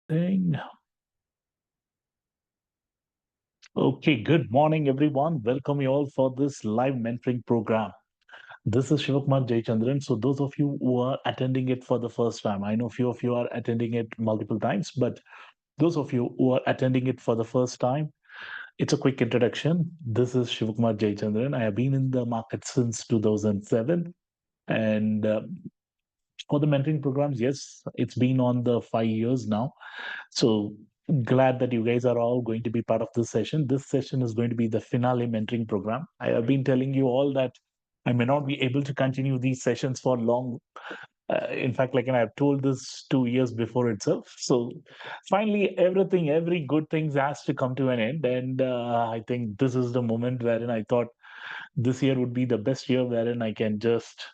Thing. Okay, good morning, everyone. Welcome you all for this live mentoring program. This is Shivakumar Jayachandran. So, those of you who are attending it for the first time, I know few of you are attending it multiple times, but those of you who are attending it for the first time, it's a quick introduction. This is Shivakumar Jayachandran. I have been in the market since 2007. And for the mentoring programs, yes, it's been on the 5 years now. So glad that you guys are all going to be part of this session. This session is going to be the finale mentoring program. I have been telling you all that I may not be able to continue these sessions for long. In fact, like, and I've told this 2 years before itself. So finally, every good thing has to come to an end. And I think this is the moment wherein I thought this year would be the best year wherein I can just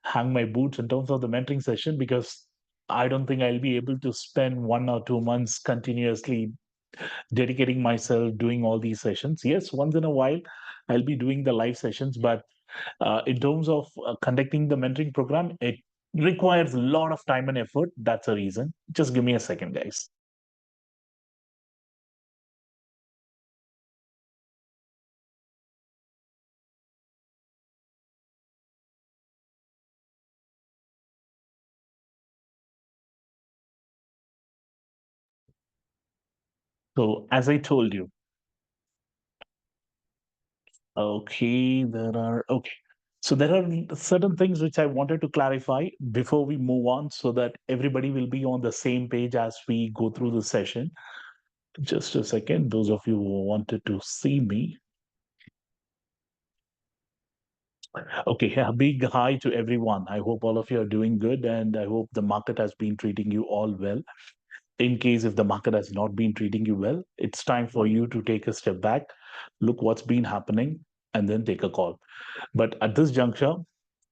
hang my boots in terms of the mentoring session because I don't think I'll be able to spend 1 or 2 months continuously dedicating myself doing all these sessions. Yes, once in a while I'll be doing the live sessions, but in terms of conducting the mentoring program, it requires a lot of time and effort. That's a reason. Just give me a second, guys. So, as I told you, okay, okay. So there are certain things which I wanted to clarify before we move on so that everybody will be on the same page as we go through the session. Just a second, those of you who wanted to see me. Okay, a big hi to everyone. I hope all of you are doing good and I hope the market has been treating you all well. In case if the market has not been treating you well, it's time for you to take a step back, look what's been happening, and then take a call. But at this juncture,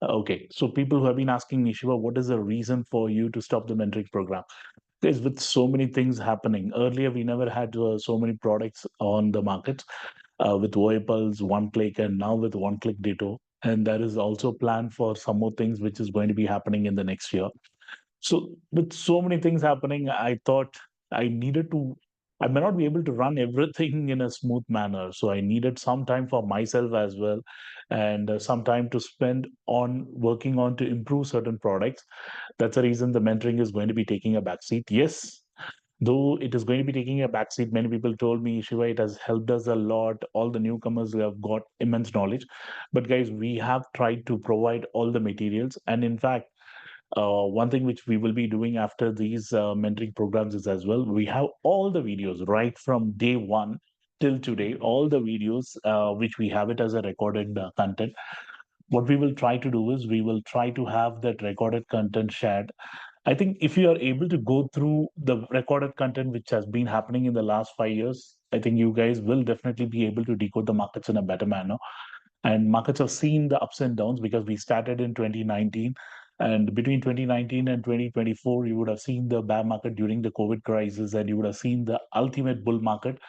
okay, so people who have been asking me, Shiva, what is the reason for you to stop the mentoring program? Because with so many things happening, earlier we never had so many products on the market with Voipulse, One Click, and now with One Click Ditto. And there is also plan for some more things which is going to be happening in the next year. So with so many things happening, I thought I needed to. I may not be able to run everything in a smooth manner, so I needed some time for myself as well, and some time to spend on working on to improve certain products. That's the reason the mentoring is going to be taking a backseat. Yes, though it is going to be taking a backseat, many people told me, Shiva, it has helped us a lot. All the newcomers have got immense knowledge. But guys, we have tried to provide all the materials. And in fact, one thing which we will be doing after these mentoring programs is as well, we have all the videos right from day one till today, all the videos which we have it as a recorded content. What we will try to do is we will try to have that recorded content shared. I think if you are able to go through the recorded content which has been happening in the last 5 years, I think you guys will definitely be able to decode the markets in a better manner. And markets have seen the ups and downs because we started in 2019. And between 2019 and 2024, you would have seen the bear market during the COVID crisis, and you would have seen the ultimate bull market.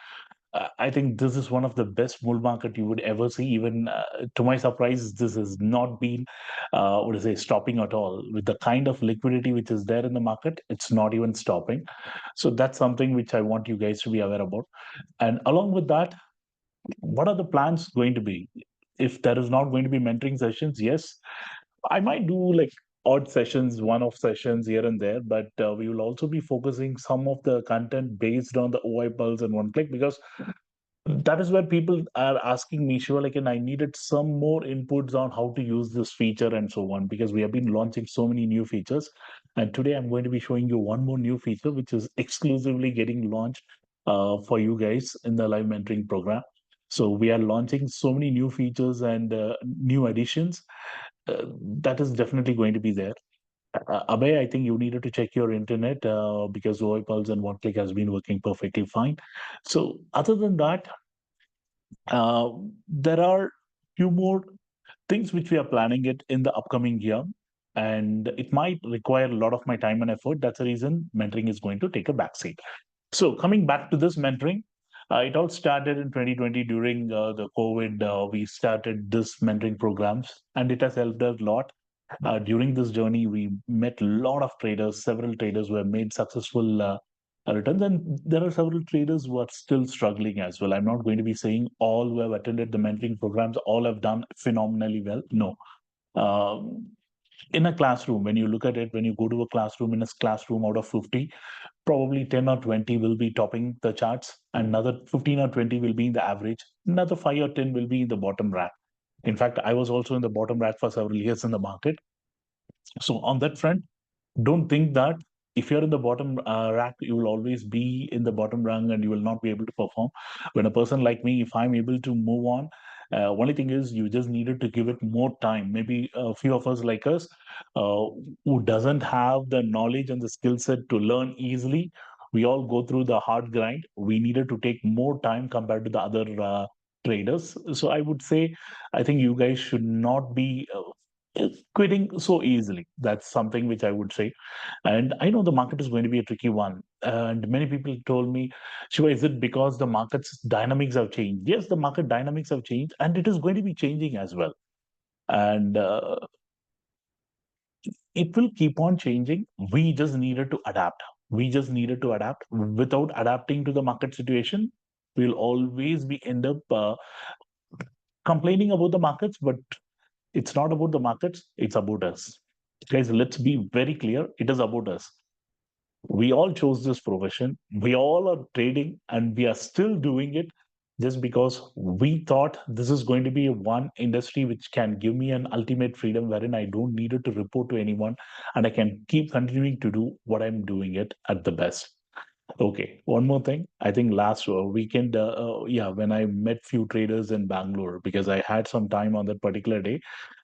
I think this is one of the best bull market you would ever see. Even to my surprise, this has not been, what is it, stopping at all. With the kind of liquidity which is there in the market, it's not even stopping. So that's something which I want you guys to be aware about. And along with that, what are the plans going to be? If there is not going to be mentoring sessions, yes, I might do like odd sessions, one-off sessions here and there, but we will also be focusing some of the content based on the OI Pulse and One Click because that is where people are asking me, Shiva, like, and I needed some more inputs on how to use this feature and so on, because we have been launching so many new features. And today I'm going to be showing you one more new feature, which is exclusively getting launched for you guys in the live mentoring program. So we are launching so many new features and new additions. That is definitely going to be there. Abhay, I think you needed to check your internet because OI Pulse and One Click has been working perfectly fine. So other than that, uh, there are few more things which we are planning it in the upcoming year, and it might require a lot of my time and effort. That's the reason mentoring is going to take a backseat. So coming back to this mentoring, It all started in 2020 during the COVID. We started this mentoring programs, and it has helped us a lot. During this journey, we met a lot of traders, several traders who have made successful returns, and there are several traders who are still struggling as well. I'm not going to be saying all who have attended the mentoring programs, all have done phenomenally well. No. Um, in a classroom, when you look at it, when you go to a classroom, in a classroom out of 50, probably 10 or 20 will be topping the charts, and another 15 or 20 will be in the average, another 5 or 10 will be in the bottom rack. In fact, I was also in the bottom rack for several years in the market. So on that front, don't think that if you're in the bottom rack, you will always be in the bottom rung and you will not be able to perform. When a person like me, if I'm able to move on, only thing is you just needed to give it more time. Maybe a few of us like us uh, who doesn't have the knowledge and the skill set to learn easily, we all go through the hard grind. We needed to take more time compared to the other traders. So I would say, I think you guys should not be quitting so easily. That's something which I would say. And I know the market is going to be a tricky one. And many people told me, Shiva, is it because the market's dynamics have changed? Yes, the market dynamics have changed, and it is going to be changing as well. And it will keep on changing. We just needed to adapt. We just needed to adapt. Without adapting to the market situation, we'll always be end up complaining about the markets, but it's not about the markets, it's about us. Guys, let's be very clear. It is about us. We all chose this profession. We all are trading and we are still doing it just because we thought this is going to be one industry which can give me an ultimate freedom wherein I don't need to report to anyone and I can keep continuing to do what I'm doing it at the best. Okay, one more thing. I think last weekend, yeah, when I met few traders in Bangalore, because I had some time on that particular day,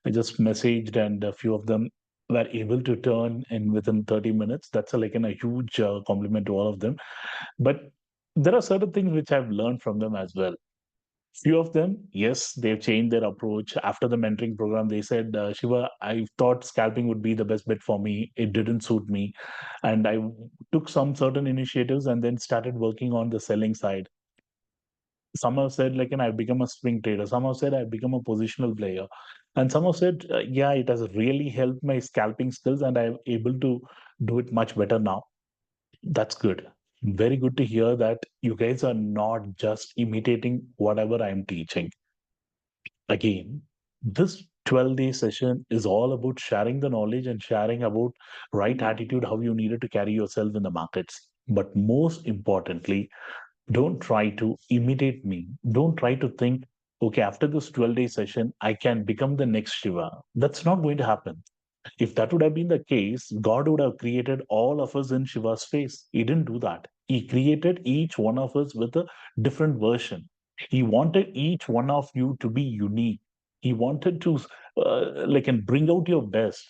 I just messaged and a few of them were able to turn in within 30 minutes. That's a huge compliment to all of them. But there are certain things which I've learned from them as well. Few of them, yes, they've changed their approach. After the mentoring program, they said, Shiva, I thought scalping would be the best bet for me. It didn't suit me. And I took some certain initiatives and then started working on the selling side. Some have said, like, and I've become a swing trader. Some have said, I've become a positional player. And some have said, yeah, it has really helped my scalping skills and I'm able to do it much better now. That's good. Very good to hear that you guys are not just imitating whatever I'm teaching. Again, this 12-day session is all about sharing the knowledge and sharing about right attitude, how you needed to carry yourself in the markets. But most importantly, don't try to imitate me. Don't try to think, okay, after this 12-day session, I can become the next Shiva. That's not going to happen. If that would have been the case, God would have created all of us in Shiva's face. He didn't do that. He created each one of us with a different version. He wanted each one of you to be unique. He wanted to and bring out your best.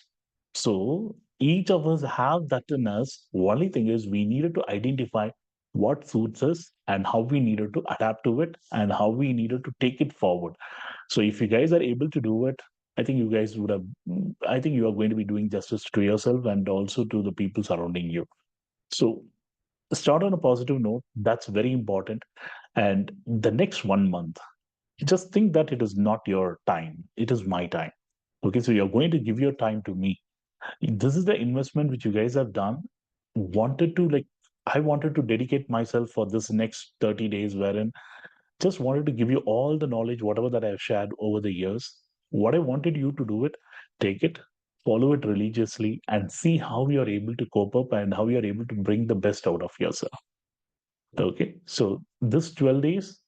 So each of us have that in us. Only thing is we needed to identify what suits us and how we needed to adapt to it and how we needed to take it forward. So if you guys are able to do it, I think you guys would have, I think you are going to be doing justice to yourself and also to the people surrounding you. So start on a positive note. That's very important. And the next 1 month, just think that it is not your time, it is my time. Okay, so you're going to give your time to me. This is the investment which you guys have done. Wanted to like, I wanted to dedicate myself for this next 30 days, wherein just wanted to give you all the knowledge, whatever that I've shared over the years. What I wanted you to do it, take it, follow it religiously, and see how you're able to cope up and how you're able to bring the best out of yourself. Okay. So this 12 days,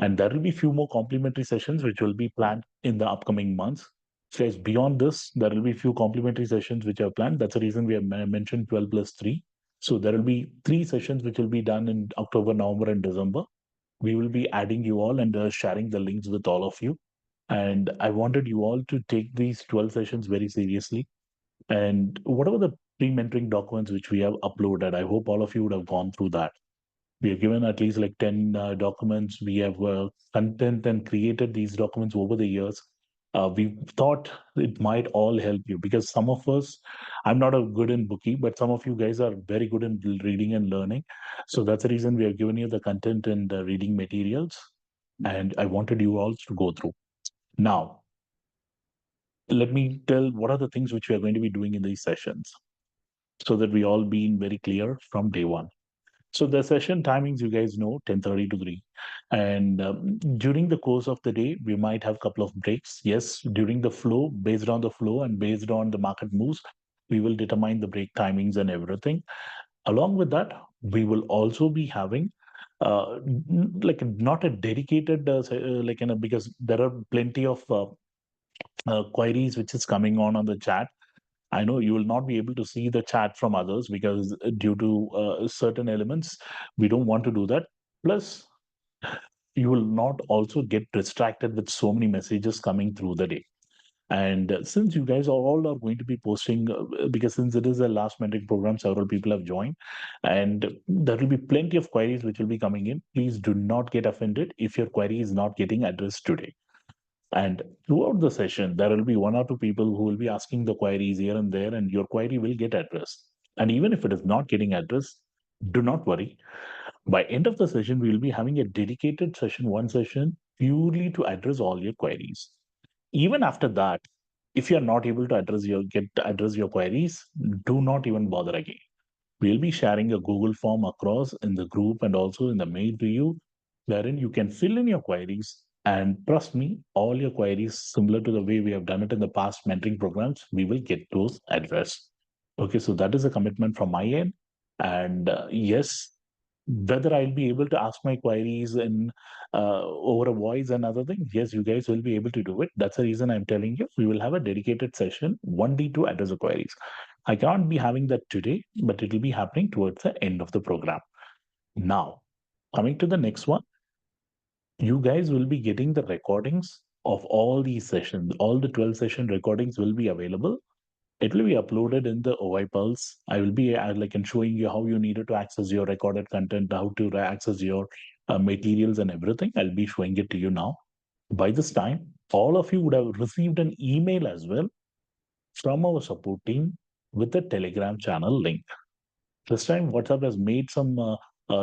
and there will be few more complimentary sessions which will be planned in the upcoming months. So guys, beyond this, there will be few complimentary sessions which are planned. That's the reason we have mentioned 12 plus 3. So there will be 3 sessions which will be done in October, November, and December. We will be adding you all and sharing the links with all of you. And I wanted you all to take these 12 sessions very seriously. And whatever the pre-mentoring documents which we have uploaded, I hope all of you would have gone through that. We have given at least like 10 documents. We have content and created these documents over the years. We thought it might all help you because some of us, I'm not a good in bookie, but some of you guys are very good in reading and learning. So that's the reason we have given you the content and reading materials. And I wanted you all to go through. Now, let me tell what are the things which we are going to be doing in these sessions so that we all be in very clear from day one. So the session timings, you guys know, 10:30 to 3. And during the course of the day, we might have a couple of breaks. Yes, during the flow, based on the flow and based on the market moves, we will determine the break timings and everything. Along with that, we will also be having like not a dedicated like because there are plenty of queries which is coming on the chat. I know you will not be able to see the chat from others because due to certain elements, we don't want to do that. Plus, you will not also get distracted with so many messages coming through the day. And since you guys all are going to be posting, because since it is a last mentoring program, several people have joined, and there will be plenty of queries which will be coming in. Please do not get offended if your query is not getting addressed today. And throughout the session, there will be one or two people who will be asking the queries here and there, and your query will get addressed. And even if it is not getting addressed, do not worry. By end of the session, we will be having a dedicated session, one session purely to address all your queries. Even after that, if you are not able to address your queries, do not even bother again. We'll be sharing a Google form across in the group and also in the mail to you, wherein you can fill in your queries. And trust me, all your queries, similar to the way we have done it in the past mentoring programs, we will get those addressed. Okay, so that is a commitment from my end. And yes, whether I'll be able to ask my queries in over a voice and other things, yes, you guys will be able to do it. That's the reason I'm telling you we will have a dedicated session one day to address the queries. I can't be having that today, but it will be happening towards the end of the program. Now, coming to the next one, you guys will be getting the recordings of all these sessions. All the 12 session recordings will be available. It will be uploaded in the OI Pulse. I will be like showing you how you needed to access your recorded content, how to access your materials and everything. I'll be showing it to you now. By this time, all of you would have received an email as well from our support team with the Telegram channel link. This time, WhatsApp has made some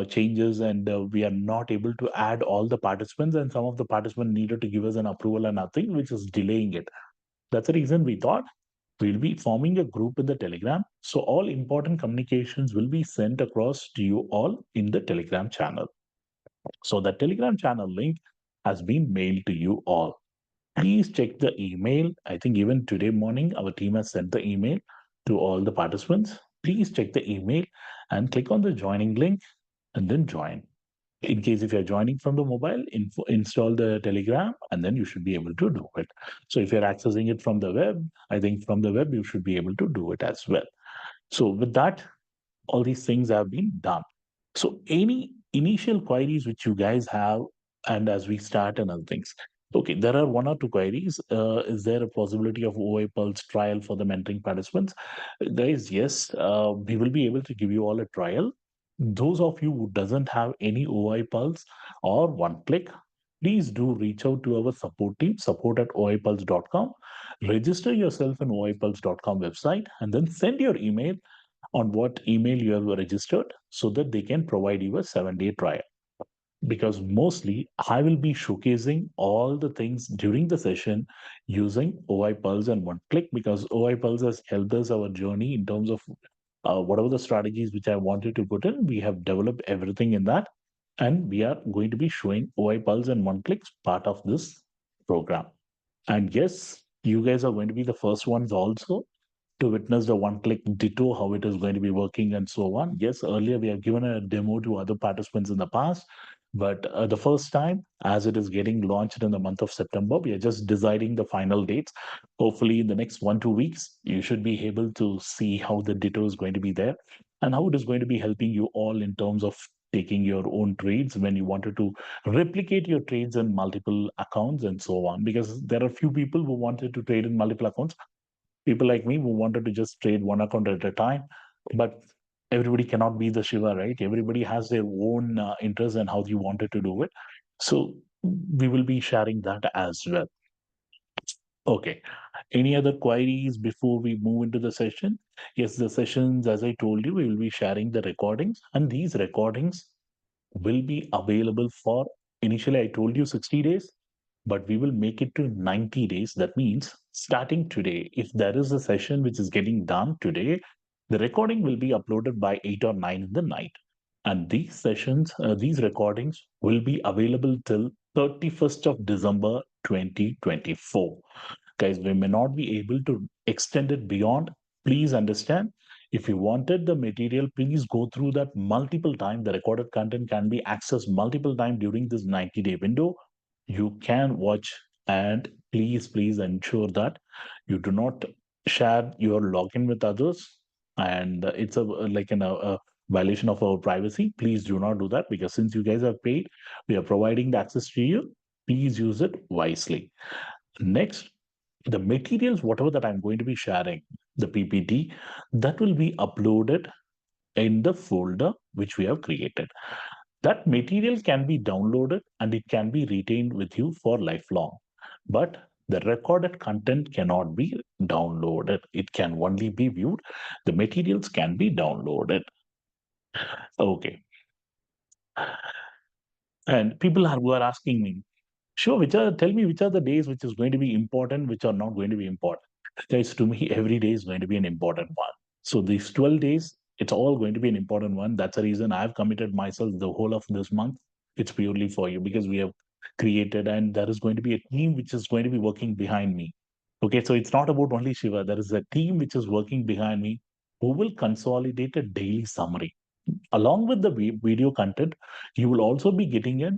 changes, and we are not able to add all the participants, and some of the participants needed to give us an approval and nothing, which is delaying it. That's the reason we thought we'll be forming a group in the Telegram. So all important communications will be sent across to you all in the Telegram channel. So the Telegram channel link has been mailed to you all. Please check the email. I think even today morning, our team has sent the email to all the participants. Please check the email and click on the joining link and then join. In case if you're joining from the mobile, install the Telegram and then you should be able to do it. So if you're accessing it from the web, I think from the web, you should be able to do it as well. So with that, all these things have been done. So any initial queries which you guys have, and as we start and other things. Okay, there are one or two queries. Is there a possibility of OI Pulse trial for the mentoring participants? Guys, yes, we will be able to give you all a trial. Those of you who doesn't have any OI Pulse or one click, please do reach out to our support team, support@oipulse.com. Register yourself in oipulse.com website and then send your email on what email you have registered so that they can provide you a 7-day trial. Because mostly I will be showcasing all the things during the session using OI Pulse and one click because OI Pulse has helped us our journey in terms of whatever the strategies which I wanted to put in. We have developed everything in that, and we are going to be showing OI Pulse and one clicks part of this program. And yes, you guys are going to be the first ones also to witness the one click ditto, how it is going to be working and so on. Yes, earlier we have given a demo to other participants in the past, but the first time, as it is getting launched in the month of September, we are just deciding the final dates. Hopefully, in the next 1-2 weeks, you should be able to see how the ditto is going to be there and how it is going to be helping you all in terms of taking your own trades when you wanted to replicate your trades in multiple accounts and so on. Because there are few people who wanted to trade in multiple accounts, people like me who wanted to just trade one account at a time. But everybody cannot be the Shiva, right? Everybody has their own interest and how you wanted to do it. So we will be sharing that as well. Okay. Any other queries before we move into the session? Yes, the sessions, as I told you, we will be sharing the recordings, and these recordings will be available for, initially I told you 60 days, but we will make it to 90 days. That means starting today, if there is a session which is getting done today, the recording will be uploaded by 8 or 9 in the night. And these sessions, these recordings will be available till 31st of December 2024. Guys, we may not be able to extend it beyond. Please understand, if you wanted the material, please go through that multiple times. The recorded content can be accessed multiple times during this 90-day window. You can watch, and please ensure that you do not share your login with others. And it's a violation of our privacy. Please do not do that, because since you guys have paid, we are providing the access to you. Please use it wisely. Next, the materials, whatever that I'm going to be sharing, the PPT, that will be uploaded in the folder which we have created. That material can be downloaded and it can be retained with you for lifelong. But the recorded content cannot be downloaded. It can only be viewed. The materials can be downloaded. Okay. And people who are asking me, sure, tell me which are the days which is going to be important, which are not going to be important. Guys, to me, every day is going to be an important one. So these 12 days, it's all going to be an important one. That's the reason I've committed myself the whole of this month. It's purely for you, because we have created, and there is going to be a team which is going to be working behind me. Okay, so it's not about only Shiva. There is a team which is working behind me who will consolidate a daily summary. Along with the video content, you will also be getting a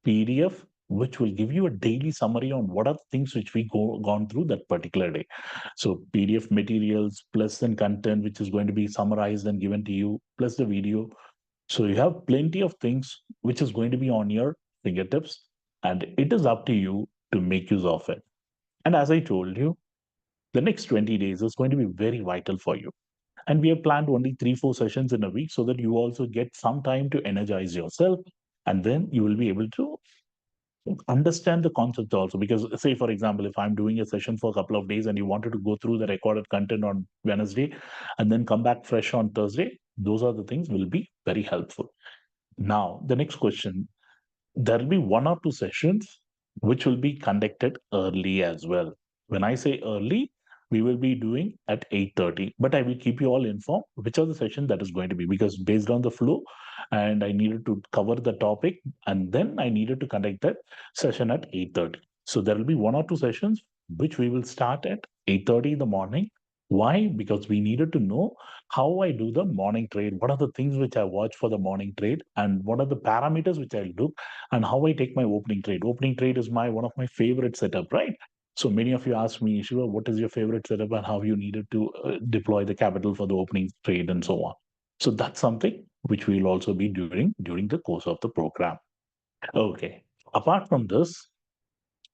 PDF which will give you a daily summary on what are the things which we gone through that particular day. So PDF materials plus and content which is going to be summarized and given to you, plus the video. So you have plenty of things which is going to be on your fingertips, and it is up to you to make use of it. And as I told you, the next 20 days is going to be very vital for you. And we have planned only 3-4 sessions in a week, so that you also get some time to energize yourself. And then you will be able to understand the concept also. Because, say, for example, if I'm doing a session for a couple of days and you wanted to go through the recorded content on Wednesday and then come back fresh on Thursday, those are the things will be very helpful. Now, the next question, there will be 1 or 2 sessions which will be conducted early as well. When I say early, we will be doing at 8:30, but I will keep you all informed which are the sessions that is going to be, because based on the flow, and I needed to cover the topic, and then I needed to conduct that session at 8:30. So there will be 1 or 2 sessions which we will start at 8:30 in the morning. Why? Because we needed to know how I do the morning trade, what are the things which I watch for the morning trade, and what are the parameters which I look, and how I take my opening trade. Opening trade is my one of my favorite setup, right? So many of you ask me, Shiva, what is your favorite setup and how you needed to deploy the capital for the opening trade and so on. So that's something which we will also be doing during the course of the program. Okay. Apart from this,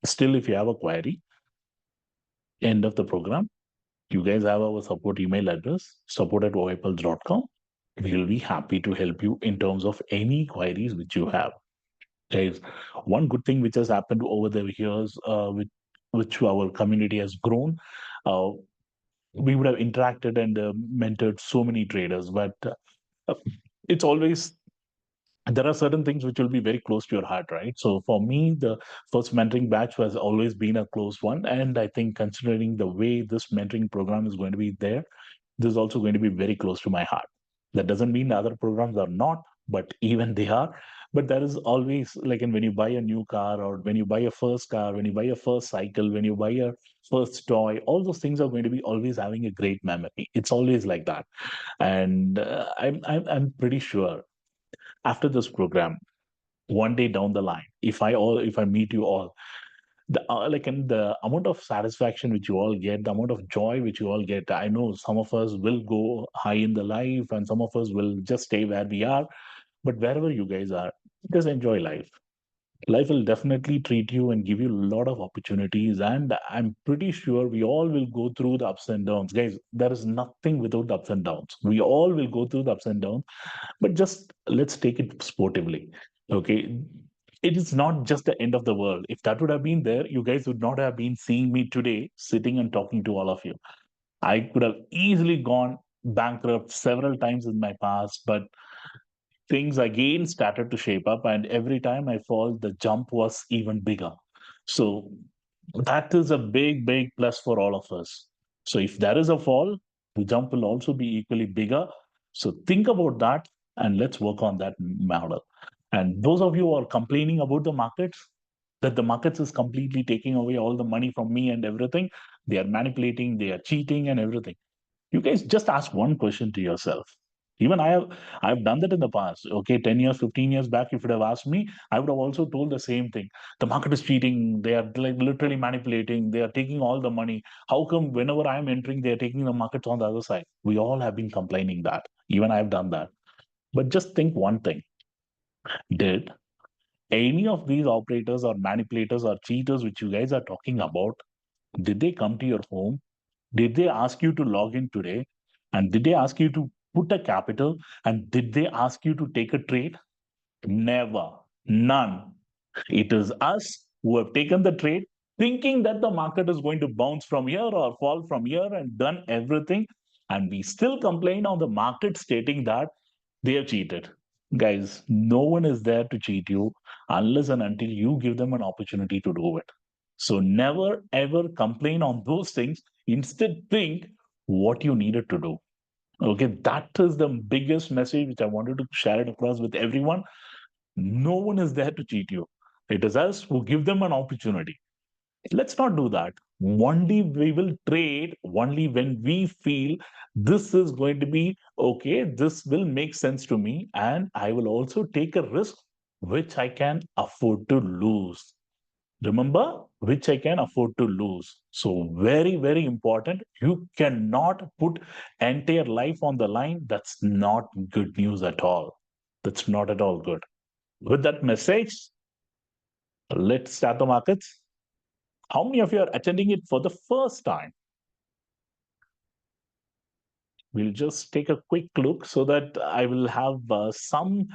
still, if you have a query, end of the program, you guys have our support email address, support@oipulse.com. We will be happy to help you in terms of any queries which you have. Guys, one good thing which has happened over the years, with which our community has grown, uh, we would have interacted and mentored so many traders, but it's always, there are certain things which will be very close to your heart, right? So for me, the first mentoring batch has always been a close one, and I think considering the way this mentoring program is going to be there, this is also going to be very close to my heart. That doesn't mean the other programs are not, but even they are. But there is always, like, in when you buy a new car, or when you buy a first car, when you buy a first cycle, when you buy a first toy, all those things are going to be always having a great memory. It's always like that. And I'm pretty sure after this program, one day down the line, if I meet you all, the amount of satisfaction which you all get, the amount of joy which you all get, I know some of us will go high in the life and some of us will just stay where we are. But wherever you guys are, just enjoy life. Life will definitely treat you and give you a lot of opportunities, and I'm pretty sure we all will go through the ups and downs. Guys, there is nothing without the ups and downs. We all will go through the ups and downs, but just let's take it sportively. Okay, it is not just the end of the world. If that would have been there, you guys would not have been seeing me today sitting and talking to all of you. I could have easily gone bankrupt several times in my past, but things again started to shape up. And every time I fall, the jump was even bigger. So that is a big, big plus for all of us. So if there is a fall, the jump will also be equally bigger. So think about that and let's work on that model. And those of you who are complaining about the markets, that the markets is completely taking away all the money from me and everything, they are manipulating, they are cheating and everything. You guys just ask one question to yourself. Even I've done that in the past. Okay, 10 years, 15 years back, if you'd have asked me, I would have also told the same thing. The market is cheating, they are like literally manipulating, they are taking all the money. How come whenever I'm entering, they're taking the markets on the other side? We all have been complaining that. Even I've done that. But just think one thing. Did any of these operators or manipulators or cheaters which you guys are talking about, did they come to your home? Did they ask you to log in today? And did they ask you to put a capital? And did they ask you to take a trade? Never. None. It is us who have taken the trade, thinking that the market is going to bounce from here or fall from here and done everything. And we still complain on the market stating that they have cheated. Guys, no one is there to cheat you unless and until you give them an opportunity to do it. So never ever complain on those things. Instead, think what you needed to do. Okay, that is the biggest message which I wanted to share it across with everyone. No one is there to cheat you. It is us who give them an opportunity. Let's not do that. Only we will trade only when we feel this is going to be okay, this will make sense to me, and I will also take a risk which I can afford to lose. Remember, which I can afford to lose. So, very, very important. You cannot put entire life on the line. That's not good news at all. That's not at all good. With that message, let's start the markets. How many of you are attending it for the first time? We'll just take a quick look so that I will have some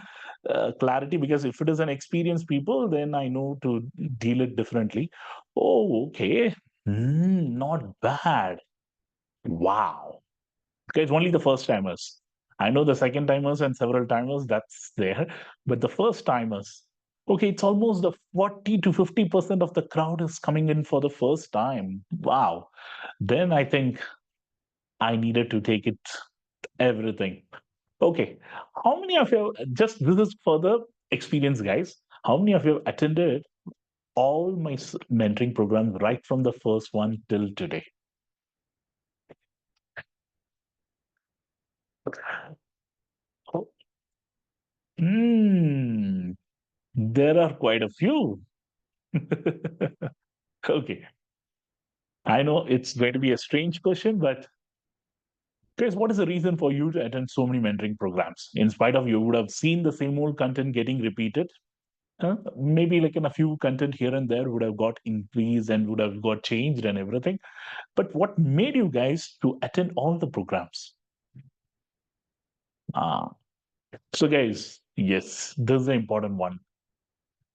clarity, because if it is an experienced people, then I know to deal it differently. Oh, okay. Not bad. Wow. Guys, only the first timers. I know the second timers and several timers, that's there. But the first timers, okay, it's almost the 40 to 50% of the crowd is coming in for the first time. Wow. Then I think I needed to take it everything. Okay. How many of you, just this is for the experience, guys? How many of you have attended all my mentoring programs right from the first one till today? Oh, there are quite a few. Okay. I know it's going to be a strange question, but guys, what is the reason for you to attend so many mentoring programs? In spite of you would have seen the same old content getting repeated. Maybe like in a few content here and there would have got increased and would have got changed and everything. But what made you guys to attend all the programs? Ah, so guys, yes, this is the important one.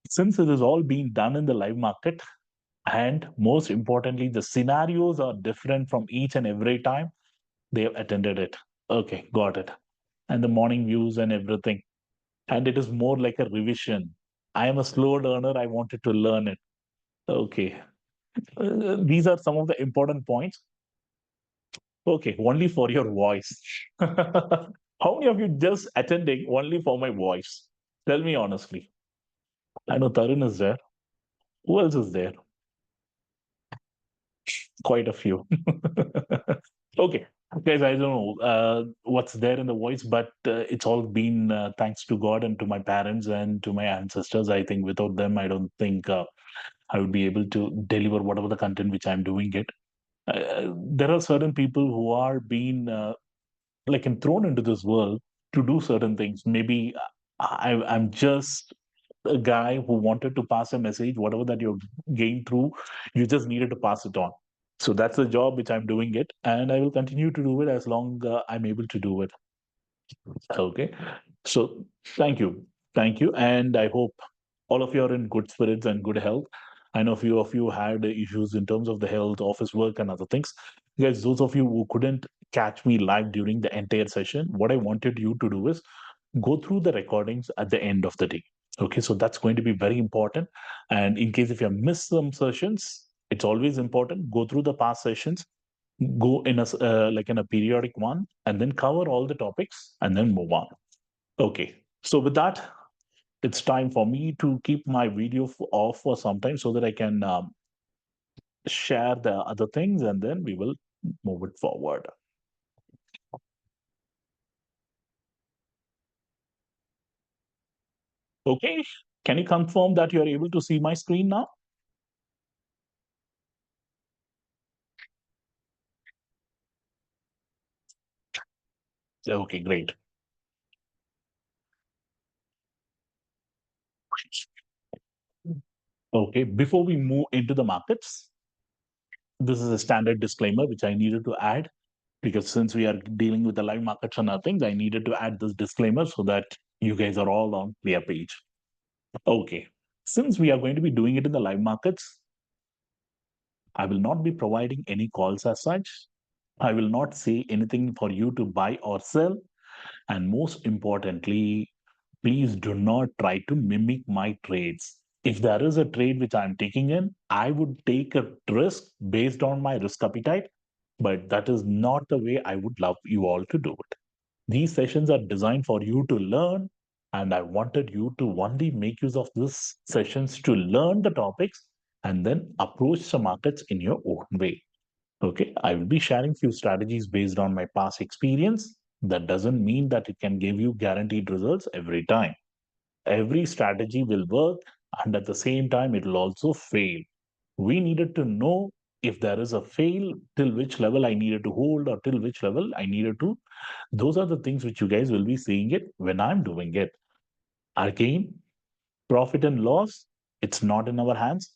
Since it is all being done in the live market, and most importantly, the scenarios are different from each and every time they have attended it. Okay, got it. And the morning views and everything. And it is more like a revision. I am a slow learner. I wanted to learn it. Okay. These are some of the important points. Okay, only for your voice. How many of you just attending only for my voice? Tell me honestly. I know Tarun is there. Who else is there? Quite a few. Okay. Guys, I don't know what's there in the voice, but it's all been thanks to God and to my parents and to my ancestors. I think without them, I don't think I would be able to deliver whatever the content which I'm doing it. There are certain people who are being like thrown into this world to do certain things. Maybe I'm just a guy who wanted to pass a message, whatever that you've gained through, you just needed to pass it on. So that's the job which I'm doing it, and I will continue to do it as long I'm able to do it. Okay. So thank you, and I hope. All of you are in good spirits and good health. I know a few of you had issues in terms of the health, office work, and other things. Guys, those of you who couldn't catch me live during the entire session, what I wanted you to do is go through the recordings at the end of the day. Okay, so that's going to be very important. And in case if you have missed some sessions, it's always important. Go through the past sessions, go in like in a periodic one, and then cover all the topics, and then move on. Okay, so with that, it's time for me to keep my video off for some time so that I can share the other things, and then we will move it forward. Okay, can you confirm that you are able to see my screen now? Okay, great. Okay, before we move into the markets, this is a standard disclaimer which I needed to add, because since we are dealing with the live markets and other things, I needed to add this disclaimer so that you guys are all on clear page. Okay, since we are going to be doing it in the live markets, I will not be providing any calls as such. I will not say anything for you to buy or sell. And most importantly, please do not try to mimic my trades. If there is a trade which I'm taking in, I would take a risk based on my risk appetite, but that is not the way I would love you all to do it. These sessions are designed for you to learn, and I wanted you to only make use of these sessions to learn the topics and then approach the markets in your own way. Okay, I will be sharing few strategies based on my past experience. That doesn't mean that it can give you guaranteed results every time. Every strategy will work, and at the same time, it will also fail. We needed to know if there is a fail, till which level I needed to hold, or till which level I needed to. Those are the things which you guys will be seeing it when I'm doing it. Again, profit and loss, it's not in our hands.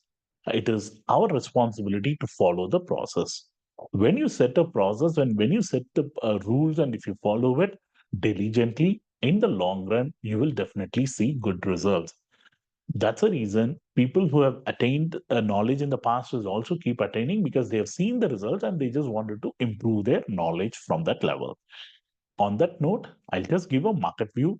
It is our responsibility to follow the process. When you set a process and when you set the rules, and if you follow it diligently, in the long run, you will definitely see good results. That's a reason people who have attained knowledge in the past will also keep attaining, because they have seen the results and they just wanted to improve their knowledge from that level. On that note, I'll just give a market view.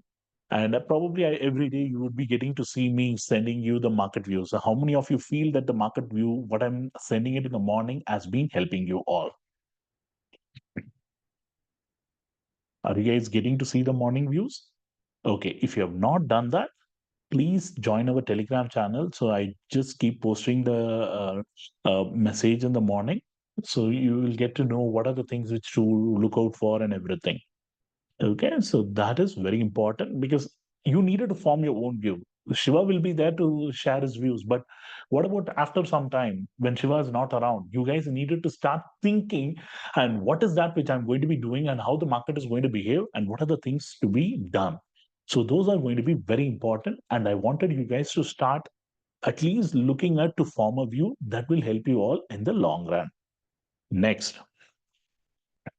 And probably every day you would be getting to see me sending you the market view. So, how many of you feel that the market view, what I'm sending it in the morning, has been helping you all? Are you guys getting to see the morning views? Okay, if you have not done that, please join our Telegram channel. So, I just keep posting the message in the morning. So, you will get to know what are the things which to look out for and everything. Okay, so that is very important, because you needed to form your own view. Shiva will be there to share his views, but what about after some time when Shiva is not around? You guys needed to start thinking, and what is that which I'm going to be doing, and how the market is going to behave, and what are the things to be done. So, those are going to be very important. And I wanted you guys to start at least looking at to form a view that will help you all in the long run. Next,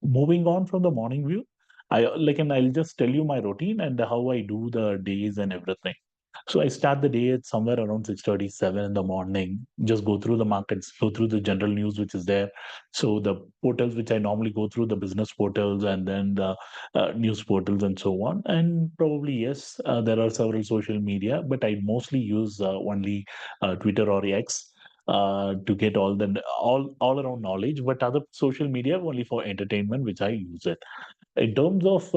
moving on from the morning view, I like, and I'll just tell you my routine and how I do the days and everything. So I start the day at somewhere around 6:37 in the morning. Just go through the markets, go through the general news which is there. So the portals which I normally go through, the business portals and then the news portals and so on. And probably yes, there are several social media, but I mostly use only Twitter or X to get all around knowledge. But other social media only for entertainment, which I use it. In terms of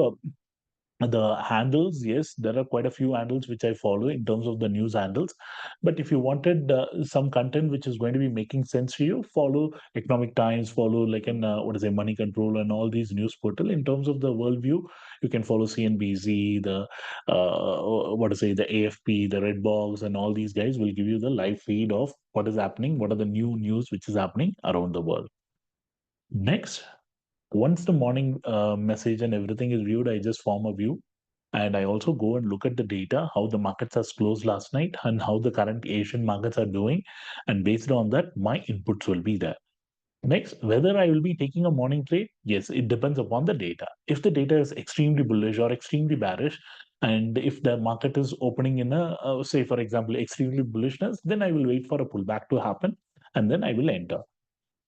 the handles, yes, there are quite a few handles which I follow in terms of the news handles. But if you wanted some content which is going to be making sense to you, follow Economic Times, follow like an what is a Money Control and all these news portal. In terms of the worldview, you can follow CNBC, the what to say, the AFP, the Red Box, and all these guys will give you the live feed of what is happening, what are the new news which is happening around the world. Next, once the morning message and everything is viewed, I just form a view. And I also go and look at the data, how the markets has closed last night and how the current Asian markets are doing. And based on that, my inputs will be there. Next, whether I will be taking a morning trade, yes, it depends upon the data. If the data is extremely bullish or extremely bearish, And if the market is opening in a, say, for example, extremely bullishness, then I will wait for a pullback to happen and then I will enter.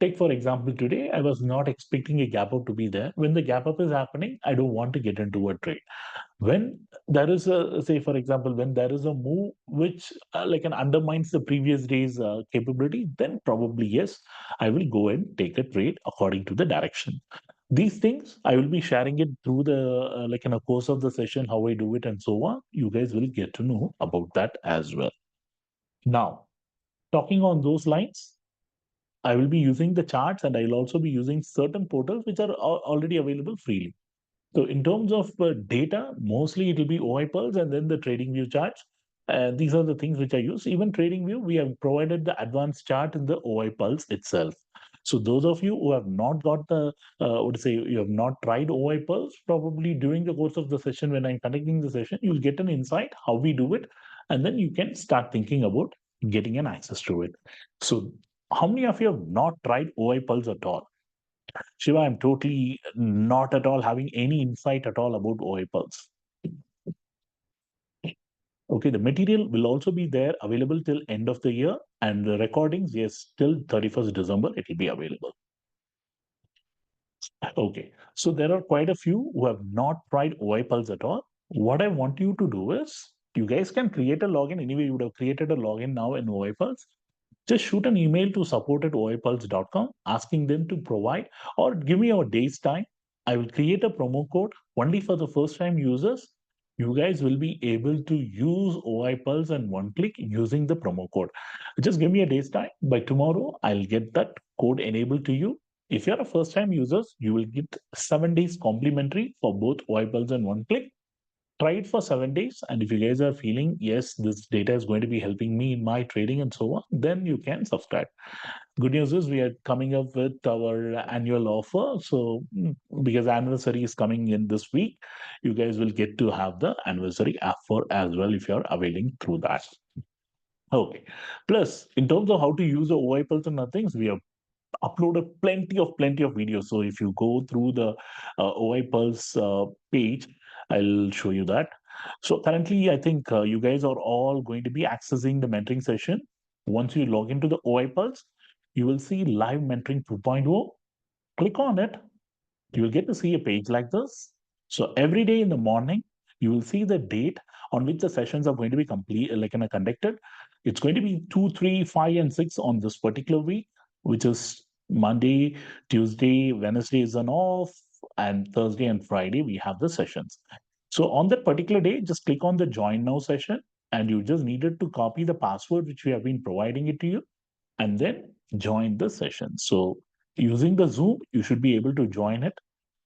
Take, for example, today, I was not expecting a gap up to be there. When the gap up is happening, I don't want to get into a trade. When there is a, say, for example, when there is a move which like an undermines the previous day's capability, then probably yes, I will go and take a trade according to the direction. These things I will be sharing it through the like in a course of the session, how I do it and so on. You guys will get to know about that as well. Now, talking on those lines, I will be using the charts and I'll also be using certain portals which are already available freely. So in terms of data, mostly it will be OI Pulse and then the TradingView charts. These are the things which I use. Even TradingView, we have provided the advanced chart in the OI Pulse itself. So those of you who have not got the, what to say, you have not tried OI Pulse, probably during the course of the session when I'm conducting the session, you'll get an insight how we do it, and then you can start thinking about getting an access to it. So how many of you have not tried OI Pulse at all? Shiva, I'm totally not at all having any insight at all about OI Pulse. Okay, the material will also be there available till end of the year, and the recordings, yes, till 31st December, it will be available. Okay, so there are quite a few who have not tried OI Pulse at all. What I want you to do is, you guys can create a login. Anyway, you would have created a login now in OI Pulse. Just shoot an email to support@oipulse.com asking them to provide or give me a day's time. I will create a promo code only for the first time users. You guys will be able to use OI Pulse and one click using the promo code. Just give me a day's time. By tomorrow, I'll get that code enabled to you. If you're a first time users, you will get 7 days complimentary for both OI Pulse and one click. Try it for 7 days, and if you guys are feeling yes, this data is going to be helping me in my trading and so on, then you can subscribe. Good news is we are coming up with our annual offer. So because anniversary is coming in this week, you guys will get to have the anniversary offer as well if you're availing through that. Okay. Plus, in terms of how to use the OI Pulse and other things, we have uploaded plenty of videos. So if you go through the OI Pulse page, I'll show you that. So currently, I think you guys are all going to be accessing the mentoring session. Once you log into the OI Pulse, you will see Live Mentoring 2.0. Click on it, you will get to see a page like this. So every day in the morning, you will see the date on which the sessions are going to be complete, like conducted. It's going to be 2, 3, 5, and 6 on this particular week, which is Monday, Tuesday, Wednesday is an off, and Thursday and Friday we have the sessions. So on that particular day, just click on the join now session, and you just needed to copy the password which we have been providing it to you, and then join the session. So using the Zoom, you should be able to join it.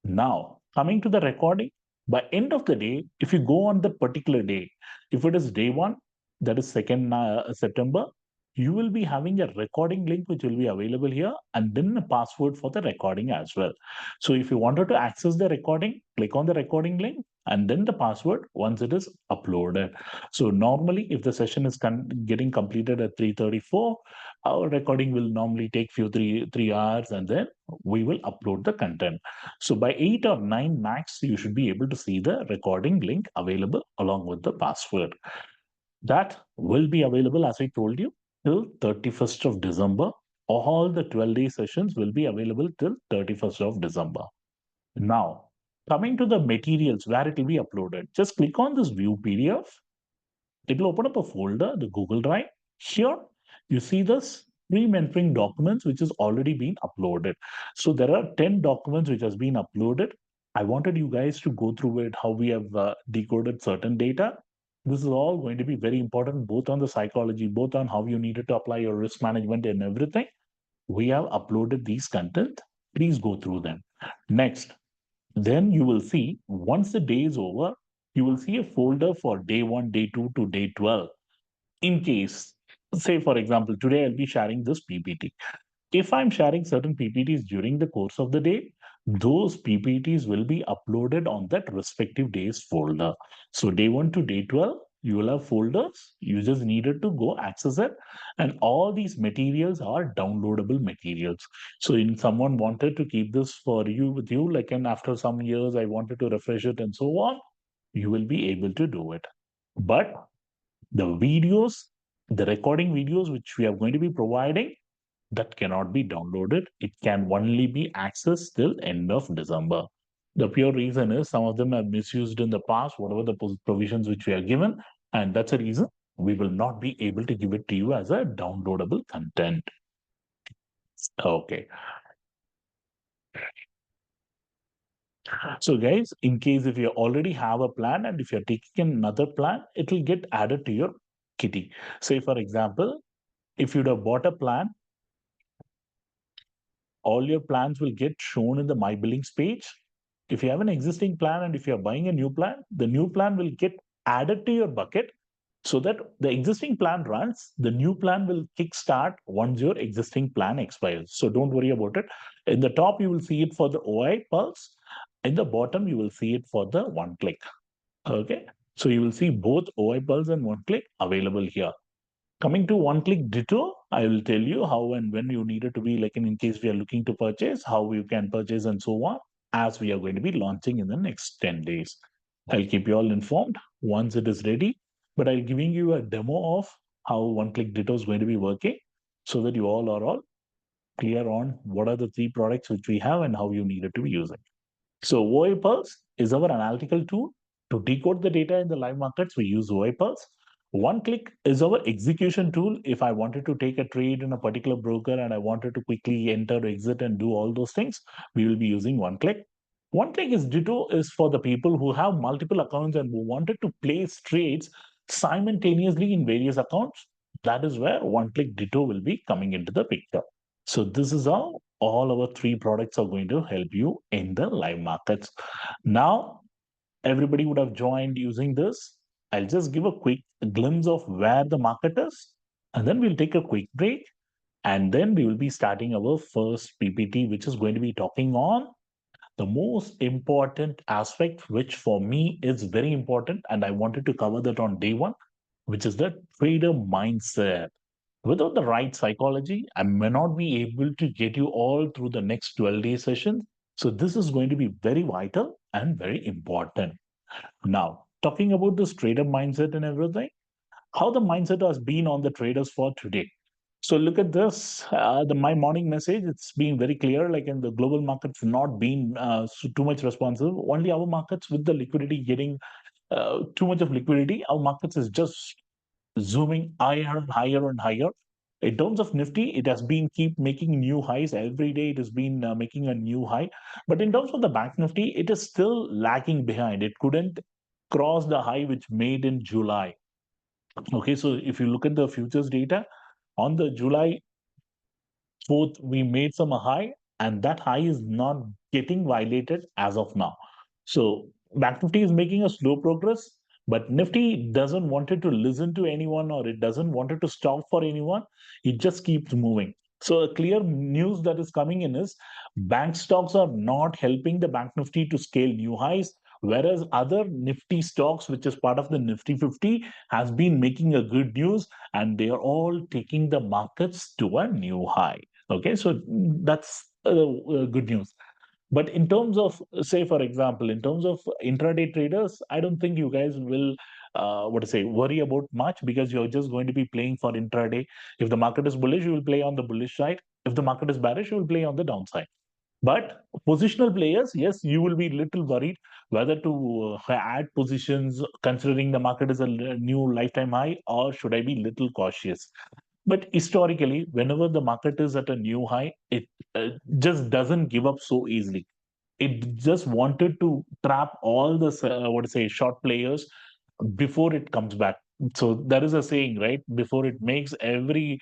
Now, coming to the recording, by end of the day, if you go on that particular day, if it is day one, that is 2nd September, you will be having a recording link which will be available here and then a password for the recording as well. So if you wanted to access the recording, click on the recording link and then the password once it is uploaded. So normally if the session is getting completed at 3:34, our recording will normally take few 3 hours and then we will upload the content. So by 8 or 9 max, you should be able to see the recording link available along with the password. That will be available, as I told you, till 31st of December. All the 12-day sessions will be available till 31st of December. Now, coming to the materials where it will be uploaded, just click on this view PDF. It will open up a folder, the Google Drive. Here, you see this pre-mentoring documents, which is already been uploaded. So there are 10 documents which has been uploaded. I wanted you guys to go through it, how we have decoded certain data. This is all going to be very important, both on the psychology, both on how you needed to apply your risk management and everything. We have uploaded these content. Please go through them. Next, then you will see once the day is over, you will see a folder for day 1, day 2 to day 12. In case, say for example, today I'll be sharing this PPT. If I'm sharing certain PPTs during the course of the day, those PPTs will be uploaded on that respective day's folder. So day 1 to day 12, you will have folders. You just needed to go access it. And all these materials are downloadable materials. So in someone wanted to keep this for you with you, like and after some years, I wanted to refresh it and so on. you will be able to do it. But the videos, the recording videos which we are going to be providing, that cannot be downloaded. It can only be accessed till end of December. The pure reason is some of them are misused in the past, whatever the provisions which we are given, and that's a reason we will not be able to give it to you as a downloadable content. Okay. So, guys, in case if you already have a plan and if you're taking another plan, it will get added to your kitty. Say, for example, if you'd have bought a plan, all your plans will get shown in the My Billings page. If you have an existing plan and if you're buying a new plan, the new plan will get added to your bucket so that the existing plan runs. The new plan will kickstart once your existing plan expires. So don't worry about it. In the top, you will see it for the OI Pulse. In the bottom, you will see it for the one click. Okay. So you will see both OI Pulse and one click available here. Coming to one click ditto, I will tell you how and when you need it to be, like in case we are looking to purchase, how you can purchase and so on, as we are going to be launching in the next 10 days. I'll keep you all informed once it is ready, but I'll giving you a demo of how one click ditto is going to be working so that you all are all clear on what are the three products which we have and how you need it to be using. So OI Pulse is our analytical tool. To decode the data in the live markets, we use OI Pulse. One click is our execution tool. If I wanted to take a trade in a particular broker and I wanted to quickly enter, exit, and do all those things, we will be using one click. One click is ditto is for the people who have multiple accounts and who wanted to place trades simultaneously in various accounts. That is where one click ditto will be coming into the picture. So this is how all our three products are going to help you in the live markets. Now, everybody would have joined using this. I'll just give a quick glimpse of where the market is, and then we'll take a quick break. And then we will be starting our first PPT, which is going to be talking on the most important aspect, which for me is very important. And I wanted to cover that on day one, which is the trader mindset. Without the right psychology, I may not be able to get you all through the next 12-day session. So this is going to be very vital and very important. Now, talking about this trader mindset and everything, how the mindset has been on the traders for today. So look at this, my morning message, it's been very clear, like in the global markets not been too much responsive. Only our markets with the liquidity getting too much of liquidity, our markets is just zooming higher and higher and higher. In terms of Nifty, it has been keep making new highs every day. It has been making a new high. But in terms of the Bank Nifty, it is still lagging behind. It couldn't cross the high which made in July. Okay, so if you look at the futures data, on the July 4th, we made some high, and that high is not getting violated as of now. So Bank Nifty is making a slow progress, but Nifty doesn't wanted to listen to anyone or it doesn't wanted to stop for anyone. It just keeps moving. So a clear news that is coming in is bank stocks are not helping the Bank Nifty to scale new highs, whereas other Nifty stocks, which is part of the Nifty 50, has been making a good news and they are all taking the markets to a new high. Okay, so that's good news. But in terms of, say, for example, in terms of intraday traders, I don't think you guys will, worry about much because you're just going to be playing for intraday. If the market is bullish, you will play on the bullish side. If the market is bearish, you will play on the downside. But positional players, yes, you will be little worried whether to add positions considering the market is a new lifetime high or should I be little cautious. But historically, whenever the market is at a new high, it just doesn't give up so easily. It just wanted to trap all the short players before it comes back. So there is a saying, right? Before it makes every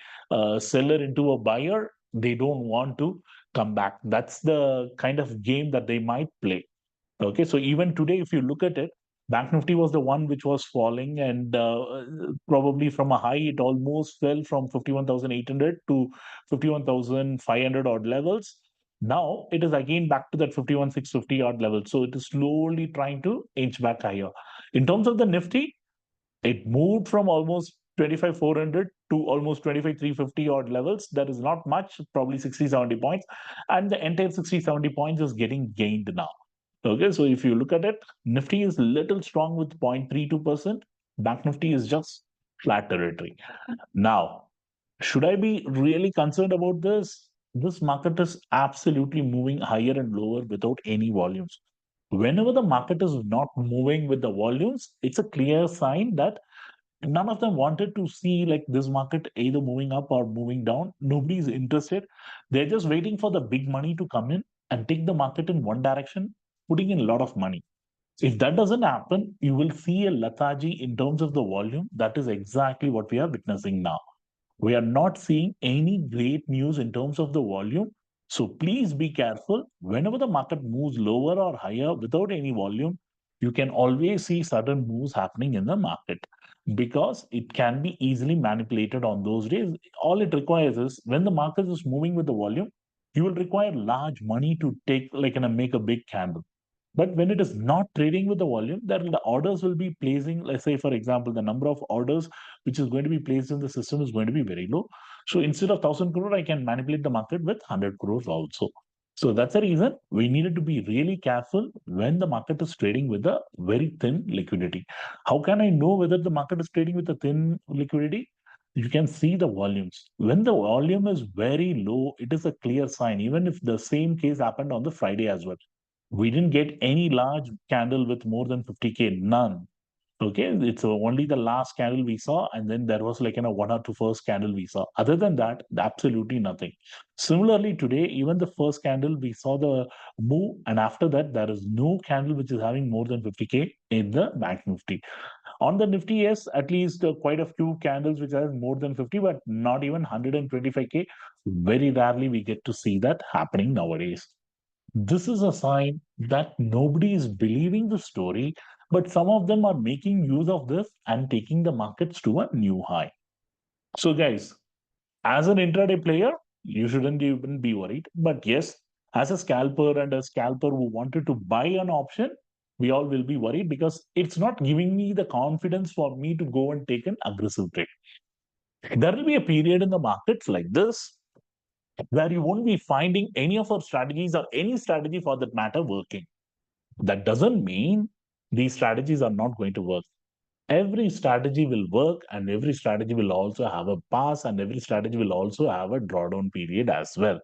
seller into a buyer, they don't want to come back. That's the kind of game that they might play. Okay, so even today, if you look at it, Bank Nifty was the one which was falling, and probably from a high, it almost fell from 51,800 to 51,500 odd levels. Now it is again back to that 51,650 odd level. So it is slowly trying to inch back higher. In terms of the Nifty, it moved from almost 25,400 to almost 25,350 odd levels. That is not much, probably 60, 70 points. And the entire 60, 70 points is getting gained now. Okay, so if you look at it, Nifty is little strong with 0.32%. Bank Nifty is just flat territory. Now, should I be really concerned about this? This market is absolutely moving higher and lower without any volumes. Whenever the market is not moving with the volumes, it's a clear sign that none of them wanted to see like this market either moving up or moving down. Nobody is interested. They're just waiting for the big money to come in and take the market in one direction, putting in a lot of money. If that doesn't happen, you will see a lethargy in terms of the volume. That is exactly what we are witnessing now. We are not seeing any great news in terms of the volume. So please be careful. Whenever the market moves lower or higher without any volume, you can always see sudden moves happening in the market because it can be easily manipulated on those days. All it requires is when the market is moving with the volume, you will require large money to take, like, make a big candle. But when it is not trading with the volume, then the orders will be placing, let's say, for example, the number of orders which is going to be placed in the system is going to be very low. So instead of 1,000 crore, I can manipulate the market with 100 crores also. So that's the reason we needed to be really careful when the market is trading with a very thin liquidity. How can I know whether the market is trading with a thin liquidity? You can see the volumes. When the volume is very low, it is a clear sign, even if the same case happened on the Friday as well. We didn't get any large candle with more than 50K, none. Okay, it's only the last candle we saw, and then there was like one or two first candle we saw. Other than that, absolutely nothing. Similarly, today, even the first candle we saw the move, and after that, there is no candle which is having more than 50K in the Bank Nifty. On the Nifty, yes, at least quite a few candles which have more than 50, but not even 125K. Very rarely we get to see that happening nowadays. This is a sign that nobody is believing the story, but some of them are making use of this and taking the markets to a new high. So, guys, as an intraday player, you shouldn't even be worried. But yes, as a scalper and a scalper who wanted to buy an option, we all will be worried because it's not giving me the confidence for me to go and take an aggressive trade. There will be a period in the markets like this where you won't be finding any of our strategies or any strategy for that matter working. That doesn't mean these strategies are not going to work. Every strategy will work, and every strategy will also have a pass, and every strategy will also have a drawdown period as well.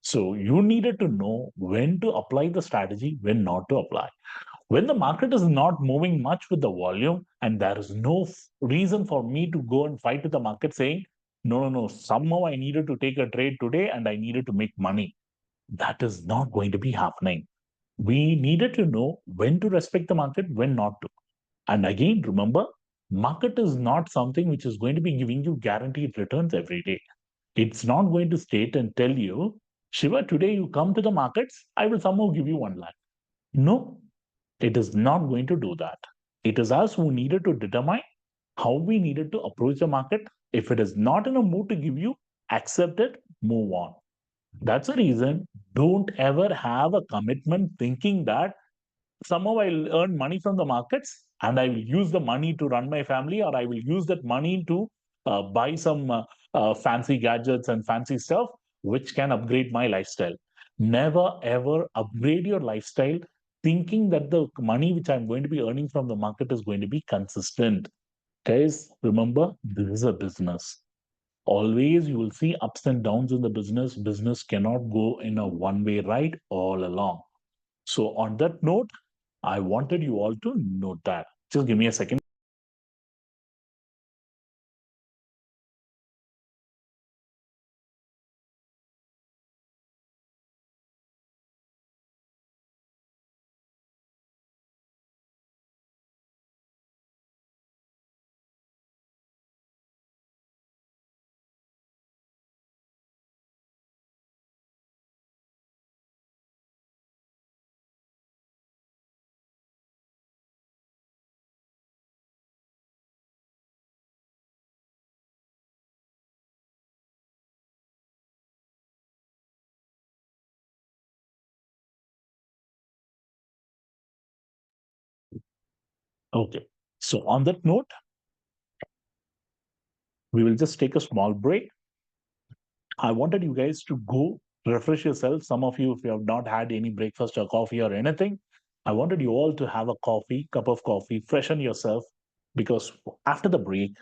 So you needed to know when to apply the strategy, when not to apply. When the market is not moving much with the volume, and there is no reason for me to go and fight with the market saying, no, no, no, somehow I needed to take a trade today and I needed to make money. That is not going to be happening. We needed to know when to respect the market, when not to. And again, remember, market is not something which is going to be giving you guaranteed returns every day. It's not going to state and tell you, Shiva, today you come to the markets, I will somehow give you 1 lakh. No, it is not going to do that. It is us who needed to determine how we needed to approach the market. If it is not in a mood to give you, accept it, move on. That's the reason. Don't ever have a commitment thinking that somehow I'll earn money from the markets and I will use the money to run my family, or I will use that money to buy some fancy gadgets and fancy stuff which can upgrade my lifestyle. Never ever upgrade your lifestyle thinking that the money which I'm going to be earning from the market is going to be consistent. Guys, remember, this is a business. Always you will see ups and downs in the business. Business cannot go in a one way ride all along. So, on that note, I wanted you all to note that. Just give me a second. Okay. So, on that note, we will just take a small break. I wanted you guys to go refresh yourself. Some of you, if you have not had any breakfast or coffee or anything, I wanted you all to have a coffee, cup of coffee, freshen yourself, because after the break,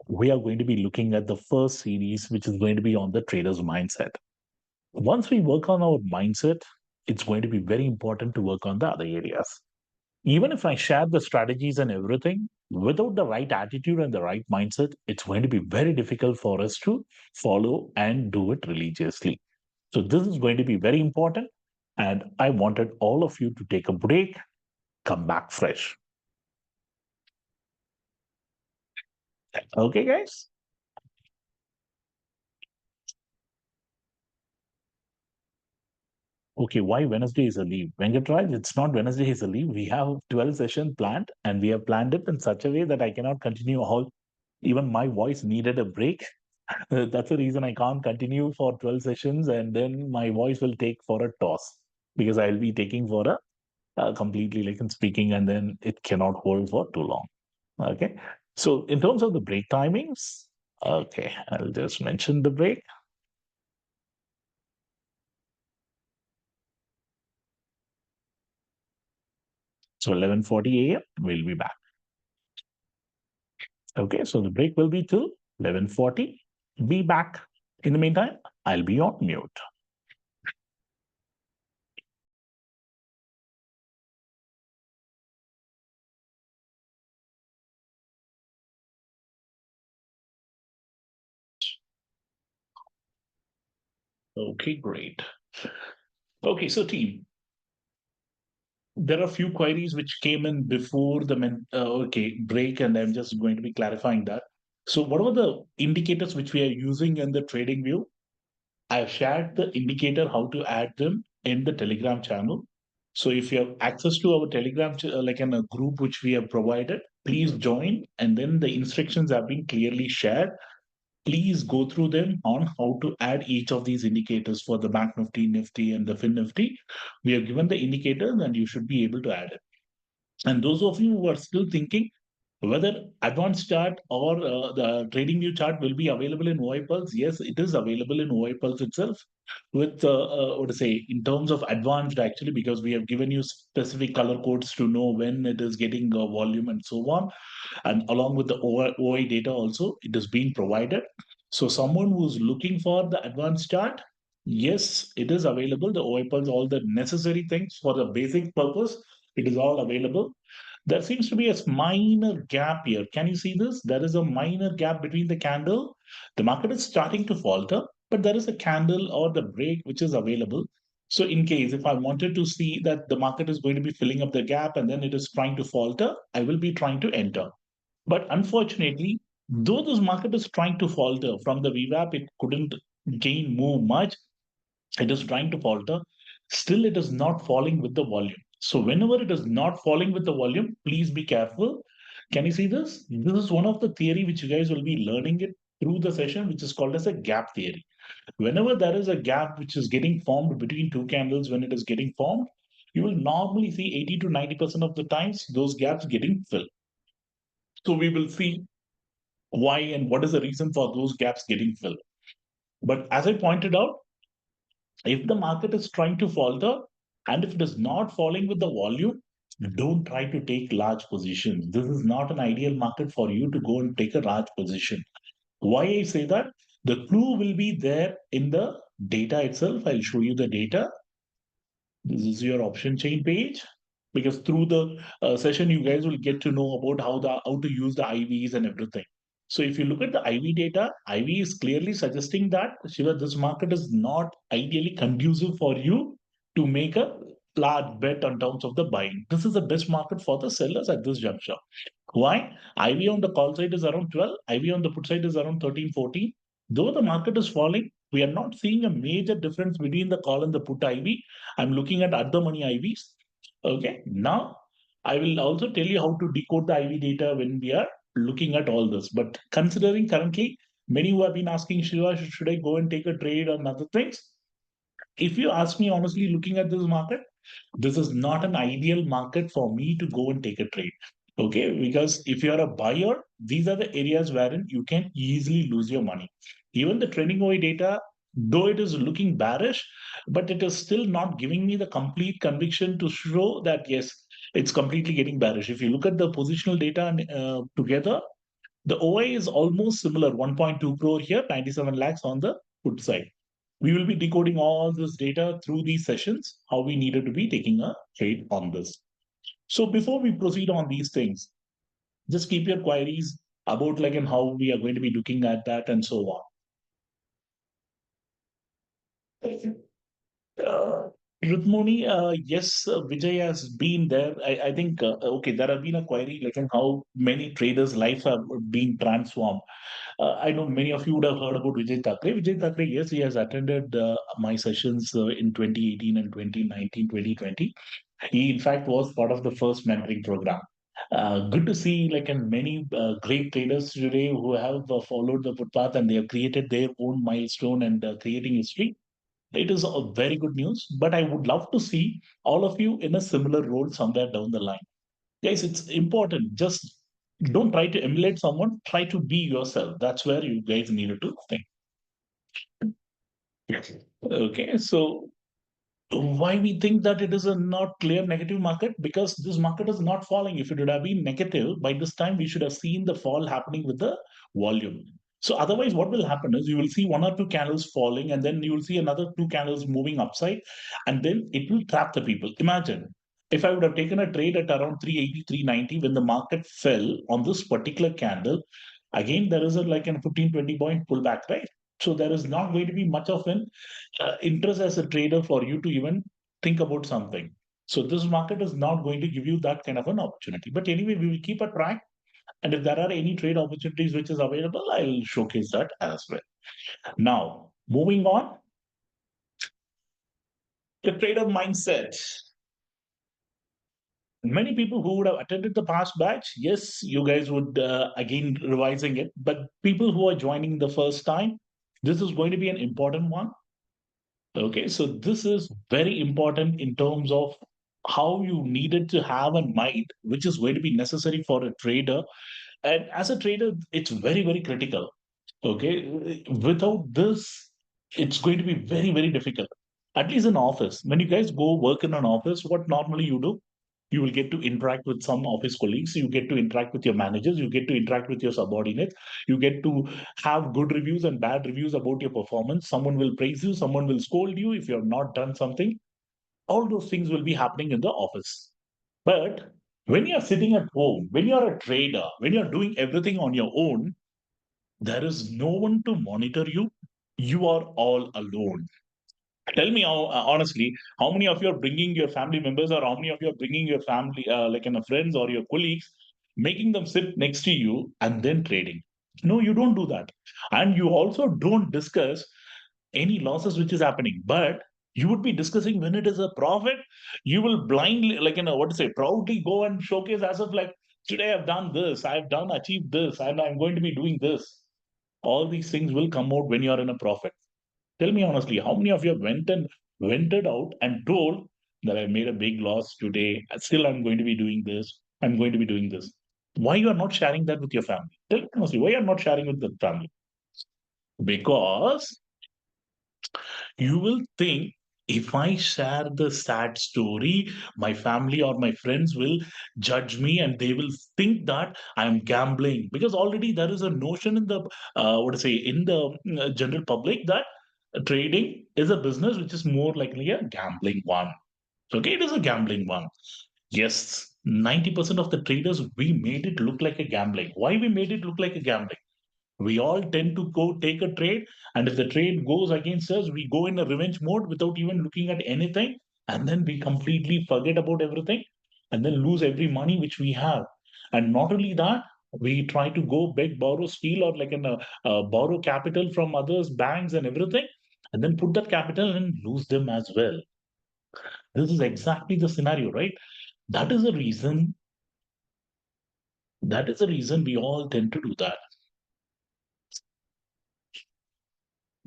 we are going to be looking at the first series, which is going to be on the trader's mindset. Once we work on our mindset, it's going to be very important to work on the other areas. Even if I share the strategies and everything, without the right attitude and the right mindset, it's going to be very difficult for us to follow and do it religiously. So, this is going to be very important. And I wanted all of you to take a break, come back fresh. Okay, guys? Okay, why Wednesday is a leave? Venkatraj, it's not Wednesday is a leave. We have 12 session planned, and we have planned it in such a way that I cannot continue all. Even my voice needed a break. That's the reason I can't continue for 12 sessions, and then my voice will take for a toss, because I'll be taking for a completely like in speaking, and then it cannot hold for too long. Okay. So in terms of the break timings, okay, I'll just mention the break. So 11:40 a.m. we'll be back. Okay. So the break will be till 11:40. Be back. In the meantime, I'll be on mute. Okay, great. Okay, so team, there are a few queries which came in before the break, and I'm just going to be clarifying that. So, what are the indicators which we are using in the trading view? I've shared the indicator how to add them in the Telegram channel. So, if you have access to our Telegram, like in a group which we have provided, please join. And then the instructions have been clearly shared. Please go through them on how to add each of these indicators for the Bank Nifty, Nifty, and the Fin Nifty. We have given the indicators, and you should be able to add it. And those of you who are still thinking whether advanced chart or the trading view chart will be available in OI Pulse, yes, it is available in OI Pulse itself. With what to say in terms of advanced, actually, because we have given you specific color codes to know when it is getting volume and so on, and along with the OI data also, it is being provided. So someone who's looking for the advanced chart, yes, it is available. The OI Pulse, all the necessary things for the basic purpose, it is all available. There seems to be a minor gap here. Can you see this? There is a minor gap between the candle. The market is starting to falter, but there is a candle or the break which is available. So, in case if I wanted to see that the market is going to be filling up the gap and then it is trying to falter, I will be trying to enter. But unfortunately, though this market is trying to falter from the VWAP, it couldn't gain more much. It is trying to falter. Still, it is not falling with the volume. So, whenever it is not falling with the volume, please be careful. Can you see this? This is one of the theory which you guys will be learning it through the session, which is called as a gap theory. Whenever there is a gap which is getting formed between two candles, when it is getting formed, you will normally see 80 to 90% of the times those gaps getting filled. So we will see why and what is the reason for those gaps getting filled. But as I pointed out, if the market is trying to falter and if it is not falling with the volume, don't try to take large positions. This is not an ideal market for you to go and take a large position. Why I say that? The clue will be there in the data itself. I'll show you the data. This is your option chain page, because through the session you guys will get to know about how to use the IVs and everything. So if you look at the IV data, IV is clearly suggesting that Shiva, this market is not ideally conducive for you to make a large bet on terms of the buying. This is the best market for the sellers at this juncture. Why? IV on the call side is around 12, IV on the put side is around 13, 14. Though the market is falling, we are not seeing a major difference between the call and the put IV. I'm looking at the money IVs. Okay. Now, I will also tell you how to decode the IV data when we are looking at all this. But considering currently, many who have been asking, Shiva, should I go and take a trade on other things? If you ask me honestly, looking at this market, this is not an ideal market for me to go and take a trade. Okay, because if you are a buyer, these are the areas wherein you can easily lose your money. Even the trending OI data though it is looking bearish, but it is still not giving me the complete conviction to show that yes, it's completely getting bearish. If you look at the positional data together, the OI is almost similar, 1.2 crore here, 97 lakhs on the put side. We will be decoding all this data through these sessions, how we needed to be taking a trade on this. So before we proceed on these things, just keep your queries about like and how we are going to be looking at that and so on. Uh, Rukmoni, yes, Vijay has been there. I think, okay, there have been a query like on how many traders' lives have been transformed. I know many of you would have heard about Vijay Thakre. Vijay Thakre, yes, he has attended my sessions in 2018 and 2019, 2020. He, in fact, was part of the first mentoring program. Good to see like in many great traders today who have followed the footpath and they have created their own milestone and creating history. It is a very good news, but I would love to see all of you in a similar role somewhere down the line. Guys, it's important. Just don't try to emulate someone, try to be yourself. That's where you guys needed to think. Yes. Okay, so why we think that it is a not clear negative market? Because this market is not falling. If it would have been negative, by this time we should have seen the fall happening with the volume. So otherwise, what will happen is you will see one or two candles falling, and then you will see another two candles moving upside, and then it will trap the people. Imagine if I would have taken a trade at around 380, 390 when the market fell on this particular candle, again there is a like a 15, 20 point pullback, right? So there is not going to be much of an interest as a trader for you to even think about something. So this market is not going to give you that kind of an opportunity. But anyway, we will keep a track. And if there are any trade opportunities which is available, I'll showcase that as well. Now, moving on, the trader mindset. Many people who would have attended the past batch, yes, you guys would again revising it. But people who are joining the first time, this is going to be an important one. Okay, so this is very important in terms of how you needed to have a mind, which is going to be necessary for a trader. And as a trader, it's very, very critical. Okay, without this, it's going to be very, very difficult. At least in office, when you guys go work in an office, what normally you do? You will get to interact with some office colleagues, you get to interact with your managers, you get to interact with your subordinates, you get to have good reviews and bad reviews about your performance. Someone will praise you, someone will scold you if you have not done something. All those things will be happening in the office. But when you're sitting at home, when you're a trader, when you're doing everything on your own, there is no one to monitor you. You are all alone. Tell me honestly, how many of you are bringing your family members, or how many of you are bringing your family, like friends or your colleagues, making them sit next to you and then trading? No, you don't do that, and you also don't discuss any losses which is happening. But you would be discussing when it is a profit. You will blindly, what to say, proudly go and showcase as if like today I've done this, I've done achieved this, and I'm going to be doing this. All these things will come out when you are in a profit. Tell me honestly, how many of you went and vented out and told that I made a big loss today? Still, I'm going to be doing this. I'm going to be doing this. Why you are not sharing that with your family? Tell me honestly, why you are not sharing with the family? Because you will think if I share the sad story, my family or my friends will judge me and they will think that I'm gambling. Because already there is a notion in the what to say in the general public that trading is a business which is more likely a gambling one. Okay, it is a gambling one. Yes, 90% of the traders we made it look like a gambling. Why we made it look like a gambling? We all tend to go take a trade, and if the trade goes against us, we go in a revenge mode without even looking at anything, and then we completely forget about everything, and then lose every money which we have. And not only that, we try to go beg, borrow, steal, or borrow capital from others, banks, and everything, and then put that capital and lose them as well. This is exactly the scenario, right? That is the reason. That is the reason we all tend to do that.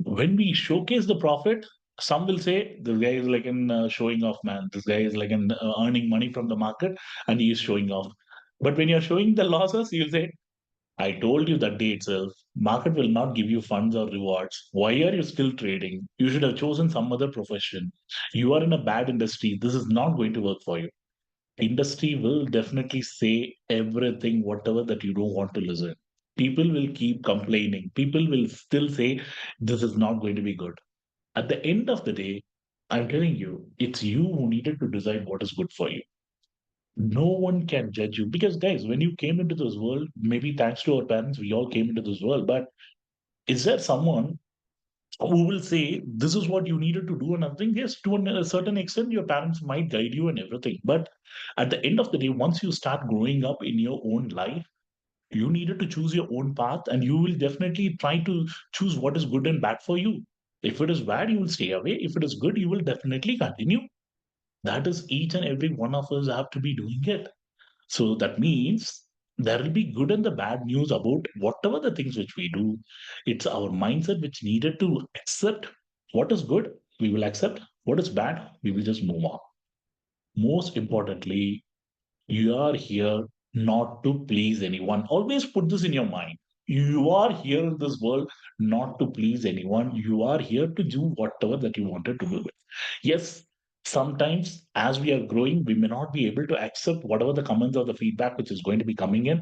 When we showcase the profit, some will say this guy is like in showing off, man. This guy is like in earning money from the market and he is showing off. But when you're showing the losses, you'll say, I told you that day itself, market will not give you funds or rewards. Why are you still trading? You should have chosen some other profession. You are in a bad industry. This is not going to work for you. Industry will definitely say everything, whatever that you don't want to listen. People will keep complaining. People will still say, this is not going to be good. At the end of the day, I'm telling you, it's you who needed to decide what is good for you. No one can judge you because, guys, when you came into this world, maybe thanks to our parents, we all came into this world. But is there someone who will say this is what you needed to do and nothing? Yes, to a certain extent, your parents might guide you and everything. But at the end of the day, once you start growing up in your own life, you needed to choose your own path, and you will definitely try to choose what is good and bad for you. If it is bad, you will stay away. If it is good, you will definitely continue. That is each and every one of us have to be doing it. So that means there will be good and the bad news about whatever the things which we do. It's our mindset which needed to accept what is good, we will accept. What is bad, we will just move on. Most importantly, you are here not to please anyone. Always put this in your mind. You are here in this world not to please anyone. You are here to do whatever that you wanted to do. Yes, sometimes as we are growing, we may not be able to accept whatever the comments or the feedback which is going to be coming in.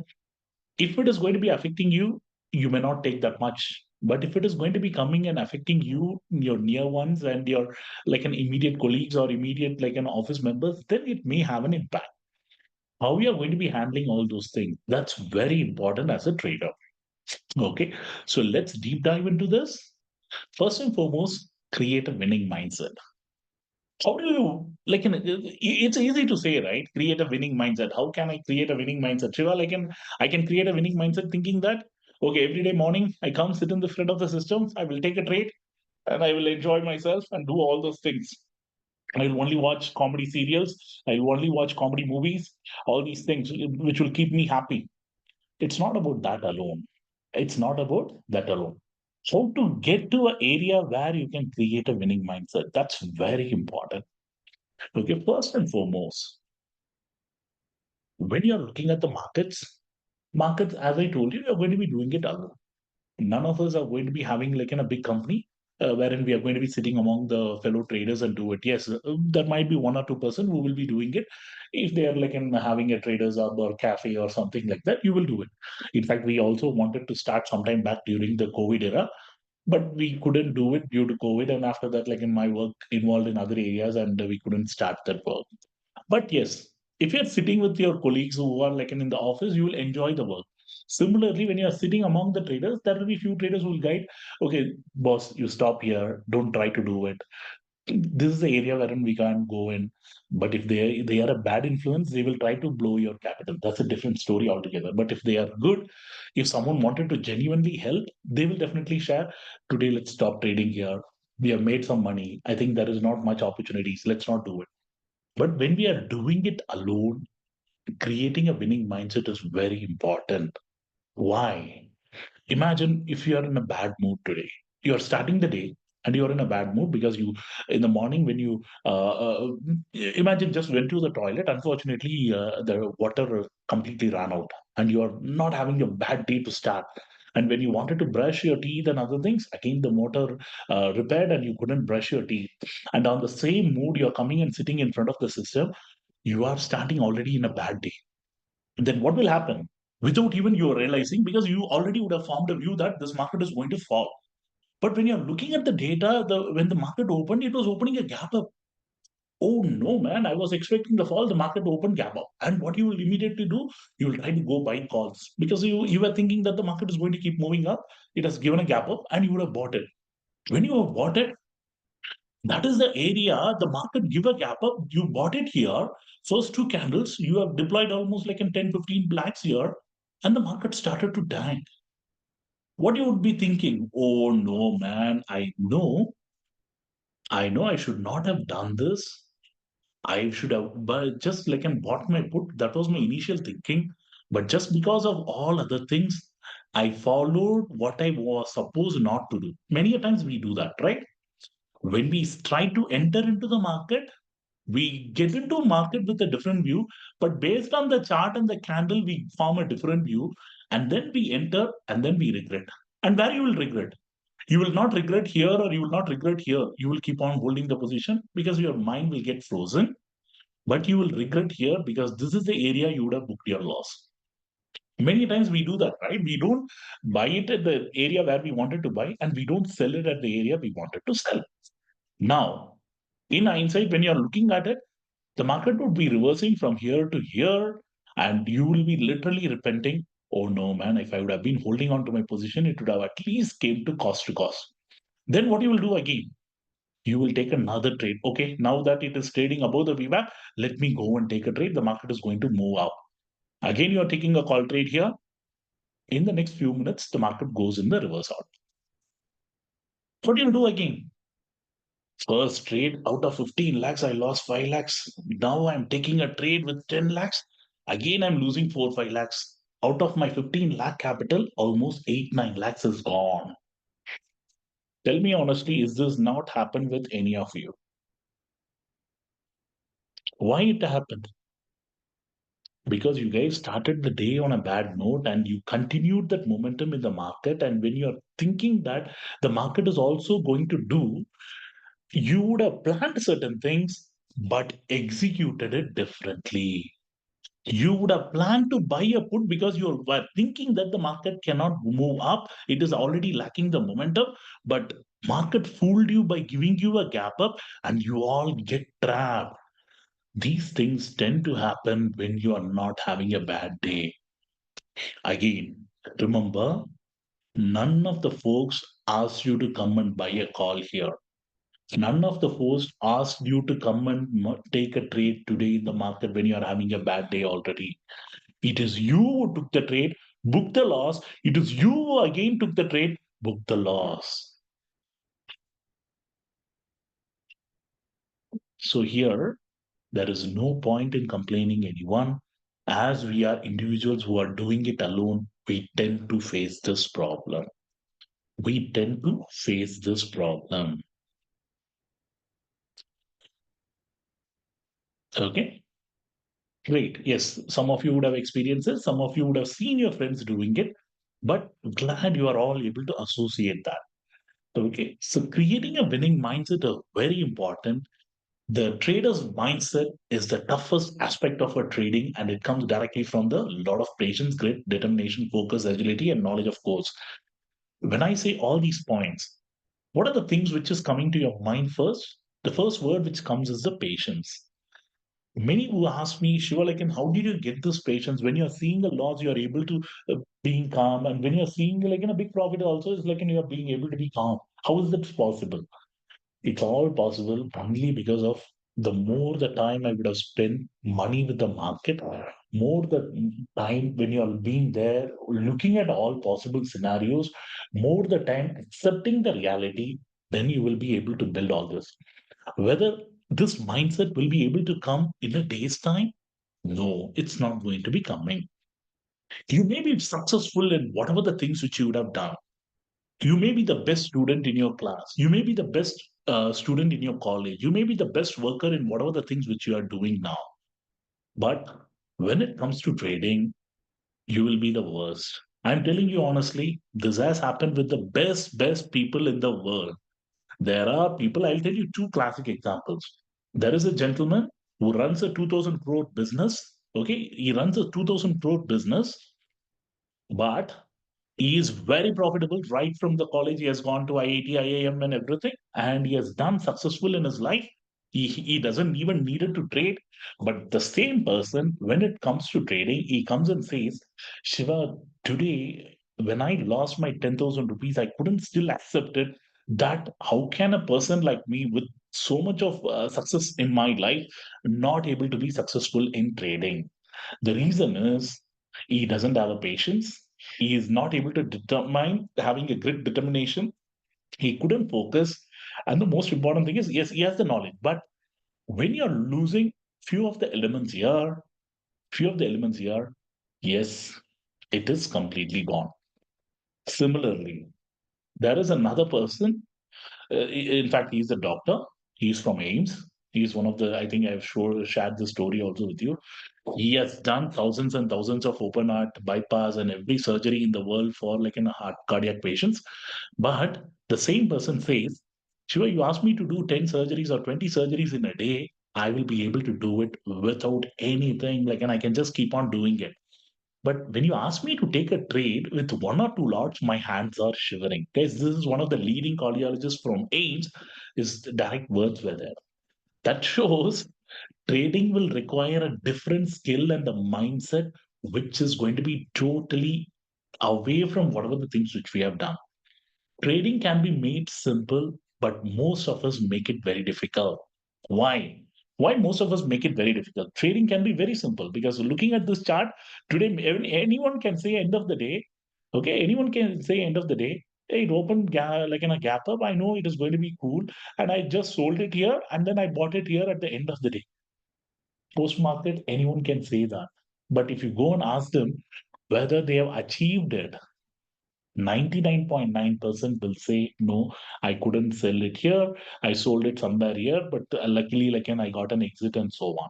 If it is going to be affecting you, you may not take that much. But if it is going to be coming and affecting you, your near ones, and your like an immediate colleagues or immediate like an office members, then it may have an impact. How we are going to be handling all those things, that's very important as a trader. Okay, so let's deep dive into this. First and foremost, create a winning mindset. How do you like it's easy to say, right? Create a winning mindset. How can I create a winning mindset? Shiva, I can create a winning mindset thinking that okay, every day morning I come sit in the front of the system, I will take a trade and I will enjoy myself and do all those things. I will only watch comedy serials, I will only watch comedy movies, all these things which will keep me happy. It's not about that alone. It's not about that alone. How to get to an area where you can create a winning mindset? That's very important. Okay, first and foremost, when you're looking at the markets, as I told you, you're going to be doing it alone. None of us are going to be having like in a big company wherein we are going to be sitting among the fellow traders and do it. Yes, there might be 1 or 2% who will be doing it. If they are like in having a traders hub or cafe or something like that, you will do it. In fact, we also wanted to start sometime back during the COVID era, but we couldn't do it due to COVID. And after that, like in my work involved in other areas, and we couldn't start that work. But yes, if you're sitting with your colleagues who are like in the office, you will enjoy the work. Similarly, when you're sitting among the traders, there will be few traders who will guide, okay, boss, you stop here, don't try to do it. This is the area wherein we can't go in. But if they are a bad influence, they will try to blow your capital. That's a different story altogether. But if they are good, if someone wanted to genuinely help, they will definitely share. Today, let's stop trading here. We have made some money. I think there is not much opportunities. Let's not do it. But when we are doing it alone, creating a winning mindset is very important. Why? Imagine if you are in a bad mood today. You are starting the day and you are in a bad mood because you, in the morning, when you imagine just went to the toilet, unfortunately, the water completely ran out and you are not having a bad day to start. And when you wanted to brush your teeth and other things, again, the motor repaired and you couldn't brush your teeth. And on the same mood, you're coming and sitting in front of the system, you are starting already in a bad day. Then what will happen? Without even you realizing, because you already would have formed a view that this market is going to fall. But when you're looking at the data, when the market opened, it was opening a gap up. Oh no, man, I was expecting the fall, the market opened gap up. And what you will immediately do, you will try to go buy calls because you were thinking that the market is going to keep moving up. It has given a gap up and you would have bought it. When you have bought it, that is the area the market give a gap up. You bought it here. First two candles, you have deployed almost like in 10, 15 blacks here, and the market started to tank. What you would be thinking? Oh no, man, I know I should not have done this. I should have but just like and bought my put. That was my initial thinking. But just because of all other things, I followed what I was supposed not to do. Many a times we do that, right? When we try to enter into the market, we get into market with a different view, but based on the chart and the candle we form a different view. And then we enter and then we regret. And where you will regret? You will not regret here or you will not regret here. You will keep on holding the position because your mind will get frozen, but you will regret here because this is the area you would have booked your loss. Many times we do that, right? We don't buy it at the area where we wanted to buy, and we don't sell it at the area we wanted to sell. Now, in hindsight, when you're looking at it, the market would be reversing from here to here, and you will be literally repenting. Oh no, man! If I would have been holding on to my position, it would have at least came to cost to cost. Then what you will do again? You will take another trade. Okay, now that it is trading above the VWAP, let me go and take a trade. The market is going to move up. Again, you are taking a call trade here. In the next few minutes, the market goes in the reverse out. What do you do again? First trade out of 15 lakhs, I lost 5 lakhs. Now I'm taking a trade with 10 lakhs. Again, I'm losing 4, 5 lakhs. Out of my 15 lakh capital, almost 8, 9 lakhs is gone. Tell me honestly, is this not happened with any of you? Why it happened? Because you guys started the day on a bad note and you continued that momentum in the market. And when you're thinking that the market is also going to do, you would have planned certain things but executed it differently. You would have planned to buy a put because you were thinking that the market cannot move up, it is already lacking the momentum, but market fooled you by giving you a gap up and you all get trapped. These things tend to happen when you are not having a bad day. Again, remember, none of the folks asked you to come and buy a call here. None of the folks asked you to come and take a trade today in the market when you are having a bad day already. It is you who took the trade, booked the loss. It is you who again took the trade, booked the loss. So here, there is no point in complaining anyone. As we are individuals who are doing it alone, we tend to face this problem. We tend to face this problem. Okay. Great. Yes, some of you would have experienced it, some of you would have seen your friends doing it, but glad you are all able to associate that. Okay. So creating a winning mindset is very important. The trader's mindset is the toughest aspect of our trading, and it comes directly from the lot of patience, grit, determination, focus, agility, and knowledge, of course. When I say all these points, what are the things which is coming to your mind first? The first word which comes is the patience. Many who ask me, Shiva, like, and how did you get this patience? When you're seeing the loss, you're able to being calm, and when you're seeing like in a big profit, also is like, and you're being able to be calm. How is that possible? It's all possible only because of the more the time I would have spent money with the market, more the time when you are being there, looking at all possible scenarios, more the time accepting the reality, then you will be able to build all this. Whether this mindset will be able to come in a day's time, no, it's not going to be coming. You may be successful in whatever the things which you would have done. You may be the best student in your class. You may be the best student in your college. You may be the best worker in whatever the things which you are doing now. But when it comes to trading, you will be the worst. I'm telling you honestly, this has happened with the best people in the world. There are people, I'll tell you two classic examples. There is a gentleman who runs a 2000 crore business. Okay. He runs a 2000 crore business, but he is very profitable right from the college. He has gone to IIT, IIM, and everything, and he has done successful in his life. He doesn't even needed to trade. But the same person, when it comes to trading, he comes and says, Shiva, today, when I lost my 10,000 rupees, I couldn't still accept it. That how can a person like me with so much of success in my life not able to be successful in trading? The reason is he doesn't have a patience. He is not able to determine having a great determination. He couldn't focus. And the most important thing is, yes, he has the knowledge. But when you're losing few of the elements here, few of the elements here, yes, it is completely gone. Similarly, there is another person. In fact, he's a doctor. He's from AIMS. He's one of the, I think I've shared the story also with you. He has done thousands and thousands of open heart bypass and every surgery in the world for like in a heart cardiac patients. But the same person says, Shiva, you asked me to do 10 surgeries or 20 surgeries in a day. I will be able to do it without anything. Like, and I can just keep on doing it. But when you ask me to take a trade with one or two lots, my hands are shivering. Guys, this is one of the leading cardiologists from AIMS. His direct words were there. That shows trading will require a different skill and the mindset, which is going to be totally away from whatever the things which we have done. Trading can be made simple, but most of us make it very difficult. Why? Why most of us make it very difficult? Trading can be very simple because looking at this chart today, anyone can say end of the day, okay, anyone can say end of the day, hey, it opened like in a gap up. I know it is going to be cool, and I just sold it here, and then I bought it here at the end of the day. Post market, anyone can say that, but if you go and ask them whether they have achieved it, 99.9% will say, no, I couldn't sell it here. I sold it somewhere here, but luckily, like, and I got an exit and so on.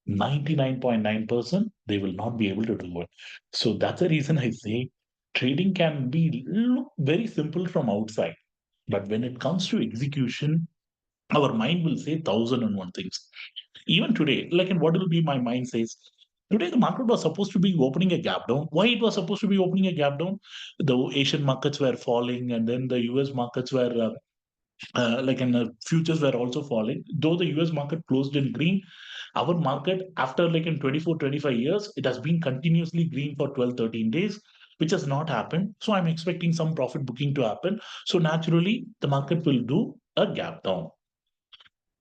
99.9%, they will not be able to do it. So that's the reason I say trading can be look very simple from outside. But when it comes to execution, our mind will say thousand and one things. Even today, like, and what will be my mind says, today the market was supposed to be opening a gap down. Why it was supposed to be opening a gap down? The Asian markets were falling, and then the US markets were like, and futures were also falling. Though the US market closed in green, our market after like in 24, 25 years, it has been continuously green for 12, 13 days, which has not happened. So I'm expecting some profit booking to happen. So naturally, the market will do a gap down.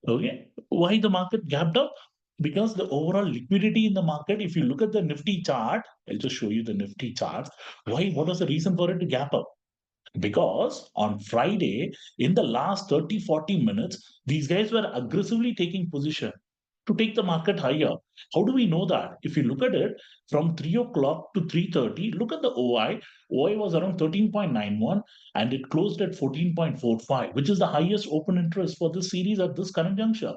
Okay. Why the market gapped up? Because the overall liquidity in the market, if you look at the Nifty chart, I'll just show you the Nifty charts. Why? What was the reason for it to gap up? Because on Friday, in the last 30, 40 minutes, these guys were aggressively taking position to take the market higher. How do we know that? If you look at it from 3 o'clock to 3:30, look at the OI. OI was around 13.91 and it closed at 14.45, which is the highest open interest for this series at this current juncture.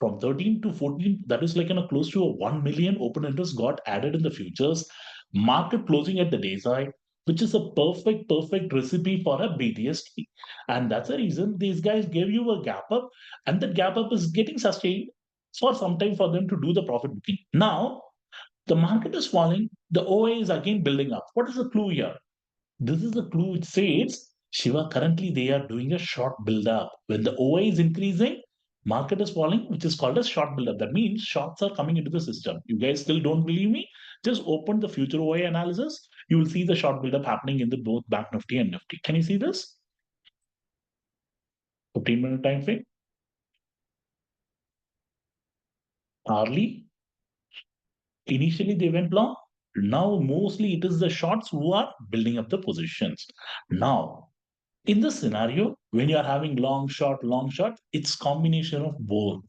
From 13 to 14, that is like close to a 1 million open interest got added in the futures. Market closing at the day side, which is a perfect recipe for a BTST. And that's the reason these guys gave you a gap up, and that gap up is getting sustained for some time for them to do the profit booking. Now, the market is falling, the OA is again building up. What is the clue here? This is the clue which says, Shiva, currently they are doing a short build up. When the OI is increasing, market is falling, which is called a short build up. That means shorts are coming into the system. You guys still don't believe me? Just open the future OI analysis. You will see the short build up happening in the both Bank Nifty and Nifty. Can you see this? 15-minute time frame. Hourly. Initially they went long. Now mostly it is the shorts who are building up the positions. Now, in this scenario, when you are having long, short, it's combination of both.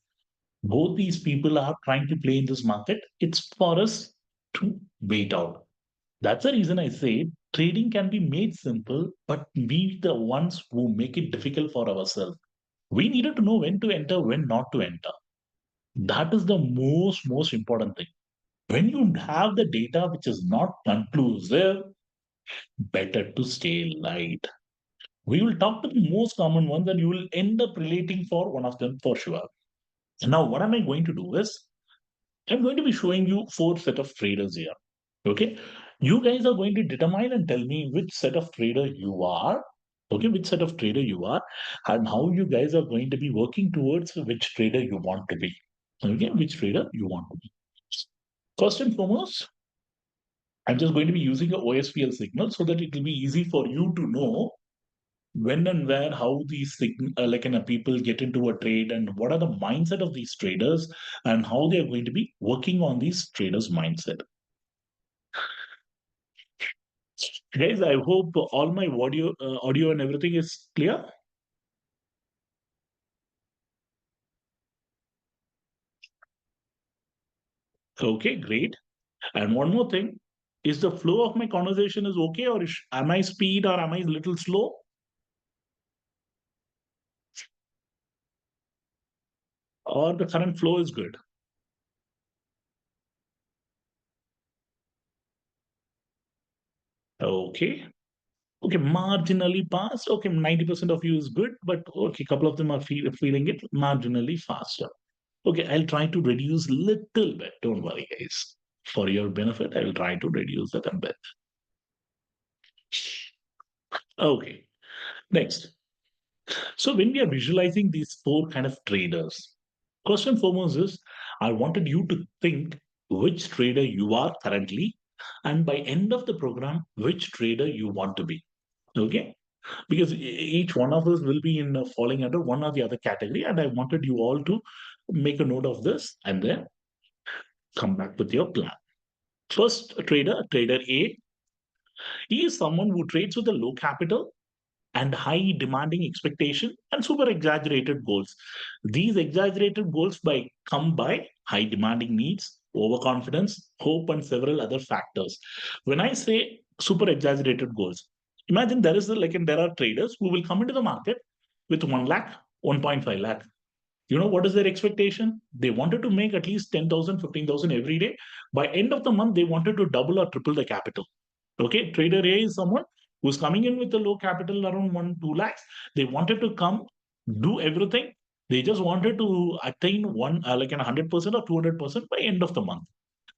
Both these people are trying to play in this market. It's for us to wait out. That's the reason I say trading can be made simple, but we the ones who make it difficult for ourselves. We needed to know when to enter, when not to enter. That is the most important thing. When you have the data which is not conclusive, better to stay light. We will talk to the most common ones and you will end up relating for one of them for sure. Now, what am I going to do is I'm going to be showing you four set of traders here. Okay. You guys are going to determine and tell me which set of trader you are. Okay. Which set of trader you are and how you guys are going to be working towards which trader you want to be. Okay. Which trader you want to be. First and foremost, I'm just going to be using a OSPL signal so that it will be easy for you to know when and where how these people get into a trade and what are the mindset of these traders and how they are going to be working on these traders mindset. Guys, I hope all my audio and everything is clear. Okay, great. And one more thing, is the flow of my conversation is okay, or am I speed or am I a little slow? or the current flow is good? Okay. Okay, marginally fast. Okay, 90% of you is good, but okay, couple of them are feeling it marginally faster. Okay, I'll try to reduce little bit. Don't worry, guys. For your benefit, I will try to reduce that a bit. Okay, next. So when we are visualizing these four kind of traders, first and foremost is I wanted you to think which trader you are currently, and by end of the program, which trader you want to be. Okay, because each one of us will be in falling under one or the other category, and I wanted you all to make a note of this and then come back with your plan. First trader, trader A, he is someone who trades with a low capital and high demanding expectation and super exaggerated goals. These exaggerated goals by come by high demanding needs, overconfidence, hope, and several other factors. When I say super exaggerated goals, imagine there is like, and there are traders who will come into the market with 1 lakh, 1.5 lakh. You know what is their expectation? They wanted to make at least 10,000, 15,000 every day. By end of the month, they wanted to double or triple the capital. Okay, trader A is someone who's coming in with a low capital around 1, 2 lakhs. They wanted to come, do everything. They just wanted to attain one like an 100% or 200% by end of the month.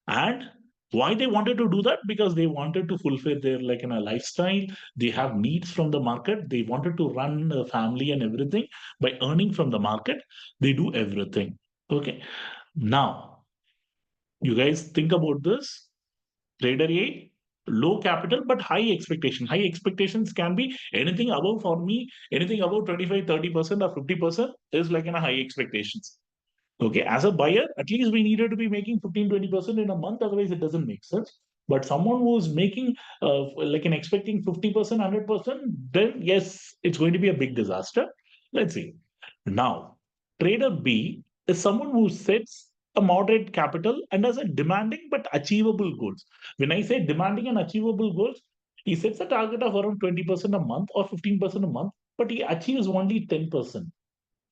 And why they wanted to do that? Because they wanted to fulfill their like in a lifestyle. They have needs from the market. They wanted to run a family and everything by earning from the market. They do everything. Okay. Now you guys think about this. Trader A, low capital but high expectation. High expectations can be anything above for me, anything above 25, 30% or 50% is like in a high expectations. Okay, as a buyer, at least we needed to be making 15, 20% in a month, otherwise it doesn't make sense. But someone who's making like an expecting 50%, 100%, then yes, it's going to be a big disaster. Let's see. Now, trader B is someone who sets a moderate capital and has a demanding but achievable goals. When I say demanding and achievable goals, he sets a target of around 20% a month or 15% a month, but he achieves only 10%.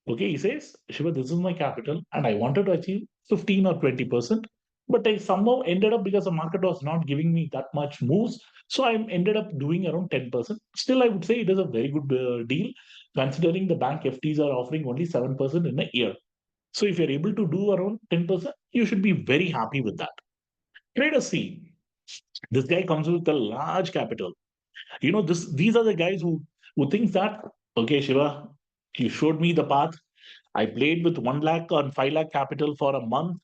Okay, he says, Shiva, this is my capital, and I wanted to achieve 15 or 20%, but I somehow ended up because the market was not giving me that much moves. So I ended up doing around 10%. Still, I would say it is a very good deal, considering the bank FTs are offering only 7% in a year. So if you're able to do around 10%, you should be very happy with that. Trader C, this guy comes with a large capital. You know, these are the guys who thinks that, okay, Shiva, you showed me the path. I played with 1 lakh or 5 lakh capital for a month.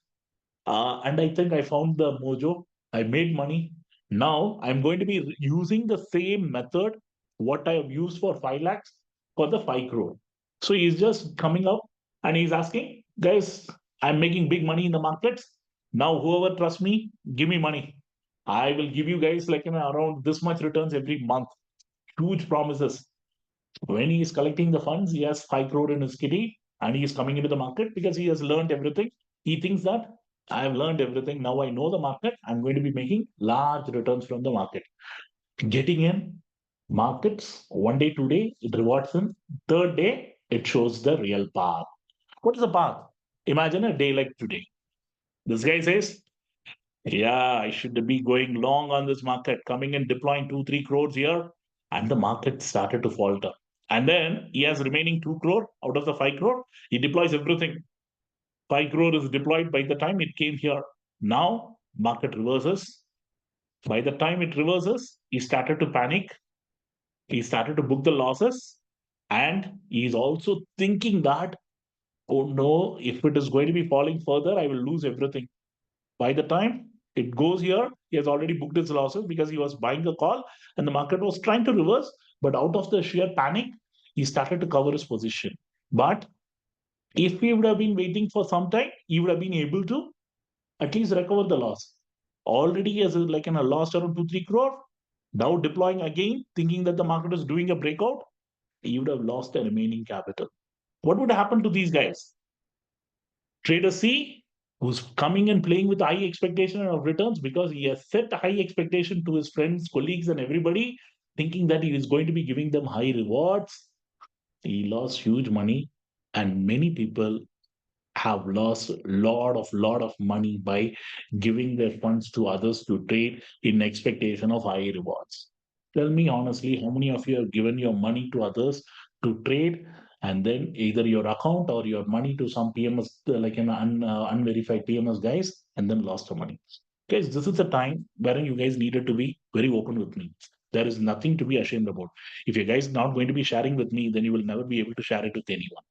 And I think I found the mojo. I made money. Now I'm going to be using the same method, what I have used for 5 lakhs for the 5 crore. So he's just coming up and he's asking, guys, I'm making big money in the markets. Now, whoever trusts me, give me money. I will give you guys like around this much returns every month. Huge promises. When he is collecting the funds, he has 5 crore in his kitty and he is coming into the market because he has learned everything. He thinks that I have learned everything. Now I know the market. I'm going to be making large returns from the market. Getting in markets 1 day, 2 day, it rewards him. Third day, it shows the real path. What is the path? Imagine a day like today. This guy says, yeah, I should be going long on this market, coming and deploying 2, 3 crores here. And the market started to falter. And then he has remaining 2 crore out of the 5 crore. He deploys everything. 5 crore is deployed by the time it came here. Now, market reverses. By the time it reverses, he started to panic. He started to book the losses. And he's also thinking that, oh no, if it is going to be falling further, I will lose everything. By the time it goes here, he has already booked his losses because he was buying a call and the market was trying to reverse. But out of the sheer panic, he started to cover his position. But if he would have been waiting for some time, he would have been able to at least recover the loss. Already he has like a lost around 2, 3 crore. Now deploying again, thinking that the market is doing a breakout, he would have lost the remaining capital. What would happen to these guys? Trader C, who's coming and playing with high expectation of returns because he has set a high expectation to his friends, colleagues, and everybody, thinking that he is going to be giving them high rewards. He lost huge money, and many people have lost a lot of money by giving their funds to others to trade in expectation of high rewards. Tell me honestly, how many of you have given your money to others to trade, and then either your account or your money to some PMS, like an unverified PMS guys, and then lost the money? Guys, this is the time wherein you guys needed to be very open with me. There is nothing to be ashamed about. If you guys not going to be sharing with me, then you will never be able to share it with anyone.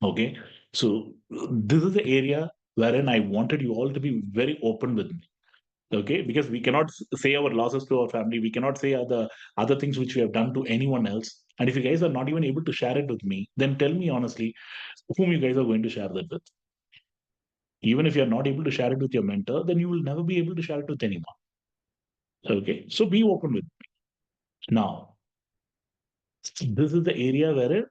Okay. So this is the area wherein I wanted you all to be very open with me. Okay. Because we cannot say our losses to our family. We cannot say other things which we have done to anyone else. And if you guys are not even able to share it with me, then tell me honestly whom you guys are going to share that with. Even if you're not able to share it with your mentor, then you will never be able to share it with anyone. Okay. So be open with me. Now, this is the area where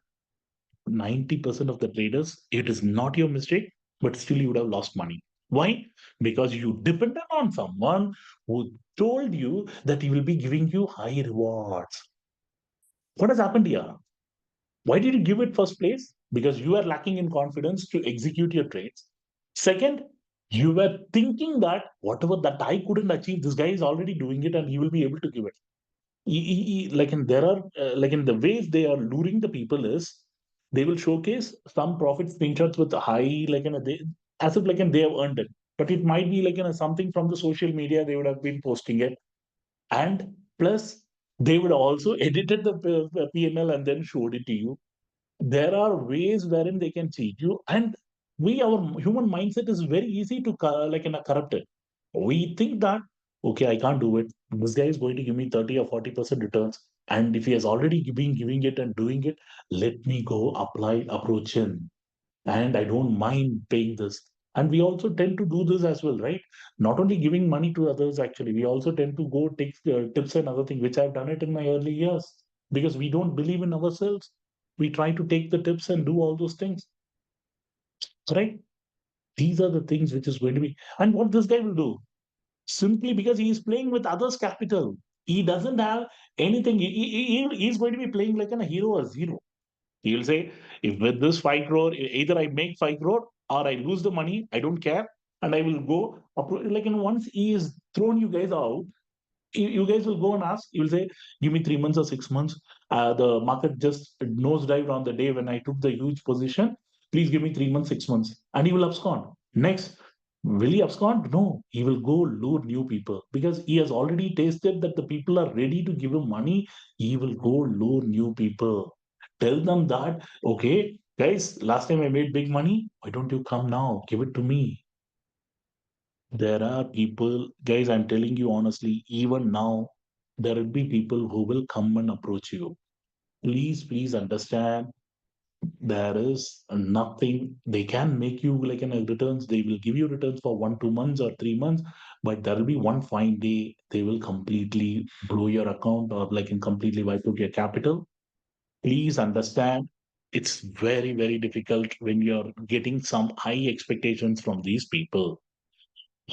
90% of the traders, it is not your mistake, but still you would have lost money. Why? Because you depended on someone who told you that he will be giving you high rewards. What has happened here? Why did you give it first place? Because you are lacking in confidence to execute your trades. Second, you were thinking that whatever that I couldn't achieve, this guy is already doing it and he will be able to give it. Like in there are like in the ways they are luring the people is they will showcase some profit screenshots with a high like as if they have earned it, but it might be something from the social media they would have been posting it, and plus they would also edited the PNL and then showed it to you. There are ways wherein they can cheat you, and our human mindset is very easy to corrupt it. We think that okay, I can't do it, this guy is going to give me 30 or 40% returns, and if he has already been giving it and doing it, let me go apply approach him, and I don't mind paying this. And we also tend to do this as well, right? Not only giving money to others, actually we also tend to go take tips and other things, which I've done it in my early years, because we don't believe in ourselves. We try to take the tips and do all those things, right? These are the things which is going to be. And what this guy will do, simply because he is playing with others capital, he doesn't have anything. He's going to be playing like a hero or zero. He will say, if with this 5 crore, either I make 5 crore or I lose the money, I don't care. And I will go, once he is thrown you guys out, you guys will go and ask, you will say, give me 3 months or 6 months. The market just nosedived on the day when I took the huge position. Please give me 3 months, 6 months. And he will abscond. Next, will he abscond? No, he will go lure new people because he has already tasted that the people are ready to give him money. He will go lure new people. Tell them that, okay, guys, last time I made big money. Why don't you come now? Give it to me. There are people, guys, I'm telling you honestly, even now, there will be people who will come and approach you. Please understand, there is nothing, they can make you returns, they will give you returns for 1 2 months or 3 months, but there will be one fine day they will completely blow your account or completely wipe out your capital. Please understand, it's very difficult when you're getting some high expectations from these people.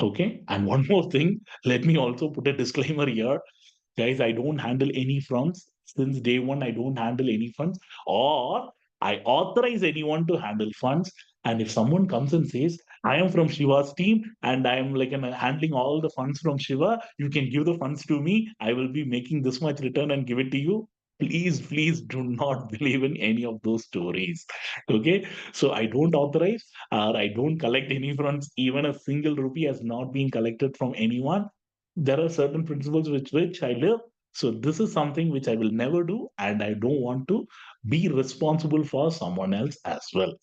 Okay. And one more thing, let me also put a disclaimer here. Guys, I don't handle any funds. Since day one, I don't handle any funds, or I authorize anyone to handle funds. And if someone comes and says, I am from Shiva's team and I am handling all the funds from Shiva, you can give the funds to me. I will be making this much return and give it to you. Please do not believe in any of those stories. Okay. So I don't authorize or I don't collect any funds. Even a single rupee has not been collected from anyone. There are certain principles with which I live. So this is something which I will never do, and I don't want to be responsible for someone else as well.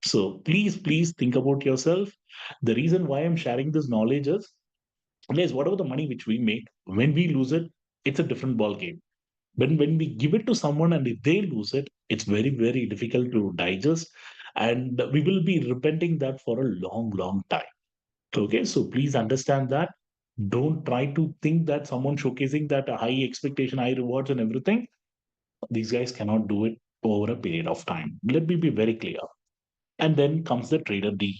So please think about yourself. The reason why I'm sharing this knowledge is, guys, whatever the money which we make, when we lose it, it's a different ball game. When we give it to someone and if they lose it, it's very difficult to digest, and we will be repenting that for a long time. Okay, so please understand that. Don't try to think that someone showcasing that a high expectation, high rewards, and everything, these guys cannot do it over a period of time. Let me be very clear. And then comes the trader D.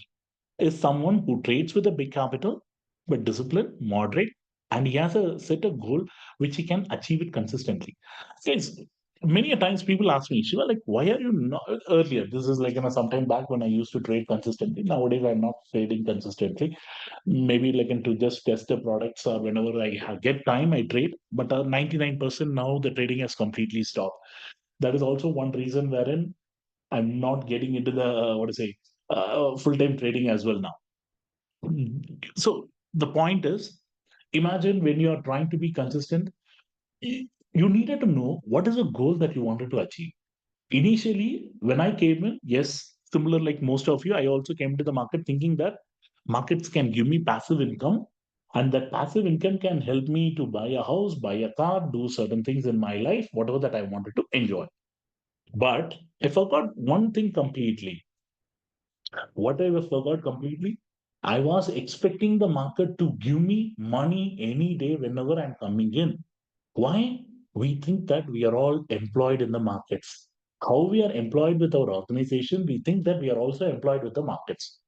Is someone who trades with a big capital, but disciplined, moderate, and he has a set a goal which he can achieve it consistently. Guys, many a times people ask me, Shiva, like, why are you not earlier? This is like, some time back when I used to trade consistently. Nowadays, I'm not trading consistently. Maybe like into just test the products or whenever get time, I trade. But 99% now the trading has completely stopped. That is also one reason wherein I'm not getting into the, what to say, full time trading as well now. So the point is, imagine when you are trying to be consistent, you needed to know what is the goal that you wanted to achieve. Initially, when I came in, yes, similar like most of you, I also came to the market thinking that markets can give me passive income, and that passive income can help me to buy a house, buy a car, do certain things in my life, whatever that I wanted to enjoy. But I forgot one thing completely. What I forgot completely, I was expecting the market to give me money any day whenever I'm coming in. Why? We think that we are all employed in the markets. How we are employed with our organization, we think that we are also employed with the markets.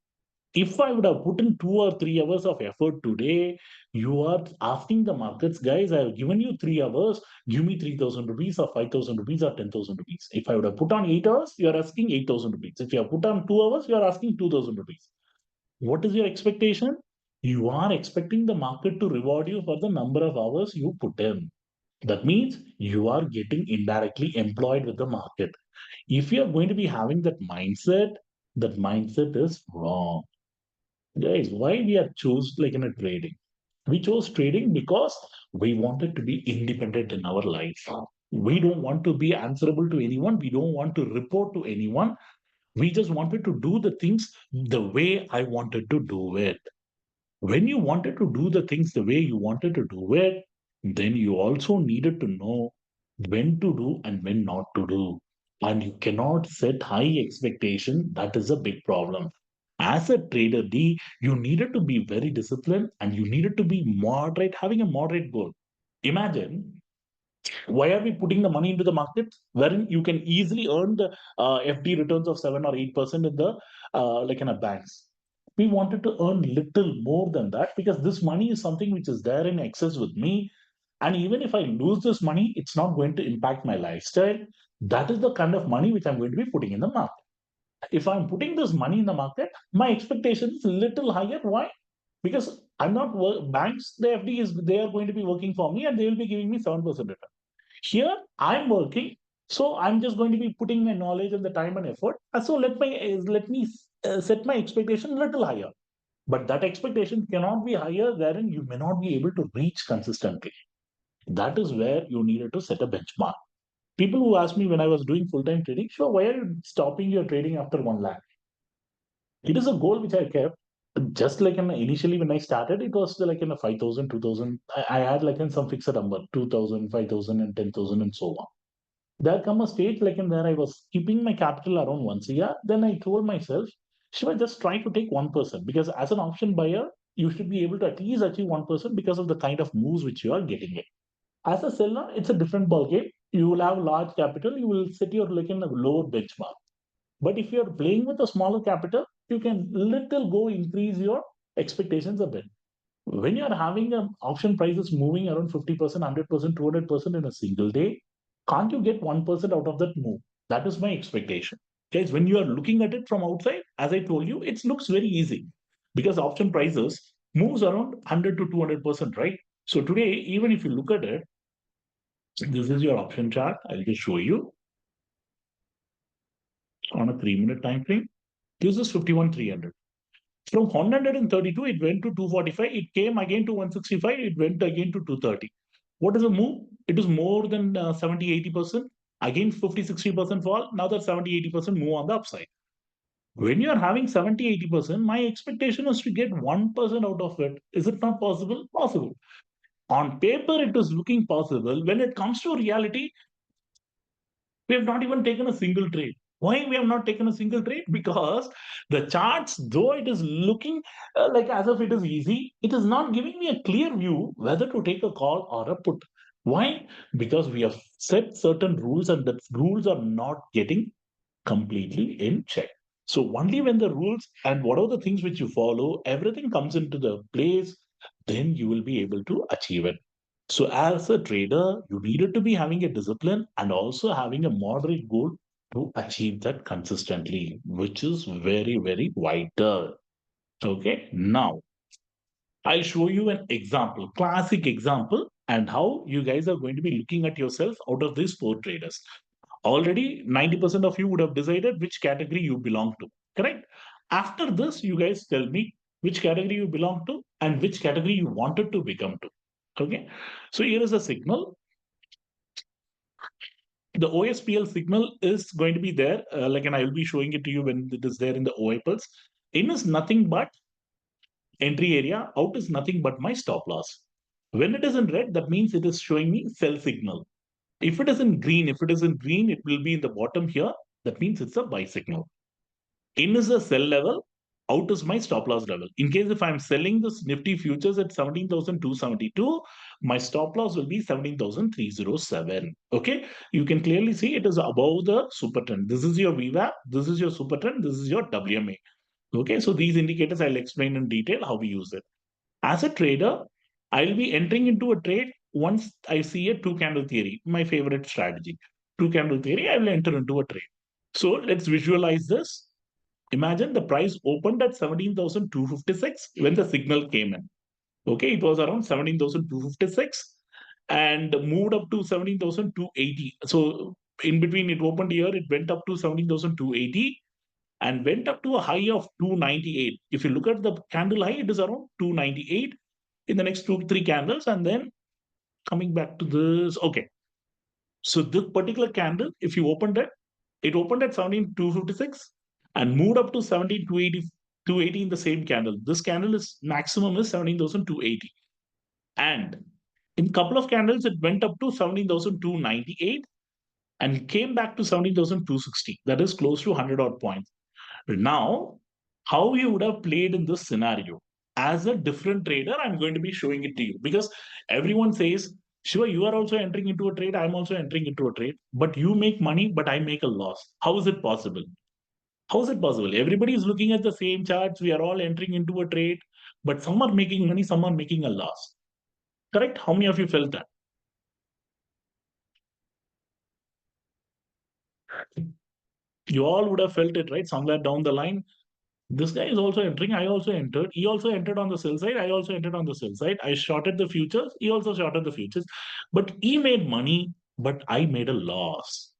If I would have put in 2 or 3 hours of effort today, you are asking the markets, guys, I have given you 3 hours, give me 3,000 rupees or 5,000 rupees or 10,000 rupees. If I would have put on 8 hours, you are asking 8,000 rupees. If you have put on 2 hours, you are asking 2,000 rupees. What is your expectation? You are expecting the market to reward you for the number of hours you put in. That means you are getting indirectly employed with the market. If you are going to be having that mindset is wrong. Guys, why we are chose like in a trading? We chose trading because we wanted to be independent in our life. We don't want to be answerable to anyone. We don't want to report to anyone. We just wanted to do the things the way I wanted to do it. When you wanted to do the things the way you wanted to do it, then you also needed to know when to do and when not to do. And you cannot set high expectation. That is a big problem. As a trader D, you needed to be very disciplined and you needed to be moderate, having a moderate goal. Imagine, why are we putting the money into the market wherein you can easily earn the FD returns of 7 or 8% in the like in a banks? We wanted to earn little more than that because this money is something which is there in excess with me, and even if I lose this money, it's not going to impact my lifestyle. That is the kind of money which I'm going to be putting in the market. If I'm putting this money in the market, my expectation is little higher. Why? Because I'm not banks. The FD is they are going to be working for me and they will be giving me 7% return. Here I'm working, so I'm just going to be putting my knowledge and the time and effort. So let me set my expectation a little higher. But that expectation cannot be higher wherein you may not be able to reach consistently. That is where you needed to set a benchmark. People who ask me when I was doing full time trading, sure, why are you stopping your trading after 1 lakh? It is a goal which I kept. Just like initially when I started, it was like in a 5,000, 2,000. I had like in some fixed number, 2,000, 5,000, and 10,000, and so on. There come a stage like in where I was keeping my capital around once a year. Then I told myself, should I just try to take 1%? Because as an option buyer, you should be able to at least achieve 1% because of the kind of moves which you are getting it. As a seller, it's a different ballgame. You will have large capital, you will set your like in a lower benchmark. But if you're playing with a smaller capital, you can little go increase your expectations a bit. When you're having an option prices moving around 50%, 100%, 200% in a single day, can't you get 1% out of that move? That is my expectation. Guys, when you are looking at it from outside, as I told you, it looks very easy because option prices moves around 100 to 200%, right? So today, even if you look at it, this is your option chart. I'll just show you on a 3 minute time frame. This is 51,300. From 132, it went to 245. It came again to 165. It went again to 230. What is the move? It is more than 70, 80%. Again, 50, 60% fall. Now that 70, 80% move on the upside. When you are having 70, 80%, my expectation is to get 1% out of it. Is it not possible? Possible. On paper, it is looking possible. When it comes to reality, we have not even taken a single trade. Why we have not taken a single trade? Because the charts, though it is looking like as if it is easy, it is not giving me a clear view whether to take a call or a put. Why? Because we have set certain rules and the rules are not getting completely in check. So only when the rules and what are the things which you follow, everything comes into the place, then you will be able to achieve it. So as a trader, you needed to be having a discipline and also having a moderate goal to achieve that consistently, which is very, very vital. Okay. Now I'll show you an example, classic example, and how you guys are going to be looking at yourself out of these four traders. Already 90% of you would have decided which category you belong to, correct? After this, you guys tell me which category you belong to and which category you wanted to become to. Okay. So here is a signal. The OSPL signal is going to be there, and I will be showing it to you when it is there in the OI pulse. In is nothing but entry area, out is nothing but my stop loss. When it is in red, that means it is showing me sell signal. If it is in green, it will be in the bottom here. That means it's a buy signal. In is a sell level, out is my stop loss level. In case if I'm selling this Nifty futures at 17,272, my stop loss will be 17,307. Okay, you can clearly see it is above the super trend. This is your VWAP, this is your super trend, this is your WMA. Okay, so these indicators I'll explain in detail how we use it. As a trader, I'll be entering into a trade once I see a two candle theory, my favorite strategy. Two candle theory, I will enter into a trade. So let's visualize this. Imagine the price opened at 17,256 when the signal came in. Okay, it was around 17,256 and moved up to 17,280. So in between, it opened here, it went up to 17,280 and went up to a high of 298. If you look at the candle high, it is around 298 in the next two, three candles. And then coming back to this, okay. So this particular candle, if you opened it opened at 17,256 and moved up to 17,280 in the same candle. This candle is maximum is 17,280. And in couple of candles, it went up to 17,298 and came back to 17,260. That is close to 100 odd points. Now, how you would have played in this scenario? As a different trader, I'm going to be showing it to you because everyone says, sure, you are also entering into a trade. I'm also entering into a trade, but you make money, but I make a loss. How is it possible? How is it possible? Everybody is looking at the same charts. We are all entering into a trade, but some are making money, some are making a loss. Correct? How many of you felt that? You all would have felt it, right? Somewhere down the line, this guy is also entering. I also entered. He also entered on the sell side. I also entered on the sell side. I shorted the futures. He also shorted the futures. But he made money, but I made a loss.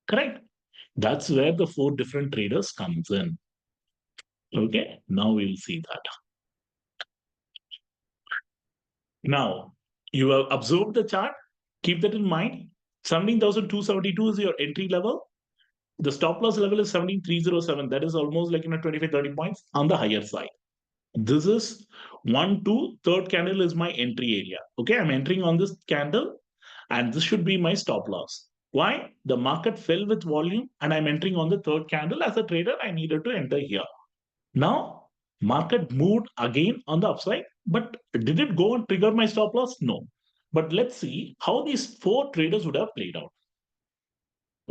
Correct? That's where the four different traders comes in. Okay. Now we'll see that. Now you have observed the chart. Keep that in mind. 17,272 is your entry level. The stop loss level is 17,307. That is almost like 25, 30 points on the higher side. This is one, two, third candle is my entry area. Okay, I'm entering on this candle and this should be my stop loss. Why? The market fell with volume and I'm entering on the third candle. As a trader, I needed to enter here. Now, market moved again on the upside, but did it go and trigger my stop loss? No. But let's see how these four traders would have played out.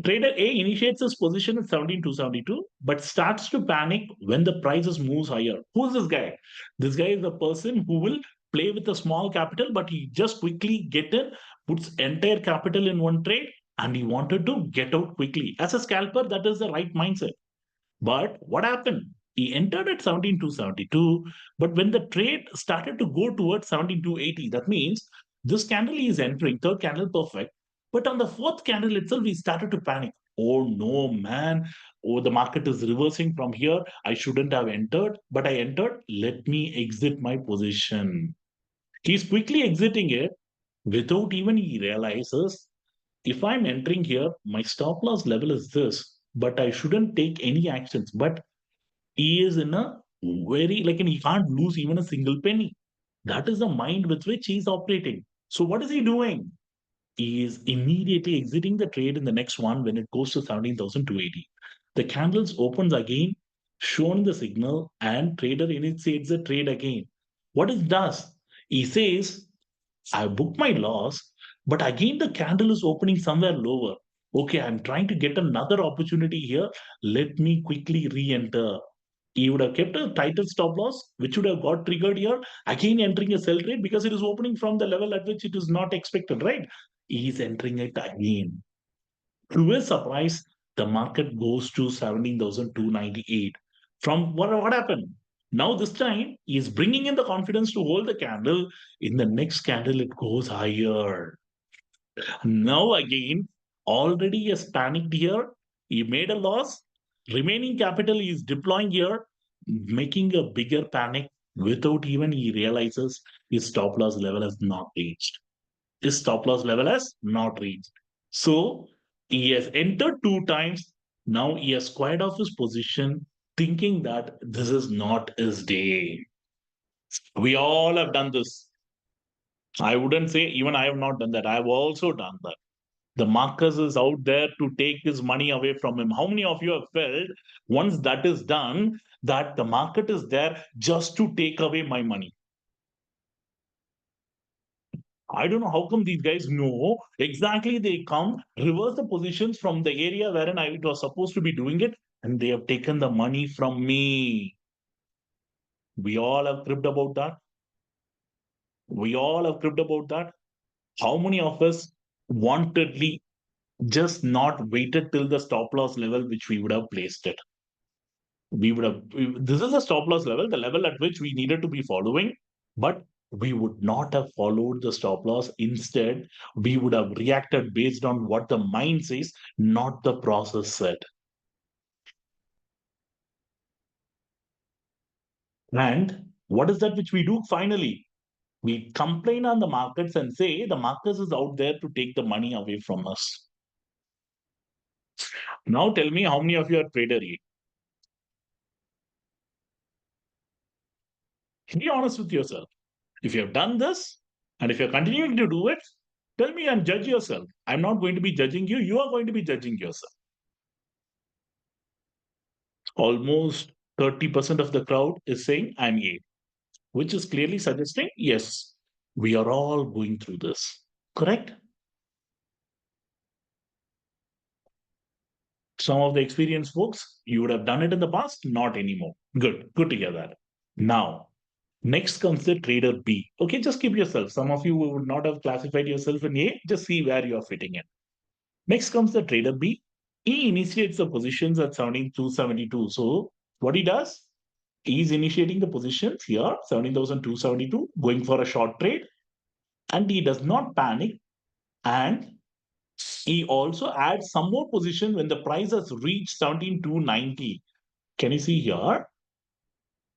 Trader A initiates his position at 17,272, but starts to panic when the prices moves higher. Who's this guy? This guy is the person who will play with a small capital, but he just quickly get in, puts entire capital in one trade, and he wanted to get out quickly. As a scalper, that is the right mindset. But what happened? He entered at 17,272, but when the trade started to go towards 17,280, that means this candle he is entering, third candle perfect. But on the fourth candle itself, he started to panic. Oh no, man. Oh, the market is reversing from here. I shouldn't have entered, but I entered. Let me exit my position. He's quickly exiting it without even he realizes if I'm entering here, my stop loss level is this, but I shouldn't take any actions. But he is in a very and he can't lose even a single penny. That is the mind with which he's operating. So what is he doing? He is immediately exiting the trade in the next one when it goes to 17,280. The candles opens again, shown the signal, and trader initiates the trade again. What it does? He says, I booked my loss, but again the candle is opening somewhere lower. Okay, I'm trying to get another opportunity here. Let me quickly re-enter. He would have kept a tighter stop loss, which would have got triggered here, again entering a sell trade because it is opening from the level at which it is not expected, right? He is entering it again. To his surprise, the market goes to 17,298. From what happened? Now, this time, he is bringing in the confidence to hold the candle. In the next candle, it goes higher. Now, again, already he has panicked here. He made a loss. Remaining capital he is deploying here, making a bigger panic without even he realizes his stop loss level has not reached. His stop loss level has not reached. So he has entered two times. Now he has squared off his position, thinking that this is not his day. We all have done this. I wouldn't say even I have not done that. I have also done that. The Marcus is out there to take his money away from him. How many of you have felt once that is done that the market is there just to take away my money? I don't know how come these guys know exactly. They come, reverse the positions from the area wherein I was supposed to be doing it, and they have taken the money from me. We all have cribbed about that. We all have cribbed about that. How many of us wantedly just not waited till the stop loss level which we would have placed it? This is a stop loss level, the level at which we needed to be following, but we would not have followed the stop loss. Instead, we would have reacted based on what the mind says, not the process said. And what is that which we do finally? We complain on the markets and say the markets is out there to take the money away from us. Now tell me how many of you are trader A? Be honest with yourself. If you have done this, and if you're continuing to do it, tell me and judge yourself. I'm not going to be judging you. You are going to be judging yourself. Almost 30% of the crowd is saying, I'm A, which is clearly suggesting, yes, we are all going through this. Correct? Some of the experienced folks, you would have done it in the past, not anymore. Good. Good to hear that. Now, next comes the trader B. Okay, just keep yourself. Some of you would not have classified yourself in A. Just see where you are fitting in. Next comes the trader B. He initiates the positions at 17,272. So what he does, he's initiating the positions here, 17,272, going for a short trade, and he does not panic. And he also adds some more position when the price has reached 17,290. Can you see here?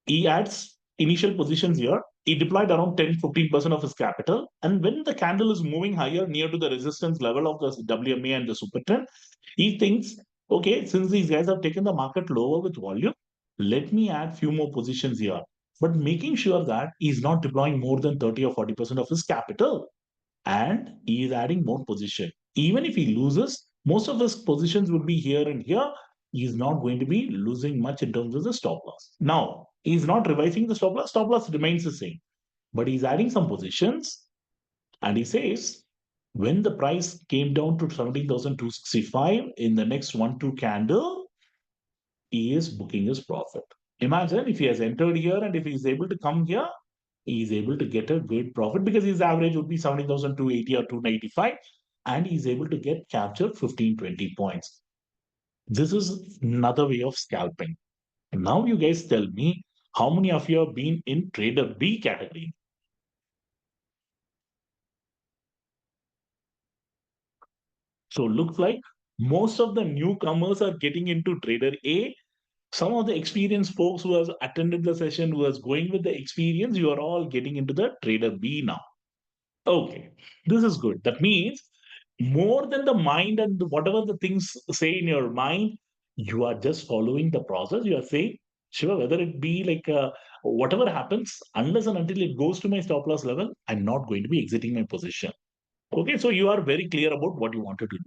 He adds initial positions here. He deployed around 10-15% of his capital. And when the candle is moving higher near to the resistance level of the WMA and the super trend, he thinks, okay, since these guys have taken the market lower with volume, let me add few more positions here. But making sure that he's not deploying more than 30 or 40% of his capital. And he is adding more position. Even if he loses, most of his positions would be here and here. He is not going to be losing much in terms of the stop loss. Now, he's not revising the stop loss remains the same, but he's adding some positions. And he says, when the price came down to 17,265 in the next 1-2 candle, he is booking his profit. Imagine if he has entered here and if he is able to come here, he is able to get a good profit because his average would be 17,280 or 295, and he's able to get captured 15-20 points. This is another way of scalping. Now you guys tell me how many of you have been in trader B category? So looks like most of the newcomers are getting into trader A. Some of the experienced folks who has attended the session, who has going with the experience, you are all getting into the trader B now. Okay, this is good. That means more than the mind and whatever the things say in your mind, you are just following the process. You are saying, Shiva, whether it be like whatever happens, unless and until it goes to my stop loss level, I'm not going to be exiting my position. Okay, so you are very clear about what you wanted to do.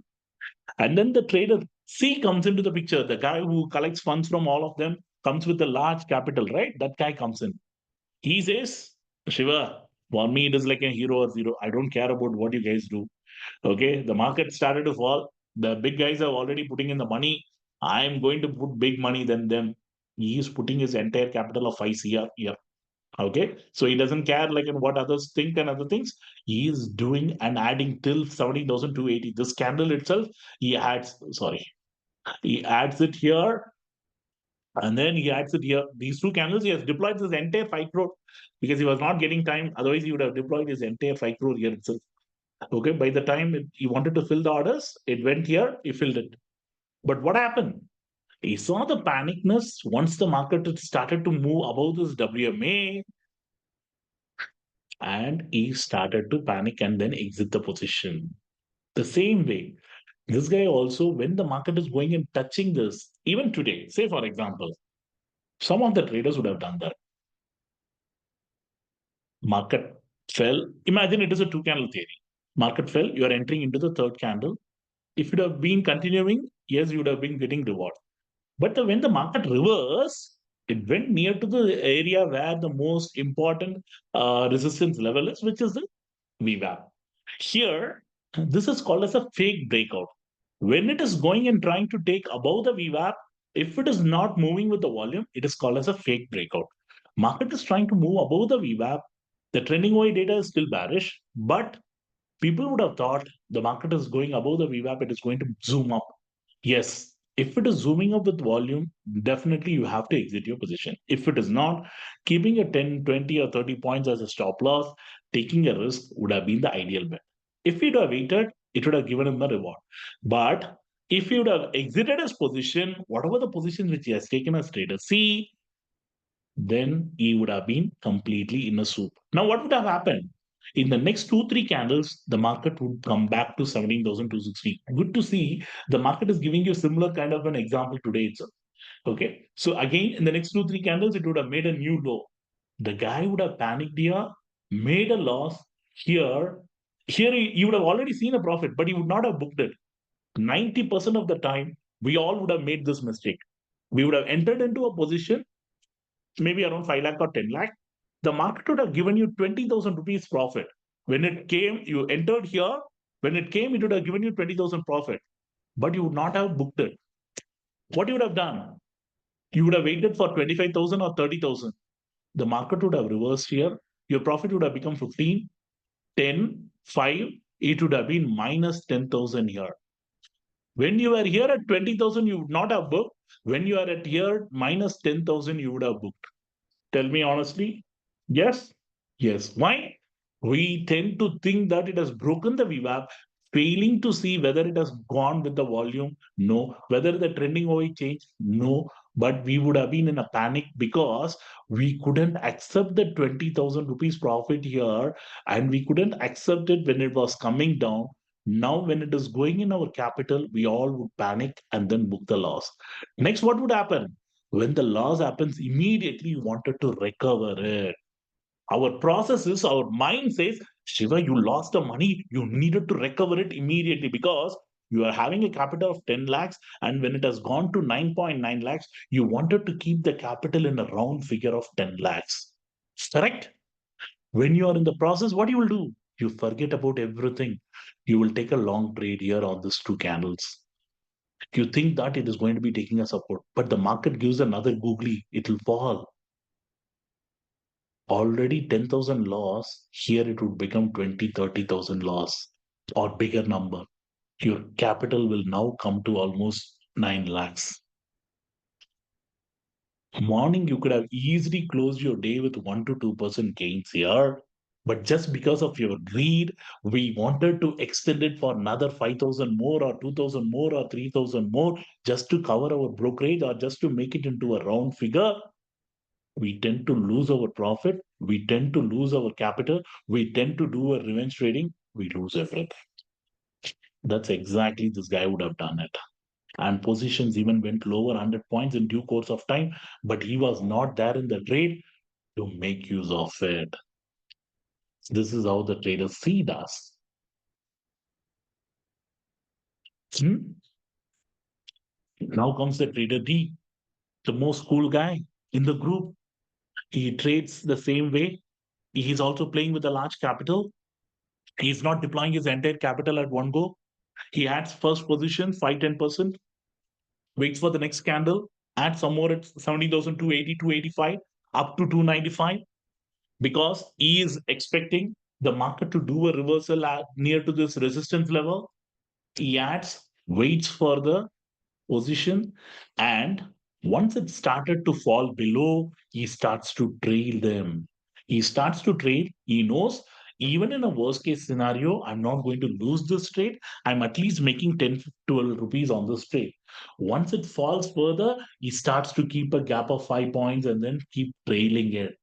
And then the trader C comes into the picture. The guy who collects funds from all of them comes with a large capital, right? That guy comes in. He says, Shiva, for me, it is like a hero or zero. I don't care about what you guys do. Okay, the market started to fall. The big guys are already putting in the money. I'm going to put big money than them. He is putting his entire capital of 5 CR here. Okay. So he doesn't care like in what others think and other things. He is doing and adding till 17,280. This candle itself, he adds, sorry, he adds it here and then he adds it here. These two candles, he has deployed this entire 5 crore because he was not getting time. Otherwise, he would have deployed his entire 5 crore here itself. Okay. By the time he wanted to fill the orders, it went here, he filled it. But what happened? He saw the panicness once the market had started to move above this WMA and he started to panic and then exit the position. The same way, this guy also, when the market is going and touching this, even today, say for example, some of the traders would have done that. Market fell. Imagine it is a two candle theory. Market fell, you are entering into the third candle. If you would have been continuing, yes, you would have been getting reward. But when the market reversed, it went near to the area where the most important resistance level is, which is the VWAP. Here, this is called as a fake breakout. When it is going and trying to take above the VWAP, if it is not moving with the volume, it is called as a fake breakout. Market is trying to move above the VWAP. The trending OI data is still bearish, but people would have thought the market is going above the VWAP, it is going to zoom up. Yes, if it is zooming up with volume, definitely you have to exit your position. If it is not, keeping a 10, 20, or 30 points as a stop loss, taking a risk would have been the ideal bet. If he'd have waited, it would have given him the reward. But if he would have exited his position, whatever the position which he has taken as trader C, then he would have been completely in a soup. Now, what would have happened? In the next two, three candles, the market would come back to 17,260. Good to see the market is giving you similar kind of an example today itself. Okay. So again, in the next two, three candles, it would have made a new low. The guy would have panicked here, made a loss here. Here, he would have already seen a profit, but he would not have booked it. 90% of the time, we all would have made this mistake. We would have entered into a position maybe around 5 lakh or 10 lakh, the market would have given you 20,000 rupees profit. When it came, you entered here. When it came, it would have given you 20,000 profit, but you would not have booked it. What you would have done? You would have waited for 25,000 or 30,000. The market would have reversed here. Your profit would have become 15, 10, 5. It would have been minus 10,000 here. When you are here at 20,000, you would not have booked. When you are at here minus 10,000, you would have booked. Tell me honestly. Yes? Yes. Why? We tend to think that it has broken the VWAP, failing to see whether it has gone with the volume. No. Whether the trending OI changed. No. But we would have been in a panic because we couldn't accept the 20,000 rupees profit here and we couldn't accept it when it was coming down. Now, when it is going in our capital, we all would panic and then book the loss. Next, what would happen? When the loss happens, immediately you wanted to recover it. Our process is, our mind says, Shiva, you lost the money. You needed to recover it immediately because you are having a capital of 10 lakhs. And when it has gone to 9.9 lakhs, you wanted to keep the capital in a round figure of 10 lakhs. Correct? When you are in the process, what you will do? You forget about everything. You will take a long trade here on these two candles. You think that it is going to be taking a support, but the market gives another googly, it will fall. Already 10,000 loss, here it would become 20, 30,000 loss or bigger number. Your capital will now come to almost 9 lakhs. Morning, you could have easily closed your day with 1 to 2% gains here. But just because of your greed, we wanted to extend it for another 5,000 more or 2,000 more or 3,000 more just to cover our brokerage or just to make it into a round figure. We tend to lose our profit. We tend to lose our capital. We tend to do a revenge trading. We lose everything. That's exactly this guy would have done it. And positions even went lower 100 points in due course of time, but he was not there in the trade to make use of it. This is how the trader C does. Hmm? Now comes the trader D, the most cool guy in the group. He trades the same way. He's also playing with a large capital. He's not deploying his entire capital at one go. He adds first position, 5-10%, waits for the next candle. at somewhere at 70,280, 285, up to 295, because he is expecting the market to do a reversal at near to this resistance level. He adds, waits for the position, and once it started to fall below, he starts to trail them. He starts to trail. He knows, even in a worst case scenario, I'm not going to lose this trade. I'm at least making 10 12 rupees on this trade. Once it falls further, he starts to keep a gap of 5 points and then keep trailing it.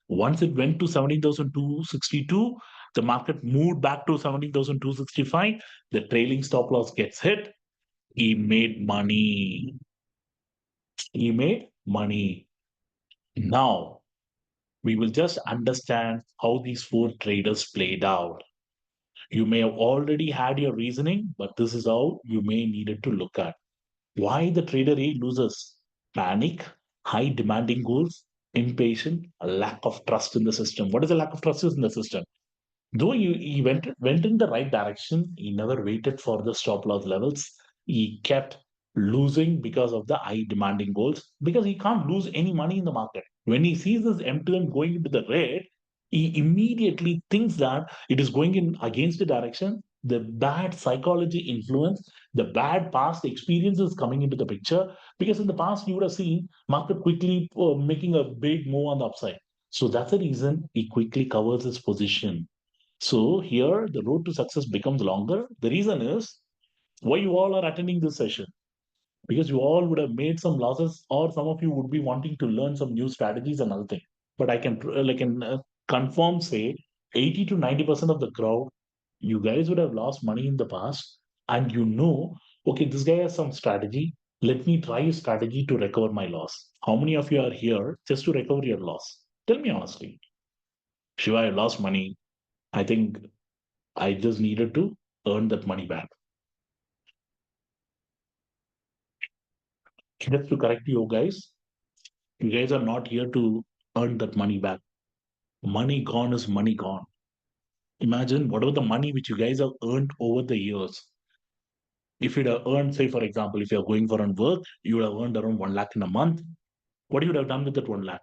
Once it went to 17,262, the market moved back to 17,265. The trailing stop loss gets hit. He made money. He made money. Now, we will just understand how these four traders played out. You may have already had your reasoning, but this is how you may needed to look at. Why the trader A loses? Panic, high demanding goals, impatient, a lack of trust in the system. What is a lack of trust in the system? Though he went in the right direction, he never waited for the stop loss levels. He kept losing because of the high demanding goals, because he can't lose any money in the market. When he sees this MTM going into the red, he immediately thinks that it is going in against the direction. The bad psychology influence, the bad past experiences coming into the picture. Because in the past, you would have seen market quickly making a big move on the upside. So that's the reason he quickly covers his position. So here the road to success becomes longer. The reason is why you all are attending this session, because you all would have made some losses, or some of you would be wanting to learn some new strategies and other thing. But I can confirm say 80 to 90% of the crowd, you guys would have lost money in the past, and okay, this guy has some strategy. Let me try a strategy to recover my loss. How many of you are here just to recover your loss? Tell me honestly. Shiva, I lost money. I think I just needed to earn that money back. Just to correct you guys are not here to earn that money back. Money gone is money gone. Imagine whatever the money which you guys have earned over the years. If you'd have earned, say, for example, if you're going for a work, you would have earned around 1 lakh in a month. What you would have done with that 1 lakh?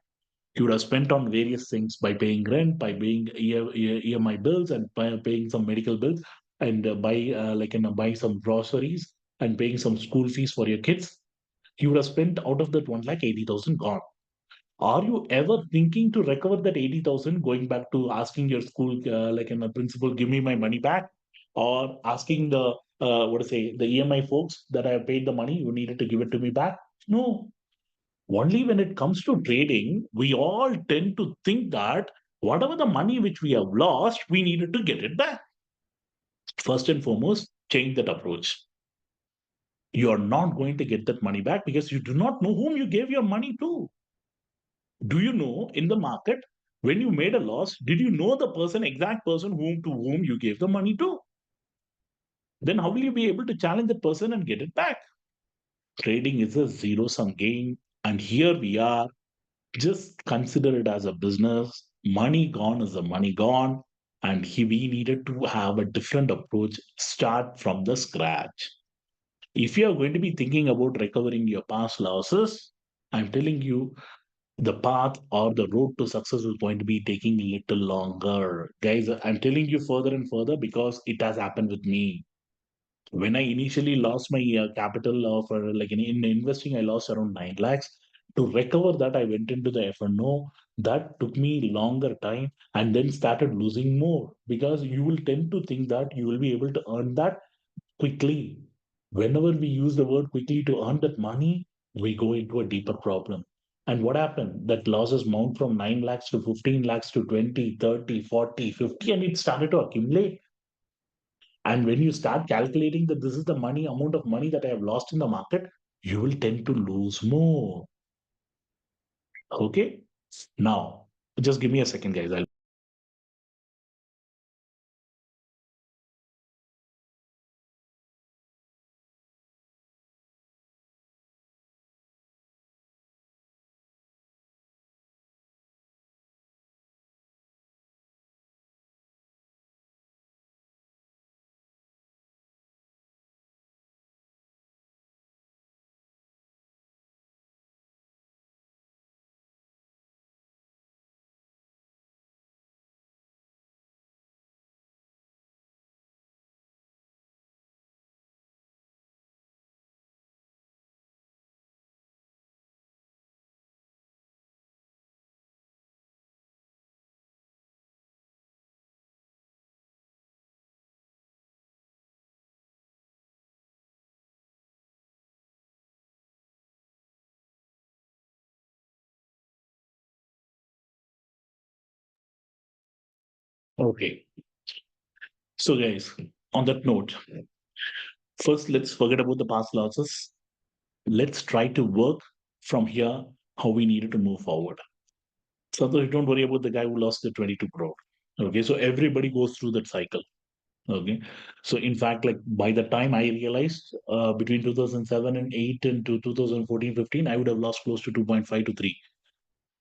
You would have spent on various things by paying rent, by paying EMI bills, and by paying some medical bills, and buy some groceries and paying some school fees for your kids. You would have spent out of that 1 lakh 80,000 gone. Are you ever thinking to recover that 80,000, going back to asking your school, a principal, give me my money back? Or asking the EMI folks that I have paid the money, you needed to give it to me back? No. Only when it comes to trading, we all tend to think that whatever the money which we have lost, we needed to get it back. First and foremost, change that approach. You are not going to get that money back because you do not know whom you gave your money to. Do you know in the market, when you made a loss, did you know the exact person whom you gave the money to? Then how will you be able to challenge that person and get it back? Trading is a zero sum game. And here we are. Just consider it as a business. Money gone is the money gone. And we needed to have a different approach, start from the scratch. If you are going to be thinking about recovering your past losses, I'm telling you, the path or the road to success is going to be taking a little longer. Guys, I'm telling you further and further because it has happened with me. When I initially lost my capital of in investing, I lost around 9 lakhs. To recover that, I went into the FNO. That took me longer time and then started losing more, because you will tend to think that you will be able to earn that quickly. Whenever we use the word quickly to earn that money, we go into a deeper problem. And what happened? That losses mount from 9 lakhs to 15 lakhs to 20, 30, 40, 50, and it started to accumulate. And when you start calculating that this is the amount of money that I have lost in the market, you will tend to lose more. Okay. Now, just give me a second, guys. I'll Okay. So, guys, on that note, first let's forget about the past losses. Let's try to work from here how we needed to move forward. So, don't worry about the guy who lost the 22 crore. Okay. So, everybody goes through that cycle. Okay. So, in fact, like by the time I realized between 2007 and 8 and to 2014, 15, I would have lost close to 2.5 to 3.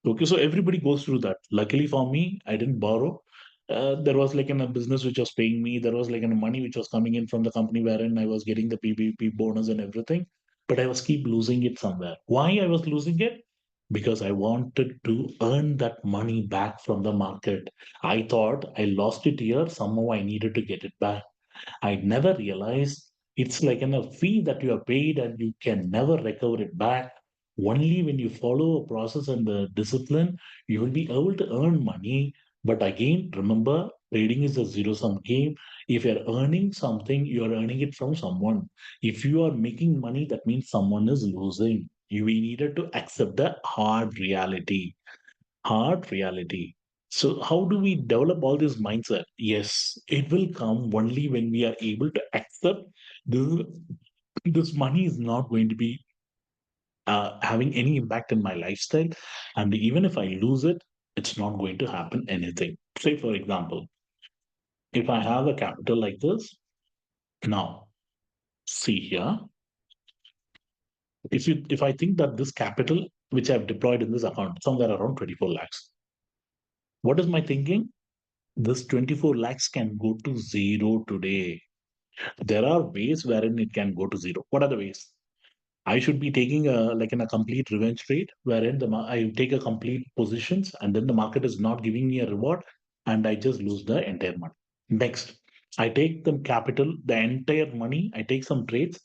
Okay, so everybody goes through that. Luckily for me, I didn't borrow. There was like a business which was paying me. There was like a money which was coming in from the company wherein I was getting the PPP bonus and everything. But I was keep losing it somewhere. Why I was losing it? Because I wanted to earn that money back from the market. I thought I lost it here. Somehow I needed to get it back. I never realized it's like a fee that you are paid and you can never recover it back. Only when you follow a process and the discipline, you will be able to earn money. But again, remember, trading is a zero sum game. If you're earning something, you're earning it from someone. If you are making money, that means someone is losing. We needed to accept the hard reality. So, how do we develop all this mindset? Yes, it will come only when we are able to accept this, this money is not going to be having any impact in my lifestyle. And even if I lose it, it's not going to happen anything. Say, for example, if I have a capital like this, now see here, if I think that this capital which I've deployed in this account, somewhere around 24 lakhs, what is my thinking? This 24 lakhs can go to zero today. There are ways wherein it can go to zero. What are the ways? I should be taking a complete revenge trade wherein I take a complete positions and then the market is not giving me a reward and I just lose the entire money. Next, I take the capital, the entire money, I take some trades,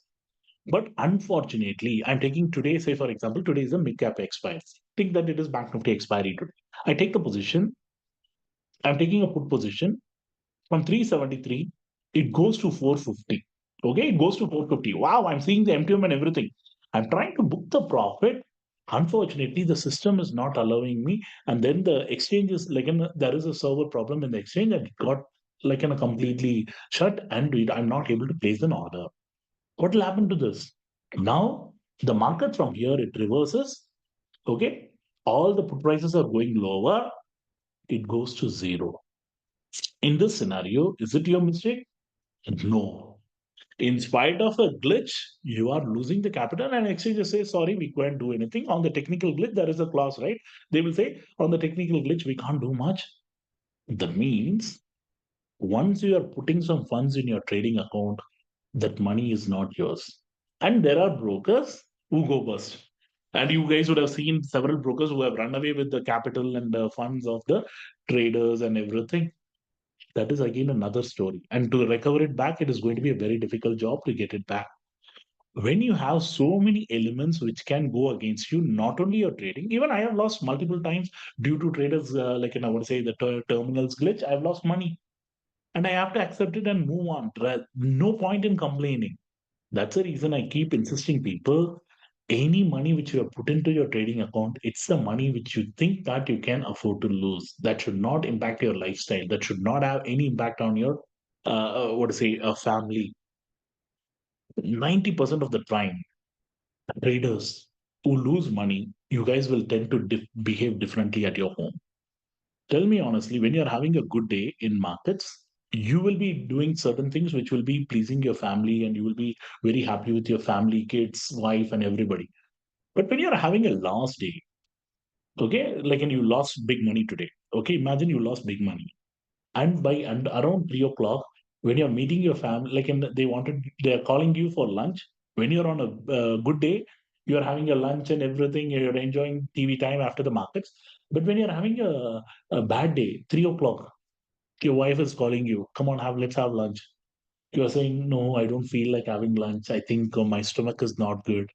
but unfortunately, I'm taking today, say for example, today is a mid cap expiry. Think that it is Bank Nifty expiry today. I take the position, I'm taking a put position from 373, it goes to 450. Okay, it goes to 450. Wow, I'm seeing the MTM and everything. I'm trying to book the profit. Unfortunately, the system is not allowing me. And then the exchange is there is a server problem in the exchange and it got completely shut and I'm not able to place an order. What will happen to this? Now, the market from here, it reverses. Okay, all the put prices are going lower. It goes to zero. In this scenario, is it your mistake? No. In spite of a glitch, you are losing the capital, and exchanges say, sorry, we can't do anything. On the technical glitch, there is a clause, right? They will say, on the technical glitch, we can't do much. That means once you are putting some funds in your trading account, that money is not yours. And there are brokers who go bust. And you guys would have seen several brokers who have run away with the capital and the funds of the traders and everything. That is again another story. And to recover it back, it is going to be a very difficult job to get it back. When you have so many elements which can go against you, not only your trading, even I have lost multiple times due to traders, I would say the terminals glitch, I've lost money. And I have to accept it and move on. No point in complaining. That's the reason I keep insisting people any money which you have put into your trading account, it's the money which you think that you can afford to lose. That should not impact your lifestyle. That should not have any impact on your, what to say, a family. 90% of the time, traders who lose money, you guys will tend to behave differently at your home. Tell me honestly, when you're having a good day in markets, you will be doing certain things which will be pleasing your family and you will be very happy with your family, kids, wife, and everybody. But when you're having a loss day, okay, and you lost big money today, okay, imagine you lost big money. And around 3 o'clock, when you're meeting your family, they're calling you for lunch. When you're on a good day, you're having your lunch and everything, you're enjoying TV time after the markets. But when you're having a bad day, 3 o'clock, your wife is calling you, come on, let's have lunch. You're saying, no, I don't feel like having lunch. I think my stomach is not good.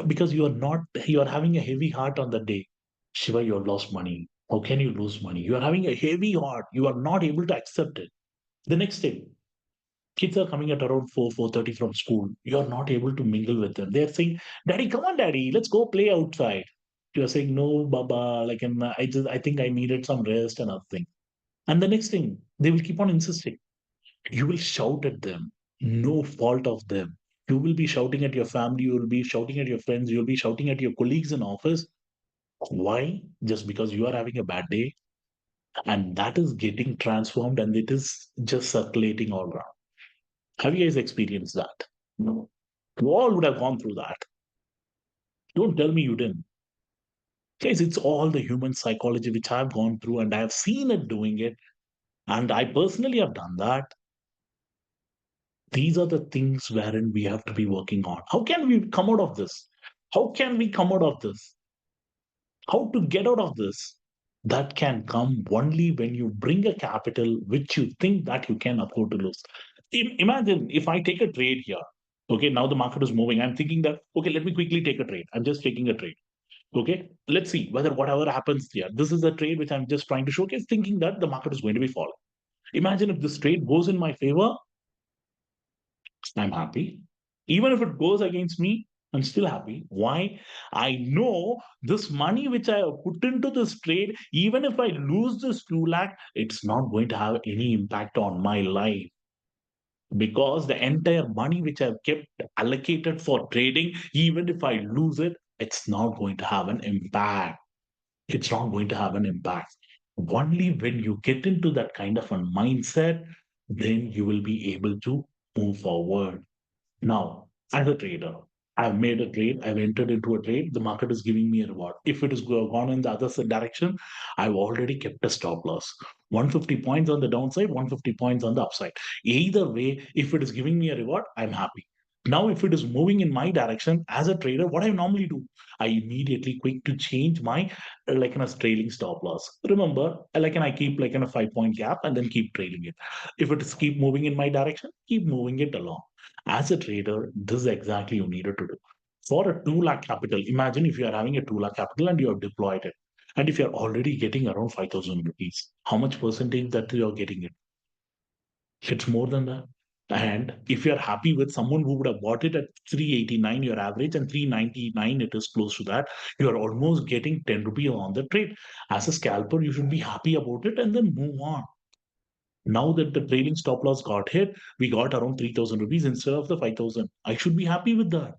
Because you're having a heavy heart on the day. Shiva, you have lost money. How can you lose money? You are having a heavy heart. You are not able to accept it. The next day, kids are coming at around 4:30 from school. You're not able to mingle with them. They're saying, Daddy, come on, Daddy, let's go play outside. You're saying, no, Baba, I think I needed some rest and other thing. And the next thing, they will keep on insisting. You will shout at them, no fault of them. You will be shouting at your family, you will be shouting at your friends, you'll be shouting at your colleagues in office. Why? Just because you are having a bad day, and that is getting transformed and it is just circulating all around. Have you guys experienced that? No. You all would have gone through that. Don't tell me you didn't. Guys, it's all the human psychology which I've gone through and I've seen it doing it. And I personally have done that. These are the things wherein we have to be working on. How can we come out of this? How can we come out of this? How to get out of this? That can come only when you bring a capital which you think that you can afford to lose. Imagine if I take a trade here. Okay, now the market is moving. I'm thinking that, okay, let me quickly take a trade. I'm just taking a trade. Okay, let's see whether whatever happens here. This is a trade which I'm just trying to showcase, thinking that the market is going to be falling. Imagine if this trade goes in my favor, I'm happy. Even if it goes against me, I'm still happy. Why? I know this money which I have put into this trade, even if I lose this 2 lakh, it's not going to have any impact on my life because the entire money which I've kept allocated for trading, even if I lose it, it's not going to have an impact. It's not going to have an impact. Only when you get into that kind of a mindset, then you will be able to move forward. Now, as a trader, I've made a trade, I've entered into a trade, the market is giving me a reward. If it has gone in the other direction, I've already kept a stop loss. 150 points on the downside, 150 points on the upside. Either way, if it is giving me a reward, I'm happy. Now, if it is moving in my direction as a trader, what I normally do, I immediately quick to change my like in a trailing stop loss. Remember, like and I keep like in a 5 point gap and then keep trailing it. If it is keep moving in my direction, keep moving it along. As a trader, this is exactly you needed to do. For a 2 lakh capital, imagine if you are having a 2 lakh capital and you have deployed it. And if you're already getting around 5,000 rupees, how much percentage that you're getting it? It's more than that. And if you're happy with someone who would have bought it at 389, your average, and 399, it is close to that, you're almost getting 10 rupees on the trade. As a scalper, you should be happy about it and then move on. Now that the trailing stop loss got hit, we got around 3,000 rupees instead of the 5,000. I should be happy with that.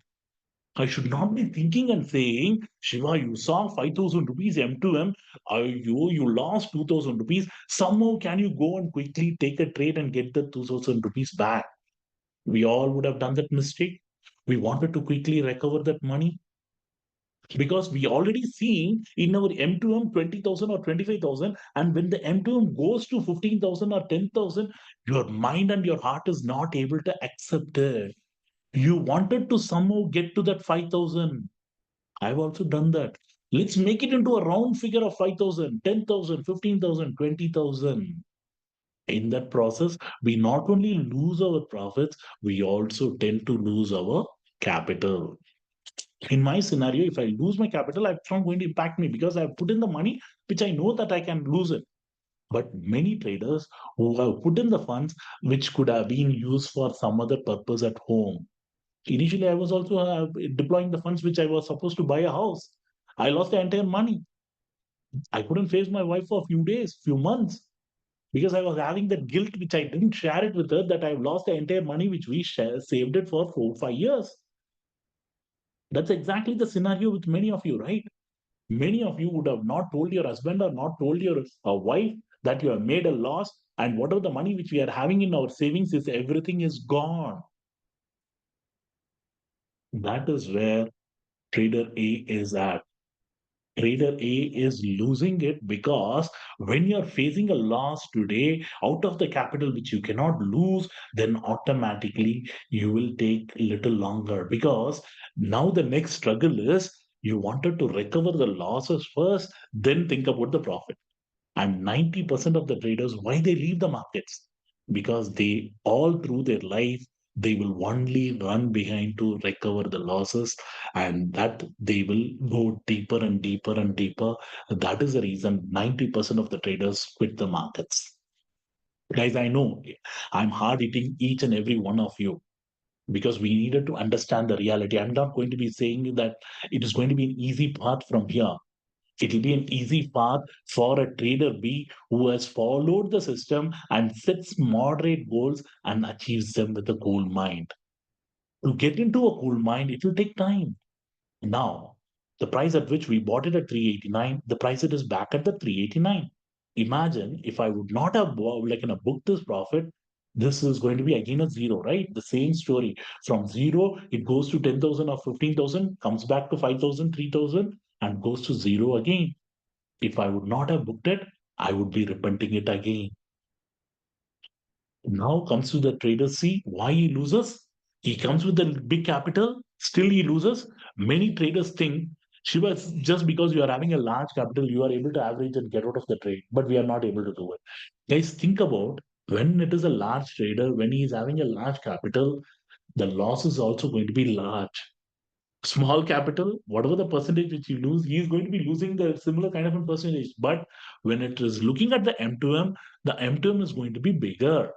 I should not be thinking and saying, Shiva, you saw 5,000 rupees M2M, you lost 2,000 rupees. Somehow, can you go and quickly take a trade and get the 2,000 rupees back? We all would have done that mistake. We wanted to quickly recover that money because we already seen in our M2M 20,000 or 25,000. And when the M2M goes to 15,000 or 10,000, your mind and your heart is not able to accept it. You wanted to somehow get to that 5,000. I've also done that. Let's make it into a round figure of 5,000, 10,000, 15,000, 20,000. In that process, we not only lose our profits, we also tend to lose our capital. In my scenario, if I lose my capital, it's not going to impact me because I've put in the money which I know that I can lose it. But many traders who have put in the funds which could have been used for some other purpose at home. Initially, I was also deploying the funds which I was supposed to buy a house. I lost the entire money. I couldn't face my wife for a few days, few months, because I was having that guilt which I didn't share it with her that I've lost the entire money which we saved it for 4 5 years. That's exactly the scenario with many of you, right? Many of you would have not told your husband or not told your wife that you have made a loss, and whatever the money which we are having in our savings is everything is gone. That is where trader A is at. Trader A is losing it because when you're facing a loss today out of the capital which you cannot lose, then automatically you will take little longer because now the next struggle is you wanted to recover the losses first, then think about the profit. And 90% of the traders, why they leave the markets? Because they all through their life, they will only run behind to recover the losses, and that they will go deeper and deeper and deeper. That is the reason 90% of the traders quit the markets. Guys, I know I'm hard hitting each and every one of you because we needed to understand the reality. I'm not going to be saying that it is going to be an easy path from here. It will be an easy path for a trader B who has followed the system and sets moderate goals and achieves them with a cool mind. To get into a cool mind, it will take time. Now, the price at which we bought it at 389, the price it is back at the 389. Imagine if I would not have booked this profit, this is going to be again a zero, right? The same story. From zero, it goes to 10,000 or 15,000, comes back to 5,000, 3,000, and goes to zero again. If I would not have booked it, I would be repenting it again. Now comes to the trader C. Why he loses? He comes with the big capital, still he loses. Many traders think, Shiva, just because you are having a large capital, you are able to average and get out of the trade, but we are not able to do it. Guys, think about when it is a large trader, when he is having a large capital, the loss is also going to be large. Small capital, whatever the percentage which you lose, he is going to be losing the similar kind of a percentage. But when it is looking at the M2M, the M2M is going to be bigger.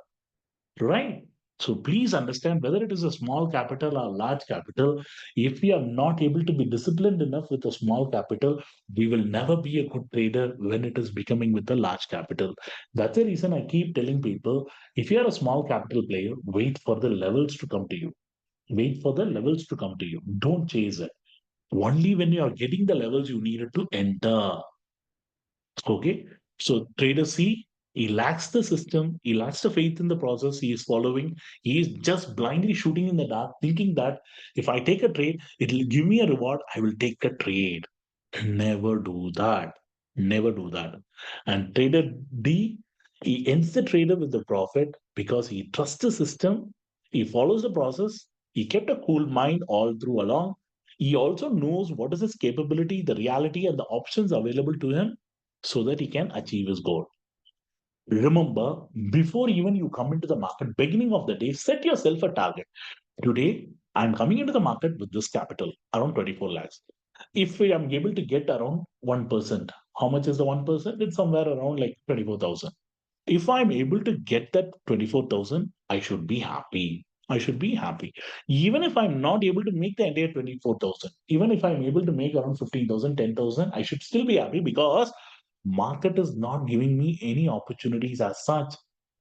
Right. So please understand whether it is a small capital or large capital, if we are not able to be disciplined enough with a small capital, we will never be a good trader when it is becoming with a large capital. That's the reason I keep telling people if you are a small capital player, wait for the levels to come to you. Wait for the levels to come to you. Don't chase it. Only when you are getting the levels you needed to enter. Okay. So trader C, he lacks the system, he lacks the faith in the process he is following. He is just blindly shooting in the dark, thinking that if I take a trade, it'll give me a reward. I will take the trade. Never do that. Never do that. And trader D, he ends the trader with the profit because he trusts the system, he follows the process, he kept a cool mind all through along. He also knows what is his capability, the reality, and the options available to him so that he can achieve his goal. Remember, before even you come into the market, beginning of the day, set yourself a target. Today, I'm coming into the market with this capital, around 24 lakhs. If I am able to get around 1%, how much is the 1%? It's somewhere around like 24,000. If I'm able to get that 24,000, I should be happy. I should be happy. Even if I'm not able to make the entire 24,000, even if I'm able to make around 15,000, 10,000, I should still be happy because market is not giving me any opportunities as such.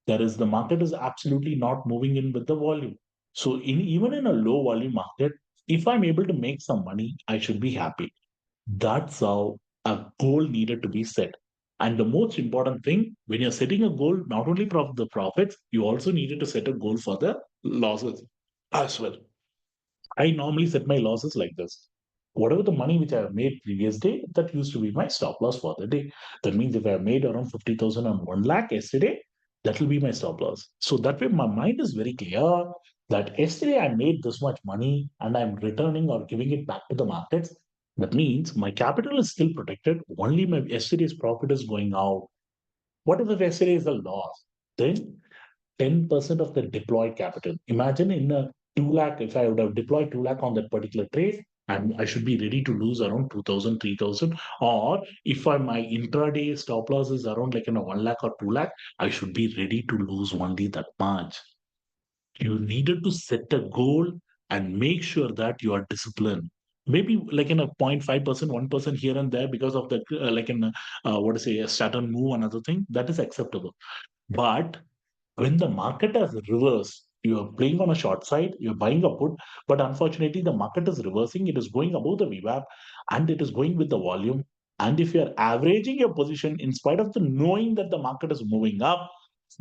There is the market is absolutely not moving in with the volume. So even in a low volume market, if I'm able to make some money, I should be happy. That's how a goal needed to be set. And the most important thing, when you're setting a goal, not only for the profits, you also needed to set a goal for the losses as well. I normally set my losses like this. Whatever the money which I have made previous day, that used to be my stop loss for the day. That means if I have made around 50,000 on 1 lakh yesterday, that will be my stop loss. So that way my mind is very clear that yesterday I made this much money and I'm returning or giving it back to the markets. That means my capital is still protected. Only my yesterday's profit is going out. What if yesterday is a loss? Then 10% of the deployed capital. Imagine in a 2 lakh, if I would have deployed 2 lakh on that particular trade, and I should be ready to lose around 2,000, 3,000. Or if my intraday stop loss is around like in a 1 lakh or 2 lakh, I should be ready to lose only that much. You needed to set a goal and make sure that you are disciplined. Maybe like in a 0.5%, 1% here and there because of the like in what to say, a Saturn move, another thing, that is acceptable. But when the market has reversed, you are playing on a short side, you're buying a put, but unfortunately, the market is reversing. It is going above the VWAP and it is going with the volume. And if you're averaging your position in spite of the knowing that the market is moving up,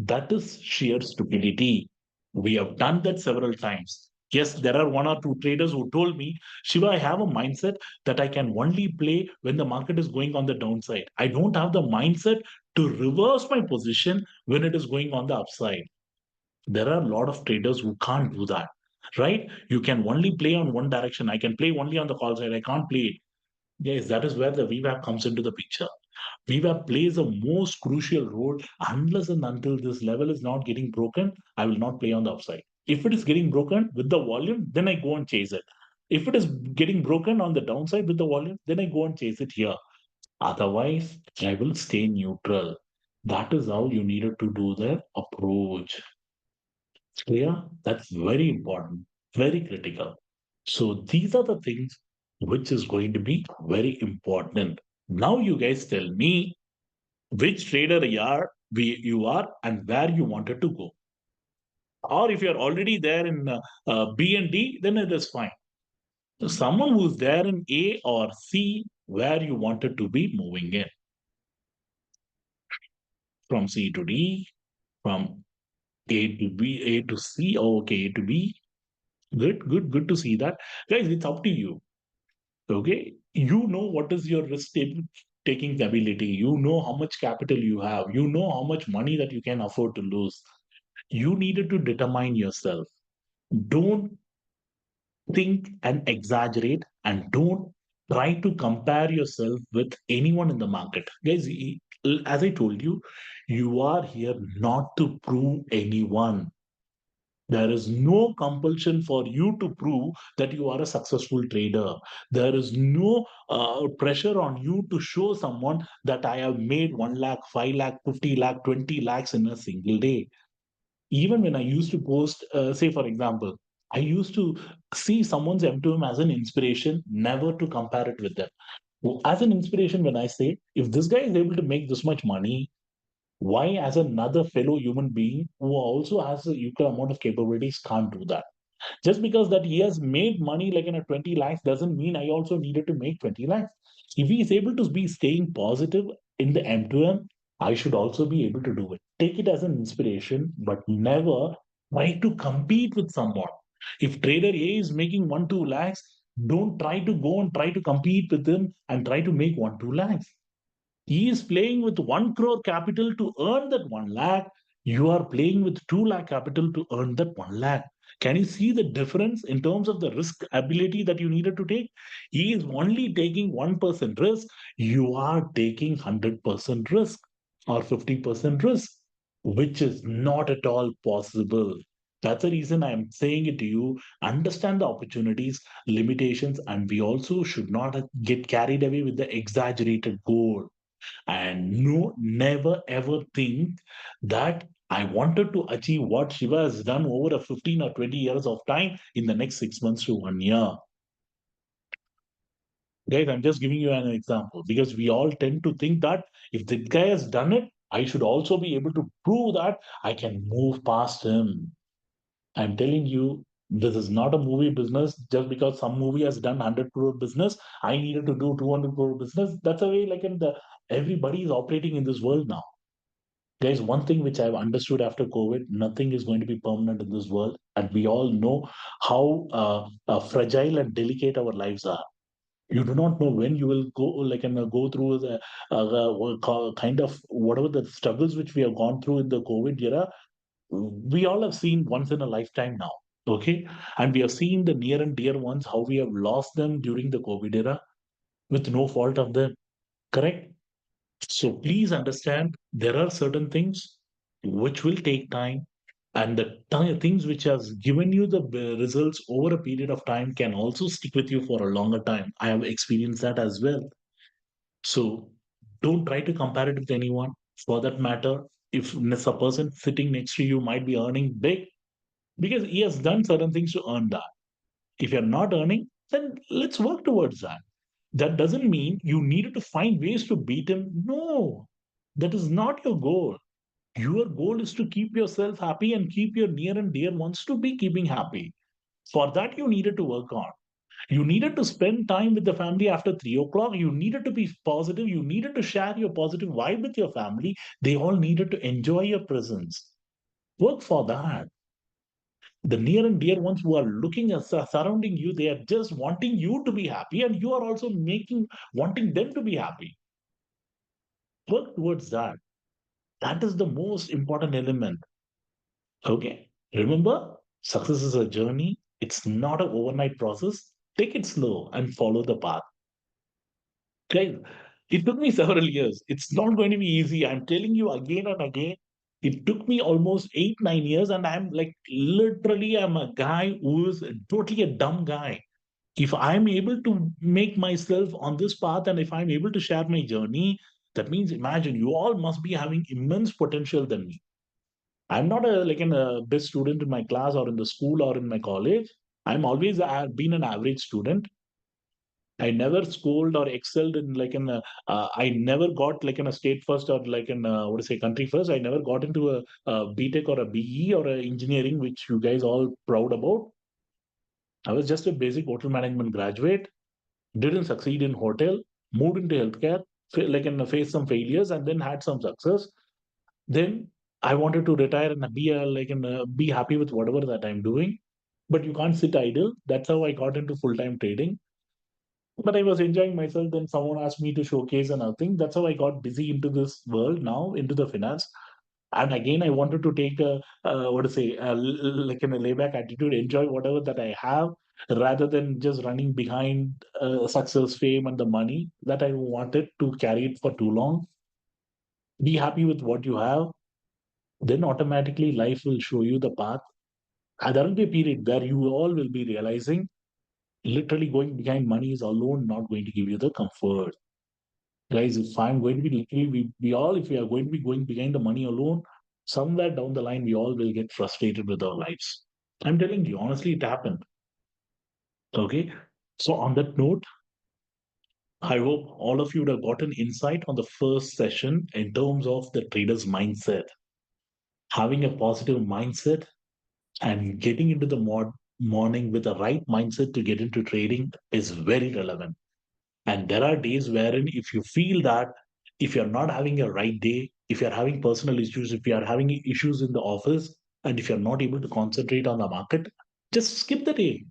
that is sheer stupidity. We have done that several times. Yes, there are one or two traders who told me, Shiva, I have a mindset that I can only play when the market is going on the downside. I don't have the mindset to reverse my position when it is going on the upside. There are a lot of traders who can't do that, right? You can only play on one direction. I can play only on the call side. I can't play it. Yes, that is where the VWAP comes into the picture. VWAP plays a most crucial role. Unless and until this level is not getting broken, I will not play on the upside. If it is getting broken with the volume, then I go and chase it. If it is getting broken on the downside with the volume, then I go and chase it here. Otherwise, I will stay neutral. That is how you needed to do the approach. Clear? That's very important, very critical. So these are the things which is going to be very important. Now you guys tell me which trader you are and where you wanted to go. Or if you're already there in B and D, then it is fine. So someone who's there in A or C, where you wanted to be moving in from C to D, from A to B, A to C, oh, okay, A to B. Good, good, good to see that. Guys, it's up to you. Okay. You know what is your taking ability. You know how much capital you have. You know how much money that you can afford to lose. You needed to determine yourself. Don't think and exaggerate, and don't try to compare yourself with anyone in the market. Guys, as I told you, you are here not to prove anyone. There is no compulsion for you to prove that you are a successful trader. There is no pressure on you to show someone that I have made 1 lakh, 5 lakh, 50 lakh, 20 lakhs in a single day. Even when I used to post, say, for example, I used to see someone's M2M as an inspiration, never to compare it with them. As an inspiration, when I say, if this guy is able to make this much money, why, as another fellow human being who also has a equal amount of capabilities, can't do that? Just because that he has made money like in a 20 lakhs doesn't mean I also needed to make 20 lakhs. If he is able to be staying positive in the M2M, I should also be able to do it. Take it as an inspiration, but never try to compete with someone. If trader A is making 1, 2 lakhs, don't try to go and try to compete with him and try to make 1, 2 lakhs. He is playing with 1 crore capital to earn that 1 lakh. You are playing with 2 lakh capital to earn that 1 lakh. Can you see the difference in terms of the risk ability that you needed to take? He is only taking 1% risk. You are taking 100% risk or 50% risk, which is not at all possible. That's the reason I'm saying it to you. Understand the opportunities, limitations, and we also should not get carried away with the exaggerated goal. And no, never ever think that I wanted to achieve what Shiva has done over a 15 or 20 years of time in the next 6 months to 1 year. Guys, I'm just giving you an example because we all tend to think that if the guy has done it, I should also be able to prove that I can move past him. I'm telling you, this is not a movie business. Just because some movie has done 100 crore business, I needed to do 200 crore business. That's a way like in the everybody is operating in this world now. There's one thing which I've understood after COVID: nothing is going to be permanent in this world. And we all know how fragile and delicate our lives are. You do not know when you will go, like, and go through the kind of whatever the struggles which we have gone through in the COVID era. We all have seen once in a lifetime now. Okay. And we have seen the near and dear ones, how we have lost them during the COVID era with no fault of them. Correct? So please understand there are certain things which will take time, and the things which has given you the results over a period of time can also stick with you for a longer time. I have experienced that as well. So don't try to compare it with anyone. For that matter, if a person sitting next to you might be earning big because he has done certain things to earn that. If you're not earning, then let's work towards that. That doesn't mean you needed to find ways to beat him. No, that is not your goal. Your goal is to keep yourself happy and keep your near and dear ones to be keeping happy. For that, you needed to work on. You needed to spend time with the family after 3 o'clock. You needed to be positive. You needed to share your positive vibe with your family. They all needed to enjoy your presence. Work for that. The near and dear ones who are looking at surrounding you, they are just wanting you to be happy, and you are also wanting them to be happy. Work towards that. That is the most important element. Okay. Remember, success is a journey. It's not an overnight process. Take it slow and follow the path. Guys, it took me several years. It's not going to be easy. I'm telling you again and again. It took me almost 8, 9 years, and I'm like literally, I'm a guy who is totally a dumb guy. If I'm able to make myself on this path and if I'm able to share my journey, that means imagine you all must be having immense potential than me. I'm not a like a best student in my class or in the school or in my college. I'm always been an average student. I never scored or excelled in like in a, I never got like in a state first or like in what to say country first. I never got into a BTech or a BE or a engineering, which you guys all proud about. I was just a basic hotel management graduate, didn't succeed in hotel, moved into healthcare, like in faced some failures and then had some success. Then I wanted to retire and be like and be happy with whatever that I'm doing. But you can't sit idle. That's how I got into full time trading. But I was enjoying myself. Then someone asked me to showcase another thing. That's how I got busy into this world now, into the finance. And again, I wanted to take a, what to say, like in a layback attitude, enjoy whatever that I have, rather than just running behind success, fame, and the money that I wanted to carry it for too long. Be happy with what you have. Then automatically life will show you the path. And there will be a period where you all will be realizing literally going behind money is alone not going to give you the comfort. Guys, if I'm going to be literally, we all, if we are going to be going behind the money alone, somewhere down the line, we all will get frustrated with our lives. I'm telling you, honestly, it happened. Okay. So, on that note, I hope all of you would have gotten insight on the first session in terms of the trader's mindset. Having a positive mindset and getting into the morning with the right mindset to get into trading is very relevant. And there are days wherein if you feel that if you're not having a right day, if you're having personal issues, if you are having issues in the office, and if you're not able to concentrate on the market, just skip the day.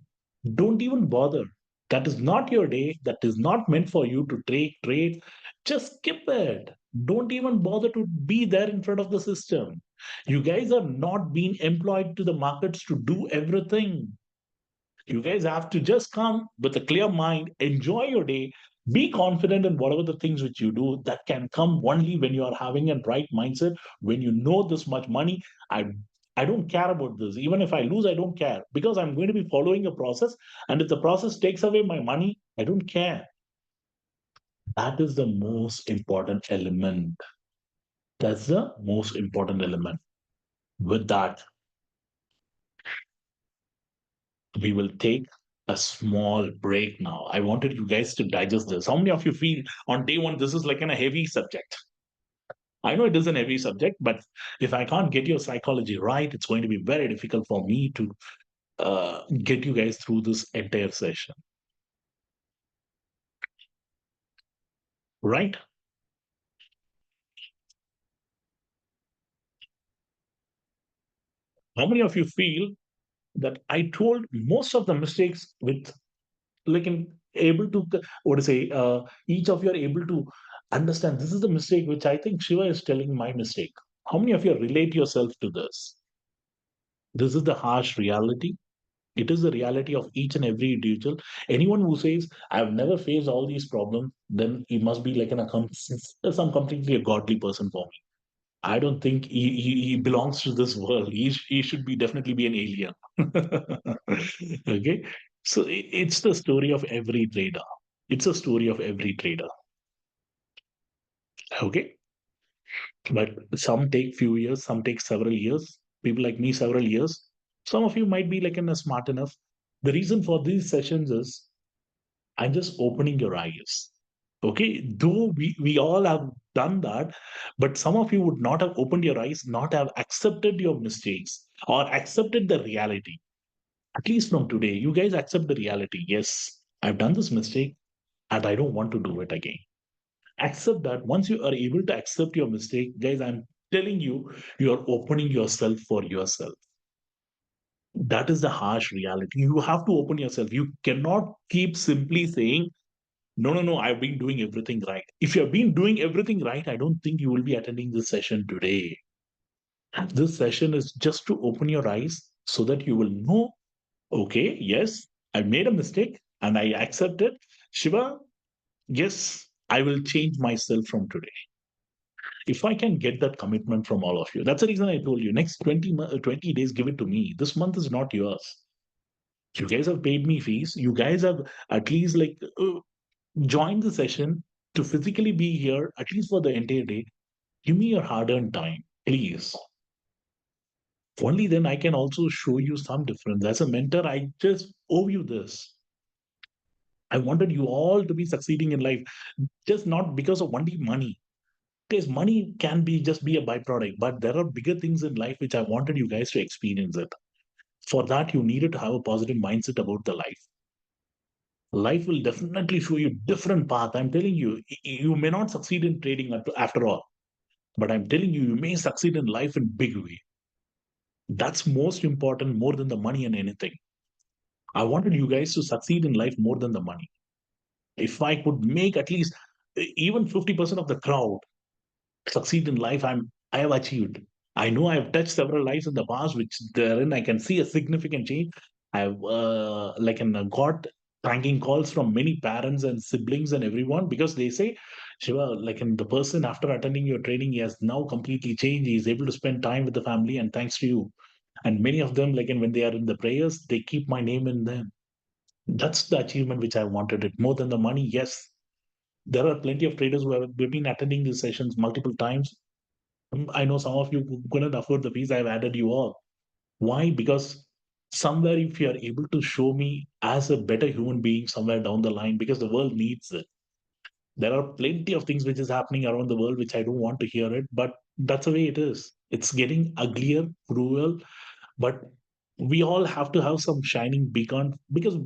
Don't even bother. That is not your day. That is not meant for you to trade. Just skip it. Don't even bother to be there in front of the system. You guys are not being employed to the markets to do everything. You guys have to just come with a clear mind, enjoy your day, be confident in whatever the things which you do. That can come only when you are having a right mindset, when you know this much money. I I don't care about this. Even if I lose, I don't care because I'm going to be following a process. And if the process takes away my money, I don't care. That is the most important element. That's the most important element. With that, we will take a small break now. I wanted you guys to digest this. How many of you feel on day one this is like a heavy subject? I know it is a heavy subject, but if I can't get your psychology right, it's going to be very difficult for me to get you guys through this entire session, right? How many of you feel that I told most of the mistakes with like in able to what to say? Each of you are able to understand this is the mistake which I think Shiva is telling my mistake. How many of you relate yourself to this? This is the harsh reality. It is the reality of each and every individual. Anyone who says, I've never faced all these problems, then he must be like some completely a godly person for me. I don't think he belongs to this world. He should be definitely be an alien. Okay. So it's the story of every trader. It's a story of every trader. Okay. But some take few years, some take several years. People like me, several years. Some of you might be like in a smart enough. The reason for these sessions is I'm just opening your eyes. Okay, though we all have done that, but some of you would not have opened your eyes, not have accepted your mistakes or accepted the reality. At least from today, you guys accept the reality. Yes, I've done this mistake and I don't want to do it again. Accept that. Once you are able to accept your mistake, guys, I'm telling you, you are opening yourself for yourself. That is the harsh reality. You have to open yourself. You cannot keep simply saying, no, no, no, I've been doing everything right. If you've been doing everything right, I don't think you will be attending this session today. This session is just to open your eyes so that you will know, okay, yes, I made a mistake and I accept it. Shiva, yes, I will change myself from today. If I can get that commitment from all of you, that's the reason I told you next 20 days, give it to me. This month is not yours. You guys have paid me fees. You guys have at least like joined the session to physically be here, at least for the entire day. Give me your hard earned time, please. Only then I can also show you some difference. As a mentor, I just owe you this. I wanted you all to be succeeding in life, just not because of only money. Because money can be just be a byproduct, but there are bigger things in life which I wanted you guys to experience it. For that, you needed to have a positive mindset about the life. Life will definitely show you different path. I'm telling you, you may not succeed in trading after all, but I'm telling you, you may succeed in life in big way. That's most important, more than the money and anything. I wanted you guys to succeed in life more than the money. If I could make at least even 50% of the crowd succeed in life, I have achieved. I know I have touched several lives in the past, which therein I can see a significant change. I have got thanking calls from many parents and siblings and everyone, because they say, Shiva, the person after attending your training, he has now completely changed. He is able to spend time with the family, and thanks to you. And many of them, when they are in the prayers, they keep my name in them. That's the achievement which I wanted. It more than the money. Yes, there are plenty of traders who have been attending these sessions multiple times. I know some of you who couldn't afford the fees. I've added you all. Why? Because somewhere, if you are able to show me as a better human being somewhere down the line, because the world needs it. There are plenty of things which is happening around the world which I don't want to hear it, but that's the way it is. It's getting uglier, cruel, but we all have to have some shining beacon, because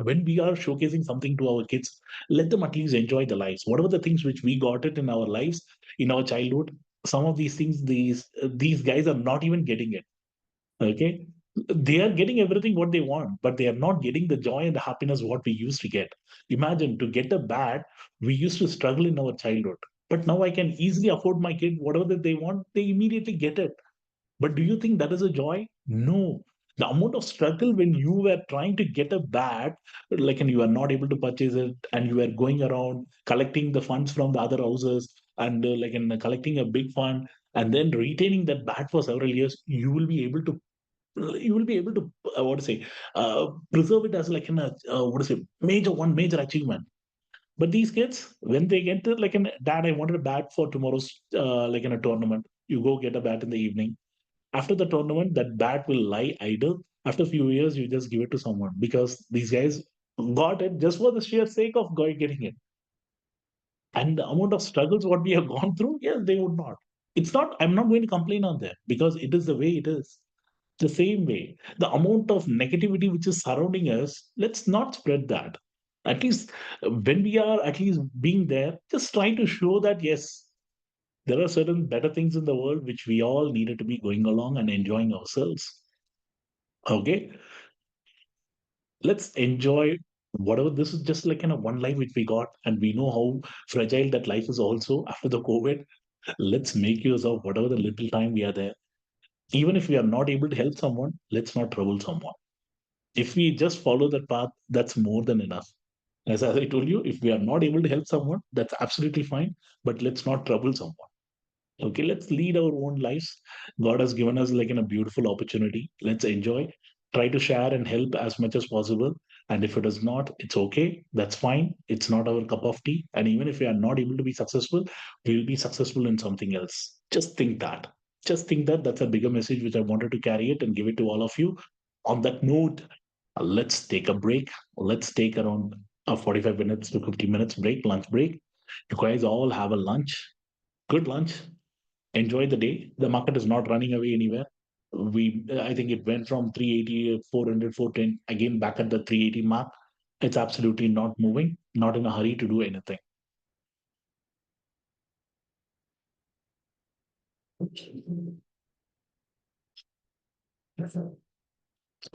when we are showcasing something to our kids, let them at least enjoy the lives. Whatever the things which we got it in our lives, in our childhood, some of these things, these guys are not even getting it. Okay, they are getting everything what they want, but they are not getting the joy and the happiness what we used to get. Imagine, to get a bat, we used to struggle in our childhood, but now I can easily afford my kid whatever that they want, they immediately get it. But do you think that is a joy? No. The amount of struggle when you were trying to get a bat, and you are not able to purchase it, and you were going around collecting the funds from the other houses, and collecting a big fund, and then retaining that bat for several years, you will be able to what to say, preserve it as what to say, major achievement. But these kids, when they get to dad, I wanted a bat for tomorrow's in a tournament. You go get a bat in the evening. After the tournament, that bat will lie idle. After a few years, you just give it to someone, because these guys got it just for the sheer sake of getting it. And the amount of struggles what we have gone through, yes, they would not. It's not, I'm not going to complain on them, because it is the way it is. The same way, the amount of negativity which is surrounding us, let's not spread that. At least when we are at least being there, just try to show that, yes, there are certain better things in the world which we all needed to be going along and enjoying ourselves. Okay, let's enjoy whatever. This is just one life which we got, and we know how fragile that life is also after the COVID. Let's make use of whatever the little time we are there. Even if we are not able to help someone, let's not trouble someone. If we just follow that path, that's more than enough. As I told you, if we are not able to help someone, that's absolutely fine, but let's not trouble someone. Okay, let's lead our own lives. God has given us a beautiful opportunity. Let's enjoy, try to share and help as much as possible. And if it is not, it's okay. That's fine. It's not our cup of tea. And even if we are not able to be successful, we will be successful in something else. Just think that. Just think that that's a bigger message which I wanted to carry it and give it to all of you. On that note, let's take a break. Let's take around a 45 minutes to 50 minutes break, lunch break. You guys all have a lunch, good lunch, enjoy the day. The market is not running away anywhere. I think it went from 380, 400, 410, again back at the 380 mark. It's absolutely not moving, not in a hurry to do anything.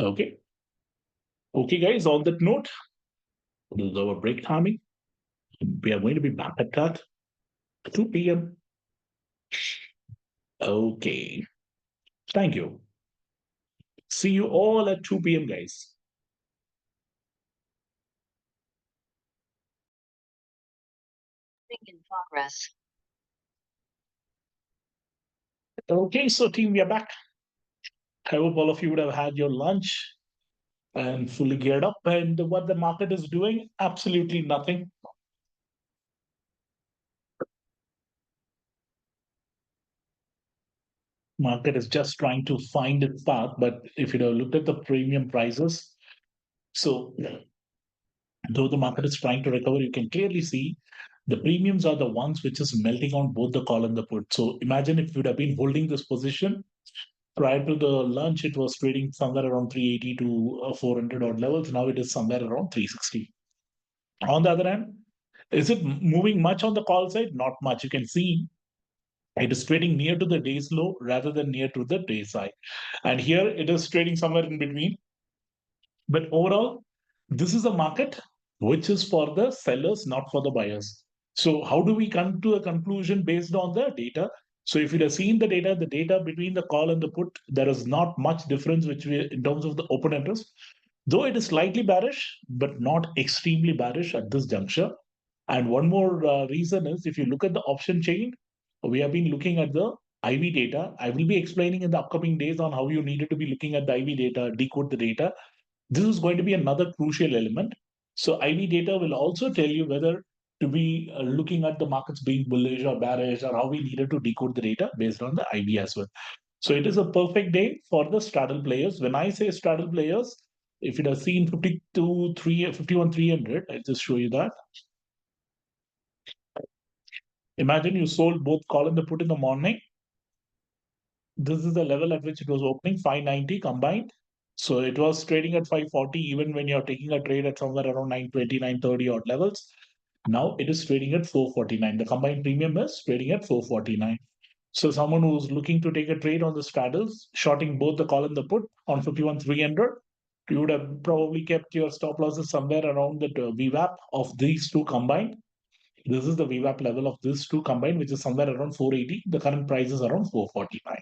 Okay. Okay, guys, on that note, this is our break timing. We are going to be back at that 2 p.m. Okay. Thank you. See you all at 2 p.m., guys. In progress. Okay, so team, we are back. I hope all of you would have had your lunch and fully geared up. And what the market is doing, absolutely nothing. Market is just trying to find its path. But if you have looked at the premium prices, so Though the market is trying to recover, you can clearly see the premiums are the ones which is melting on both the call and the put. So imagine if you would have been holding this position prior to the lunch, it was trading somewhere around 380 to 400 odd levels. Now it is somewhere around 360. On the other hand, is it moving much on the call side? Not much. You can see it is trading near to the day's low rather than near to the day's high. And here it is trading somewhere in between. But overall, this is a market which is for the sellers, not for the buyers. So, how do we come to a conclusion based on the data? So, if you have seen the data between the call and the put, there is not much difference which we in terms of the open interest, though it is slightly bearish, but not extremely bearish at this juncture. And one more reason is if you look at the option chain, we have been looking at the IV data. I will be explaining in the upcoming days on how you needed to be looking at the IV data, decode the data. This is going to be another crucial element. So IV data will also tell you whether to be looking at the markets being bullish or bearish or how we needed to decode the data based on the IV as well. So it is a perfect day for the straddle players. When I say straddle players, if it has seen 52, 3, 51, 300, I'll just show you that. Imagine you sold both call and the put in the morning. This is the level at which it was opening, 590 combined. So it was trading at 540 even when you're taking a trade at somewhere around 920, 930 odd levels. Now it is trading at 449. The combined premium is trading at 449. So someone who's looking to take a trade on the straddles, shorting both the call and the put on 51 300, you would have probably kept your stop losses somewhere around the VWAP of these two combined. This is the VWAP level of these two combined, which is somewhere around 480. The current price is around 449.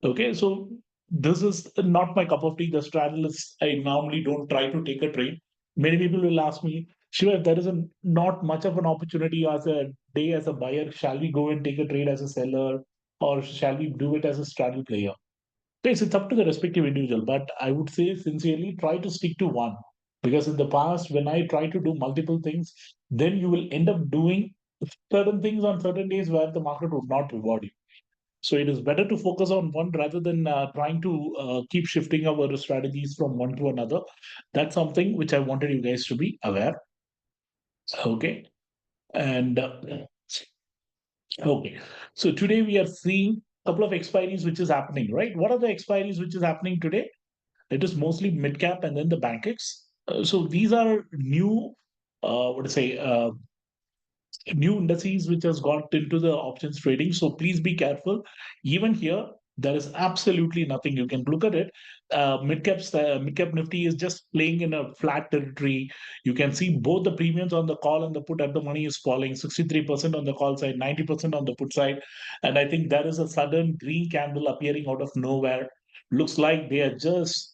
Okay, so this is not my cup of tea. The straddle is, I normally don't try to take a trade. Many people will ask me, sure, if there is not much of an opportunity as a day as a buyer, shall we go and take a trade as a seller or shall we do it as a straddle player? Yes, it's up to the respective individual, but I would say sincerely try to stick to one. Because in the past, when I try to do multiple things, then you will end up doing certain things on certain days where the market would not reward you. So it is better to focus on one rather than trying to keep shifting our strategies from one to another. That's something which I wanted you guys to be aware. Okay. And okay. So today we are seeing a couple of expiries which is happening, right? What are the expiries which is happening today? It is mostly mid cap and then the bankex. So these are new, what to say, new indices which has got into the options trading. So please be careful. Even here, there is absolutely nothing. You can look at it. Mid cap Nifty is just playing in a flat territory. You can see both the premiums on the call and the put at the money is falling 63% on the call side, 90% on the put side. And I think there is a sudden green candle appearing out of nowhere. Looks like they are just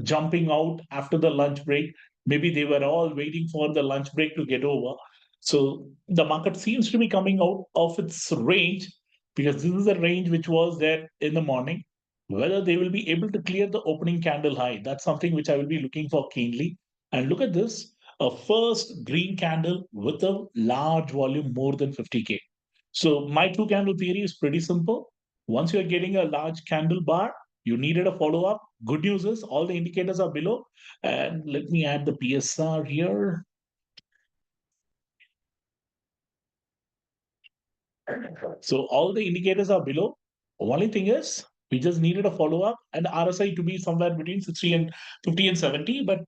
jumping out after the lunch break. Maybe they were all waiting for the lunch break to get over, so the market seems to be coming out of its range because this is a range which was there in the morning. Whether they will be able to clear the opening candle high, that's something which I will be looking for keenly. And look at this, a first green candle with a large volume more than 50K. So my two candle theory is pretty simple. Once you're getting a large candle bar, you needed a follow up. Good news is all the indicators are below. And let me add the PSR here. So all the indicators are below. Only thing is, we just needed a follow up and RSI to be somewhere between 60 and 50 and 70. But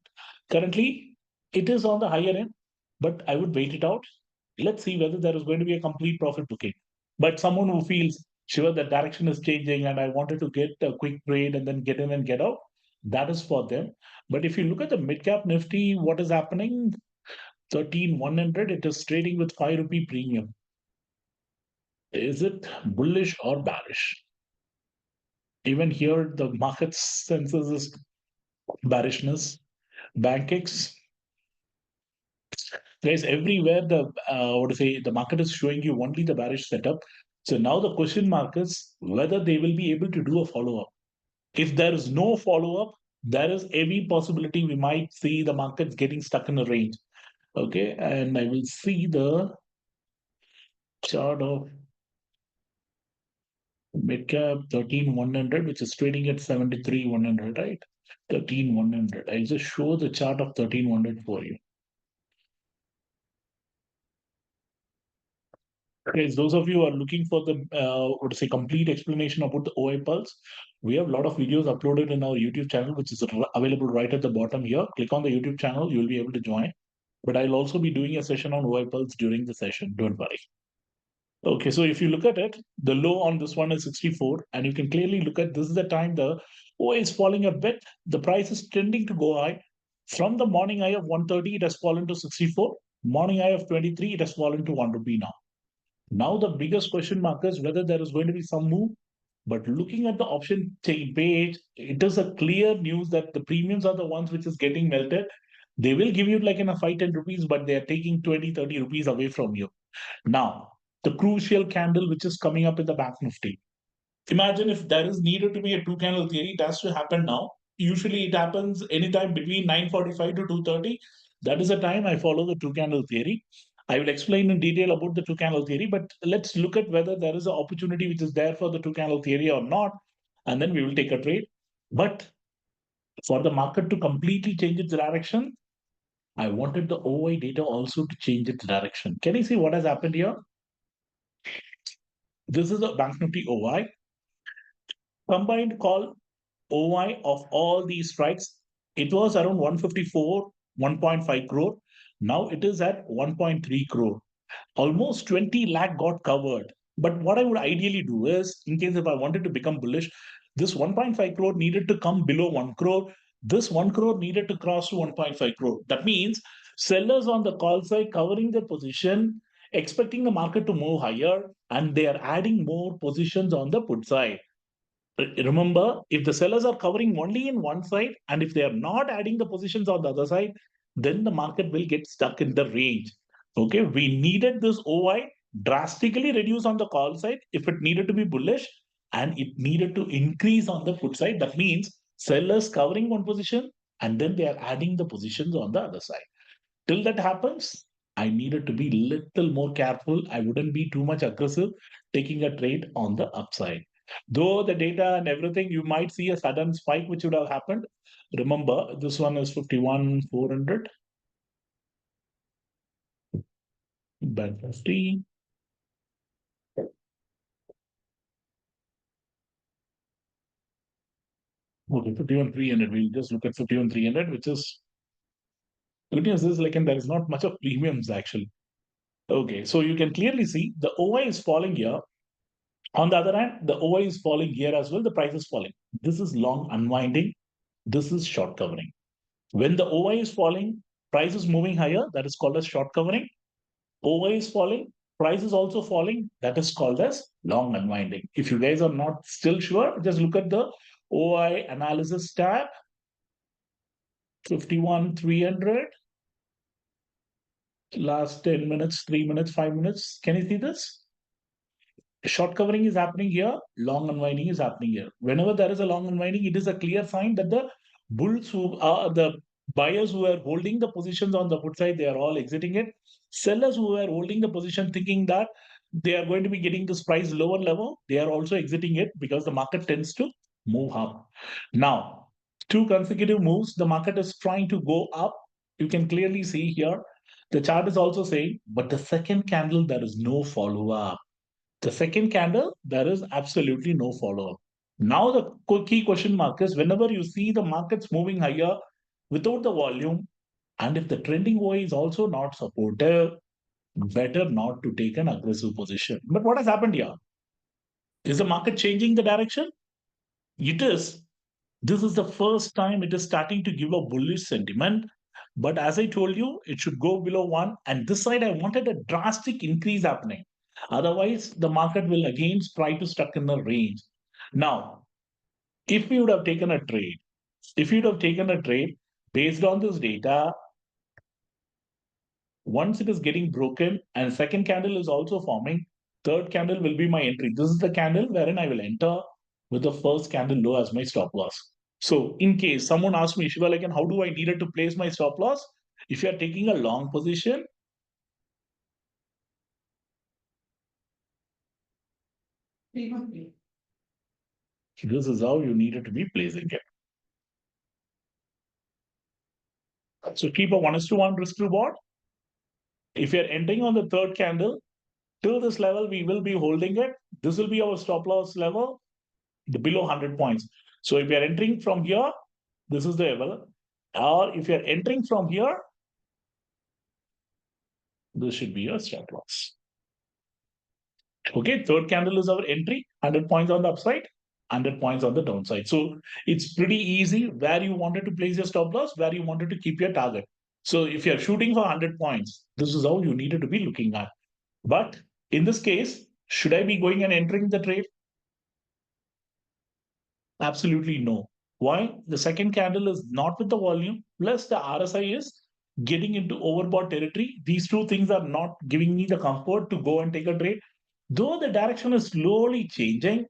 currently, it is on the higher end. But I would wait it out. Let's see whether there is going to be a complete profit booking. But someone who feels sure the direction is changing and I wanted to get a quick trade and then get in and get out, that is for them. But if you look at the mid cap Nifty, what is happening? 13,100, it is trading with 5 rupee premium. Is it bullish or bearish? Even here, the market senses is bearishness. BankX, guys, everywhere the what to say, the market is showing you only the bearish setup. So now the question mark is whether they will be able to do a follow up. If there is no follow up, there is every possibility we might see the markets getting stuck in a range. Okay, and I will see the chart of midcap 13,100, which is trading at 73,100, right? 13,100. I'll just show the chart of 13,100 for you. Guys, those of you who are looking for the what to say complete explanation about the OI pulse, we have a lot of videos uploaded in our YouTube channel, which is available right at the bottom here. Click on the YouTube channel, you will be able to join. But I'll also be doing a session on OI pulse during the session. Don't worry. Okay, so if you look at it, the low on this one is 64, and you can clearly look at this is the time the OI is falling a bit. The price is tending to go high. From the morning high of 130, it has fallen to 64. Morning high of 23, it has fallen to 1 rupee now. Now the biggest question mark is whether there is going to be some move. But looking at the option page, it is a clear news that the premiums are the ones which is getting melted. They will give you like in a 5-10 rupees, but they are taking 20-30 rupees away from you. Now, the crucial candle which is coming up in the Bank Nifty. Imagine if there is needed to be a two candle theory, it has to happen now. Usually it happens anytime between 9:45 to 2:30. That is the time I follow the two candle theory. I will explain in detail about the two candle theory, but let's look at whether there is an opportunity which is there for the two candle theory or not, and then we will take a trade. But for the market to completely change its direction, I wanted the OI data also to change its direction. Can you see what has happened here? This is a Bank Nifty OI. Combined call OI of all these strikes, it was around 154, 1.5 crore. Now it is at 1.3 crore. Almost 20 lakh got covered. But what I would ideally do is, in case if I wanted to become bullish, this 1.5 crore needed to come below 1 crore. This 1 crore needed to cross to 1.5 crore. That means sellers on the call side covering their position, expecting the market to move higher, and they are adding more positions on the put side. Remember, if the sellers are covering only in one side and if they are not adding the positions on the other side, then the market will get stuck in the range. Okay, we needed this OI drastically reduce on the call side if it needed to be bullish, and it needed to increase on the put side. That means sellers covering one position and then they are adding the positions on the other side. Till that happens, I needed to be little more careful. I wouldn't be too much aggressive taking a trade on the upside. Though the data and everything, you might see a sudden spike which would have happened. Remember, this one is 51,400. Bank Nifty. Okay, 51,300. We'll just look at 51,300, which is good news is like, and there is not much of premiums actually. Okay, so you can clearly see the OI is falling here. On the other hand, the OI is falling here as well. The price is falling. This is long unwinding. This is short covering. When the OI is falling, price is moving higher. That is called as short covering. OI is falling, price is also falling. That is called as long unwinding. If you guys are not still sure, just look at the OI analysis tab, 51,300. Last 10 minutes, 3 minutes, 5 minutes. Can you see this? Short covering is happening here, long unwinding is happening here. Whenever there is a long unwinding, it is a clear sign that the bulls who are the buyers who are holding the positions on the put side, they are all exiting it. Sellers who are holding the position thinking that they are going to be getting this price lower level, they are also exiting it because the market tends to move up. Now, two consecutive moves, the market is trying to go up. You can clearly see here. The chart is also saying, but the second candle, there is no follow up. The second candle, there is absolutely no follow-up. Now the key question mark is whenever you see the markets moving higher without the volume, and if the trending OI is also not supportive, better not to take an aggressive position. But what has happened here? Is the market changing the direction? It is. This is the first time it is starting to give a bullish sentiment. But as I told you, it should go below one. And this side, I wanted a drastic increase happening. Otherwise, the market will again try to stuck in the range. Now, if you would have taken a trade, if you'd have taken a trade based on this data, once it is getting broken and second candle is also forming, third candle will be my entry. This is the candle wherein I will enter with the first candle low as my stop loss. So in case someone asks me, Shiva, like, and how do I needed to place my stop loss? If you are taking a long position, this is how you needed to be placing it. So keep a 1:1 risk reward. If you're entering on the third candle, Till this level, we will be holding it. This will be our stop loss level, the below 100 points. So if you are entering from here, this is the level. Or if you are entering from here, this should be your stop loss. Okay, third candle is our entry, 100 points on the upside, 100 points on the downside. So it's pretty easy where you wanted to place your stop loss, where you wanted to keep your target. So if you're shooting for 100 points, this is how you needed to be looking at. But in this case, should I be going and entering the trade? Absolutely no. Why? The second candle is not with the volume, plus the RSI is getting into overbought territory. These two things are not giving me the comfort to go and take a trade. Though the direction is slowly changing,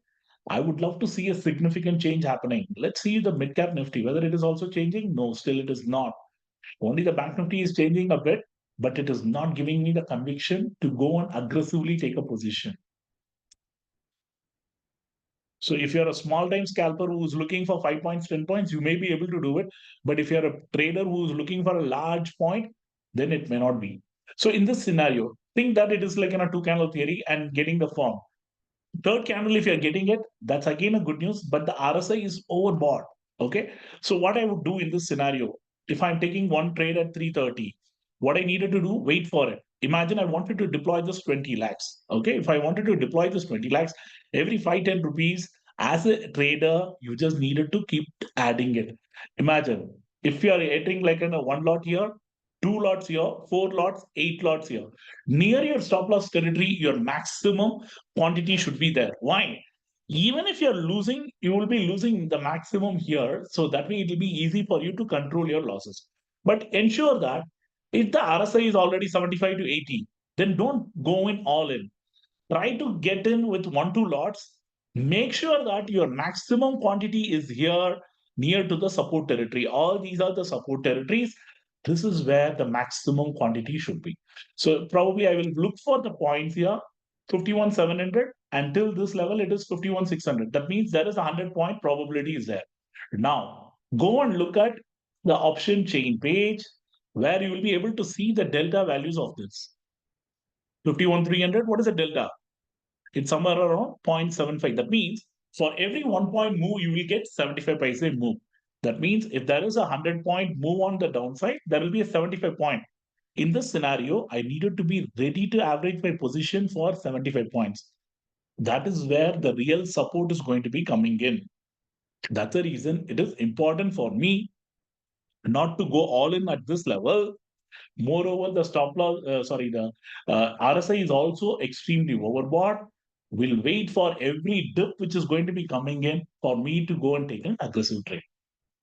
I would love to see a significant change happening. Let's see the mid cap nifty, whether it is also changing. No, still it is not. Only the bank nifty is changing a bit, but it is not giving me the conviction to go and aggressively take a position. So if you're a small time scalper who's looking for 5 points, 10 points, you may be able to do it. But if you're a trader who's looking for a large point, then it may not be. So in this scenario, think that it is like in a two candle theory and getting the form. Third candle, if you're getting it, that's again a good news, but the RSI is overbought. Okay. So what I would do in this scenario, if I'm taking one trade at 330, what I needed to do, wait for it. Imagine I wanted to deploy this 20 lakhs. Okay. If I wanted to deploy this 20 lakhs, every 5-10 rupees, as a trader, you just needed to keep adding it. Imagine if you are entering like in a one lot here, two lots here, four lots, eight lots here. Near your stop loss territory, your maximum quantity should be there. Why? Even if you're losing, you will be losing the maximum here. So that way it will be easy for you to control your losses. But ensure that if the RSI is already 75 to 80, then don't go in all in. Try to get in with one, two lots. Make sure that your maximum quantity is here near to the support territory. All these are the support territories. This is where the maximum quantity should be. So probably I will look for the points here, 51,700. Until this level, it is 51,600. That means there is a 100-point probability is there. Now, go and look at the option chain page where you will be able to see the delta values of this. 51,300, what is the delta? It's somewhere around 0.75. That means for every 1 point move, you will get 75 paise move. That means if there is a 100-point move on the downside, there will be a 75 point. In this scenario, I needed to be ready to average my position for 75 points. That is where the real support is going to be coming in. That's the reason it is important for me not to go all in at this level. Moreover, the RSI is also extremely overbought. We'll wait for every dip which is going to be coming in for me to go and take an aggressive trade.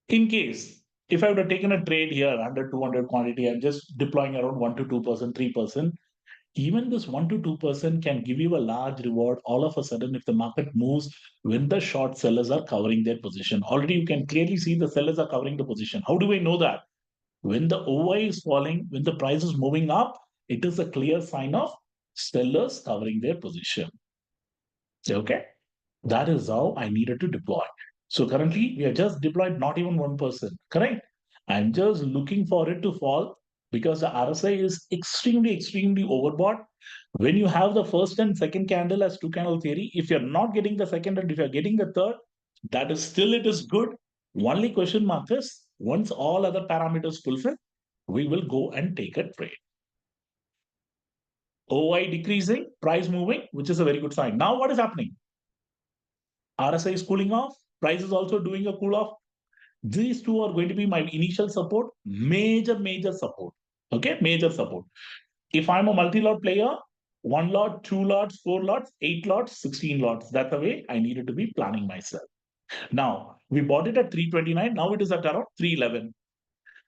In case, if I would have taken a trade here under 200 quantity, I'm just deploying around 1 to 2%, 3%. Even this 1 to 2% can give you a large reward all of a sudden if the market moves when the short sellers are covering their position. Already you can clearly see the sellers are covering the position. How do I know that? When the OI is falling, when the price is moving up, it is a clear sign of sellers covering their position. Okay. That is how I needed to deploy. So currently we are just deployed not even 1%. Correct. I'm just looking for it to fall because the RSI is extremely, extremely overbought. When you have the first and second candle as two candle theory, if you're not getting the second and if you're getting the third, that is still it is good. Only question mark is once all other parameters fulfill, we will go and take a trade. OI decreasing, price moving, which is a very good sign. Now what is happening? RSI is cooling off, price is also doing a cool off. These two are going to be my initial support, major support. Okay, major support. If I'm a multi-lot player, one lot, two lots, four lots, 8 lots, 16 lots. That's the way I needed to be planning myself. Now, we bought it at 329. Now it is at around 311.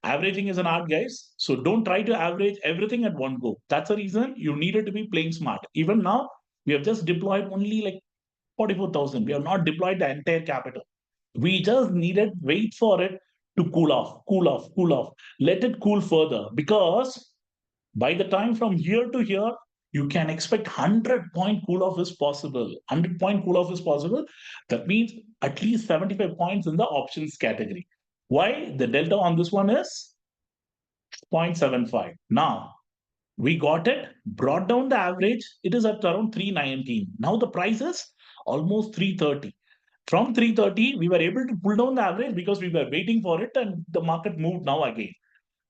Averaging is an art, guys. So don't try to average everything at one go. That's the reason you needed to be playing smart. Even now, we have just deployed only like 44,000. We have not deployed the entire capital. We just needed wait for it to cool off, cool off, cool off. Let it cool further because by the time from here to here, you can expect 100-point cool off is possible. 100-point cool off is possible. That means at least 75 points in the options category. Why? The delta on this one is 0.75. Now, We got it, brought down the average. It is at around 319. Now the price is almost 330. From 330, we were able to pull down the average because we were waiting for it and the market moved now again.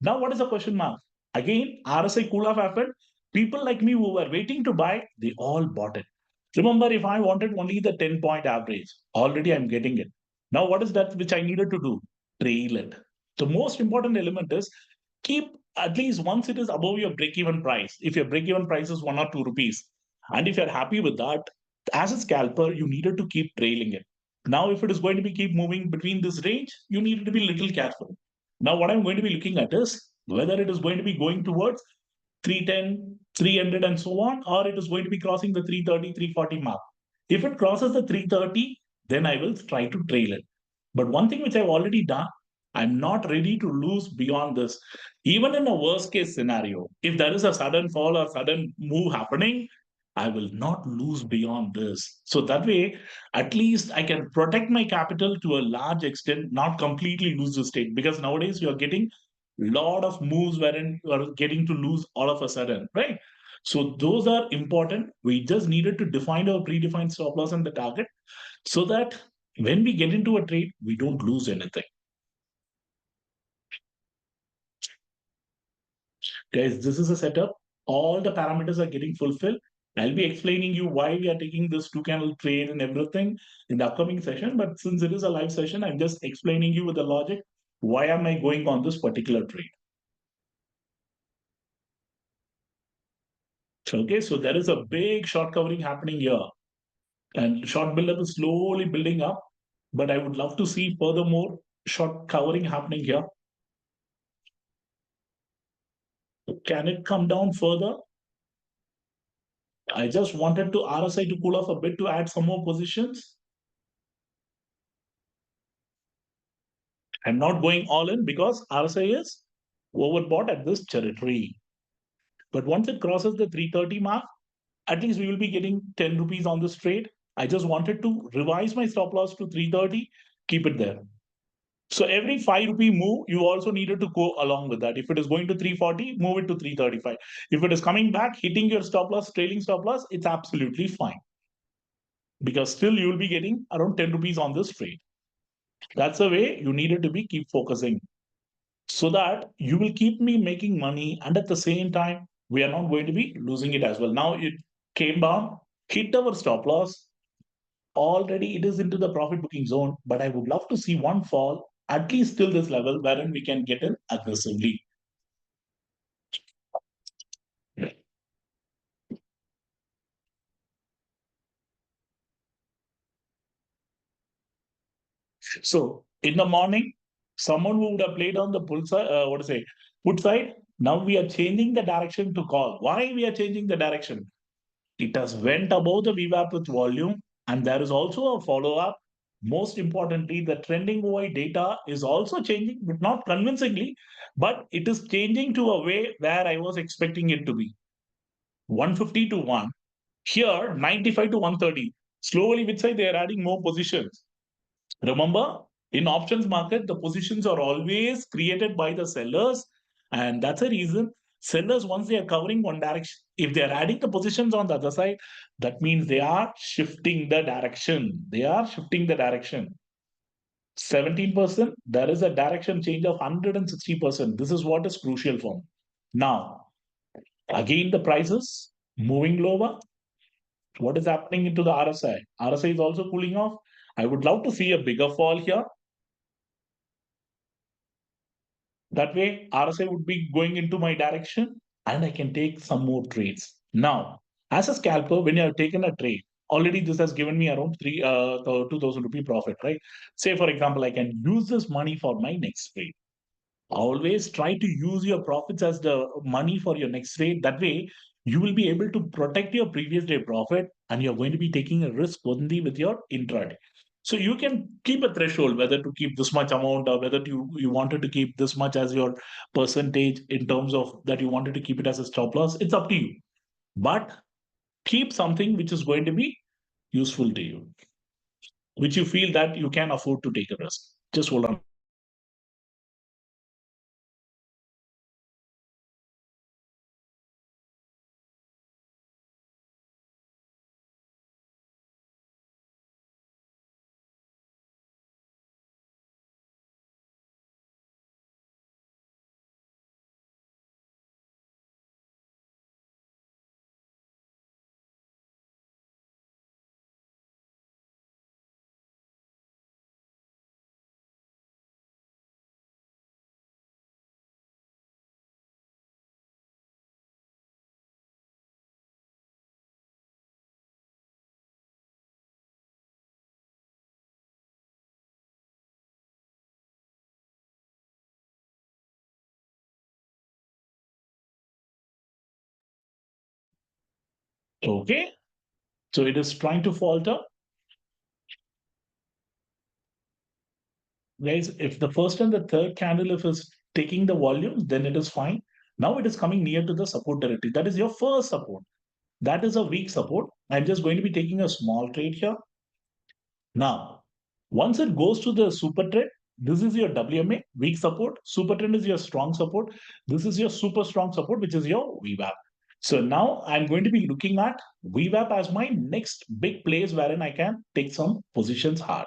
Now, what is the question mark? Again, RSI cool off happened. People like me who were waiting to buy, they all bought it. Remember, if I wanted only the 10-point average, already I'm getting it. Now, what is that which I needed to do? Trail it. The most important element is keep at least once it is above your break even price. If your break even price is 1 or 2 rupees, and if you're happy with that, as a scalper, you needed to keep trailing it. Now, if it is going to be keep moving between this range, you need to be a little careful. Now, what I'm going to be looking at is whether it is going to be going towards 310, 300, and so on, or it is going to be crossing the 330, 340 mark. If it crosses the 330, then I will try to trail it. But one thing which I've already done, I'm not ready to lose beyond this. Even in a worst case scenario, if there is a sudden fall or sudden move happening, I will not lose beyond this. So that way, at least I can protect my capital to a large extent, not completely lose the stake. Because nowadays you are getting lot of moves wherein you are getting to lose all of a sudden, right? So those are important. We just needed to define our predefined stop loss and the target so that when we get into a trade, we don't lose anything. Guys, this is a setup. All the parameters are getting fulfilled. I'll be explaining you why we are taking this two candle trade and everything in the upcoming session. But since it is a live session, I'm just explaining you with the logic. Why am I going on this particular trade? Okay, so there is a big short covering happening here. And short buildup is slowly building up. But I would love to see furthermore short covering happening here. Can it come down further? I just wanted to RSI to cool off a bit to add some more positions. I'm not going all in because RSI is overbought at this territory. But once it crosses the 330 mark, at least we will be getting 10 rupees on this trade. I just wanted to revise my stop loss to 330, keep it there. So every 5 rupee move, you also needed to go along with that. If it is going to 340, move it to 335. If it is coming back, hitting your stop loss, trailing stop loss, it's absolutely fine. Because still you will be getting around 10 rupees on this trade. That's the way you needed to be keep focusing so that you will keep me making money. And at the same time, we are not going to be losing it as well. Now it came down, hit our stop loss. Already it is into the profit booking zone, but I would love to see one fall at least till this level wherein we can get in aggressively. So in the morning, someone who would have played on the pull side, what to say, put side, now we are changing the direction to call. Why we are changing the direction? It has went above the VWAP with volume, and there is also a follow-up. Most importantly, the trending OI data is also changing, but not convincingly, but it is changing to a way where I was expecting it to be. 150 to 1. Here, 95 to 130. Slowly, which side they are adding more positions. Remember, in options market, the positions are always created by the sellers, and that's a reason sellers once they are covering one direction, if they are adding the positions on the other side, that means they are shifting the direction. They are shifting the direction. 17%, there is a direction change of 160%. This is what is crucial for me. Now, again, the prices moving lower. What is happening into the RSI? RSI is also cooling off. I would love to see a bigger fall here. That way, RSI would be going into my direction and I can take some more trades. Now, as a scalper, when you have taken a trade, already this has given me around 2,000 rupee profit, right? Say, for example, I can use this money for my next trade. Always try to use your profits as the money for your next trade. That way, you will be able to protect your previous day profit and you're going to be taking a risk only with your intraday. So you can keep a threshold whether to keep this much amount or whether you wanted to keep this much as your percentage in terms of that you wanted to keep it as a stop loss. It's up to you. But keep something which is going to be useful to you, which you feel that you can afford to take a risk. Just hold on. Okay. So it is trying to falter. Guys, if the first and the third candle if is taking the volume, then it is fine. Now it is coming near to the support territory. That is your first support. That is a weak support. I'm just going to be taking a small trade here. Now, once it goes to the super trend, this is your WMA, weak support. Super trend is your strong support. This is your super strong support, which is your VWAP. So now I'm going to be looking at VWAP as my next big place wherein I can take some positions hard.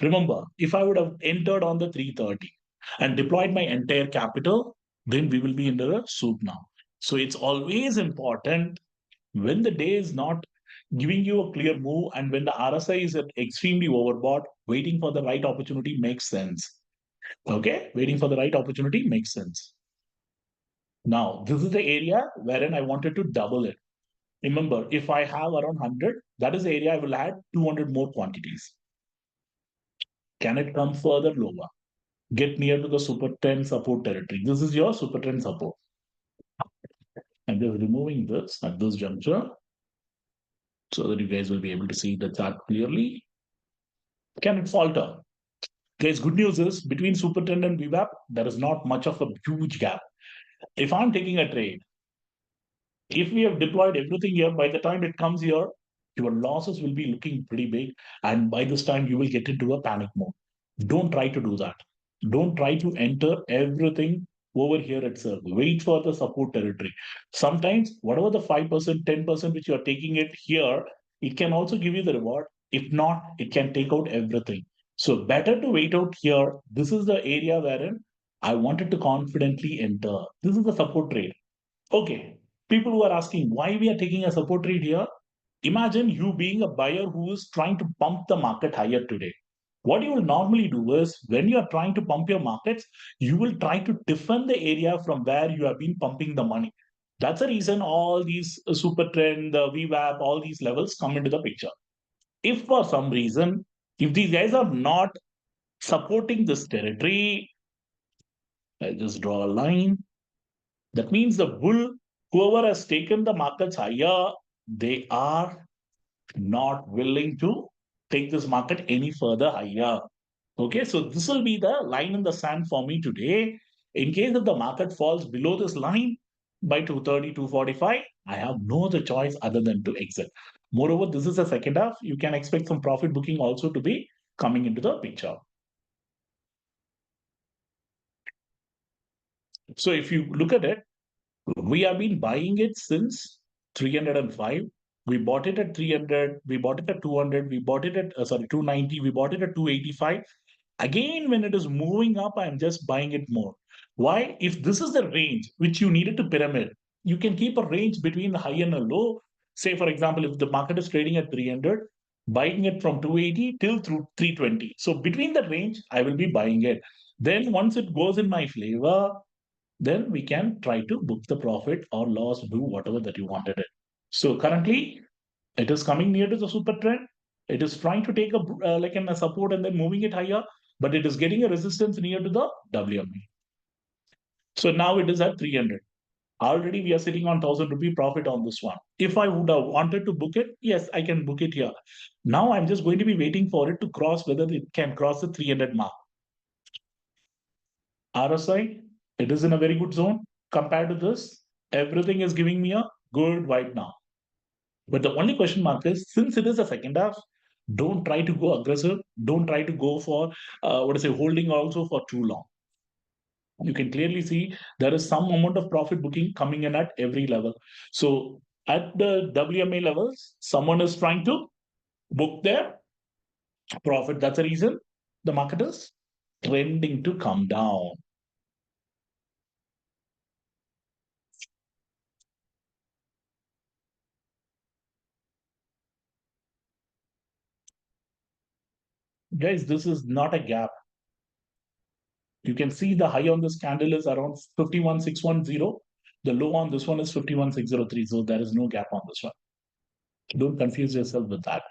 Remember, if I would have entered on the 330 and deployed my entire capital, then we will be in the soup now. So it's always important when the day is not giving you a clear move and when the RSI is at extremely overbought, waiting for the right opportunity makes sense. Okay, waiting for the right opportunity makes sense. Now, this is the area wherein I wanted to double it. Remember, if I have around 100, that is the area I will add 200 more quantities. Can it come further lower? Get near to the super trend support territory. This is your super trend support. I'm just removing this at this juncture so that you guys will be able to see the chart clearly. Can it falter? Guys, good news is between super trend and VWAP, there is not much of a huge gap. If I'm taking a trade, if we have deployed everything here, by the time it comes here, your losses will be looking pretty big. And by this time, you will get into a panic mode. Don't try to do that. Don't try to enter everything over here itself. Wait for the support territory. Sometimes, whatever the 5%, 10% which you are taking it here, it can also give you the reward. If not, it can take out everything. So, better to wait out here. This is the area wherein I wanted to confidently enter. This is the support trade. Okay. People who are asking why we are taking a support trade here, imagine you being a buyer who is trying to pump the market higher today. What you will normally do is when you are trying to pump your markets, you will try to defend the area from where you have been pumping the money. That's the reason all these super trend, the VWAP, all these levels come into the picture. If for some reason, if these guys are not supporting this territory, I just draw a line. That means the bull, whoever has taken the markets higher, they are not willing to take this market any further higher. Okay, so this will be the line in the sand for me today. In case if the market falls below this line by 230, 245, I have no other choice other than to exit. Moreover, this is the second half. You can expect some profit booking also to be coming into the picture. So if you look at it, we have been buying it since 305. We bought it at 300. We bought it at 200. We bought it at, 290. We bought it at 285. Again, when it is moving up, I'm just buying it more. Why? If this is the range which you needed to pyramid, you can keep a range between the high and a low. Say, for example, if the market is trading at 300, buying it from 280 till through 320. So between the range, I will be buying it. Then once it goes in my flavor, then we can try to book the profit or loss, do whatever that you wanted it. So currently, it is coming near to the super trend. It is trying to take a a support and then moving it higher, but it is getting a resistance near to the WME. So now it is at 300. Already we are sitting on 1,000 rupee profit on this one. If I would have wanted to book it, yes, I can book it here. Now I'm just going to be waiting for it to cross whether it can cross the 300 mark. RSI, it is in a very good zone. Compared to this, everything is giving me a good vibe now. But the only question mark is since it is a second half, don't try to go aggressive. Don't try to go for holding also for too long. You can clearly see there is some amount of profit booking coming in at every level. So at the WMA levels, someone is trying to book their profit. That's the reason the market is trending to come down. Guys, this is not a gap. You can see the high on this candle is around 51,610. The low on this one is 51,603. So there is no gap on this one. Don't confuse yourself with that.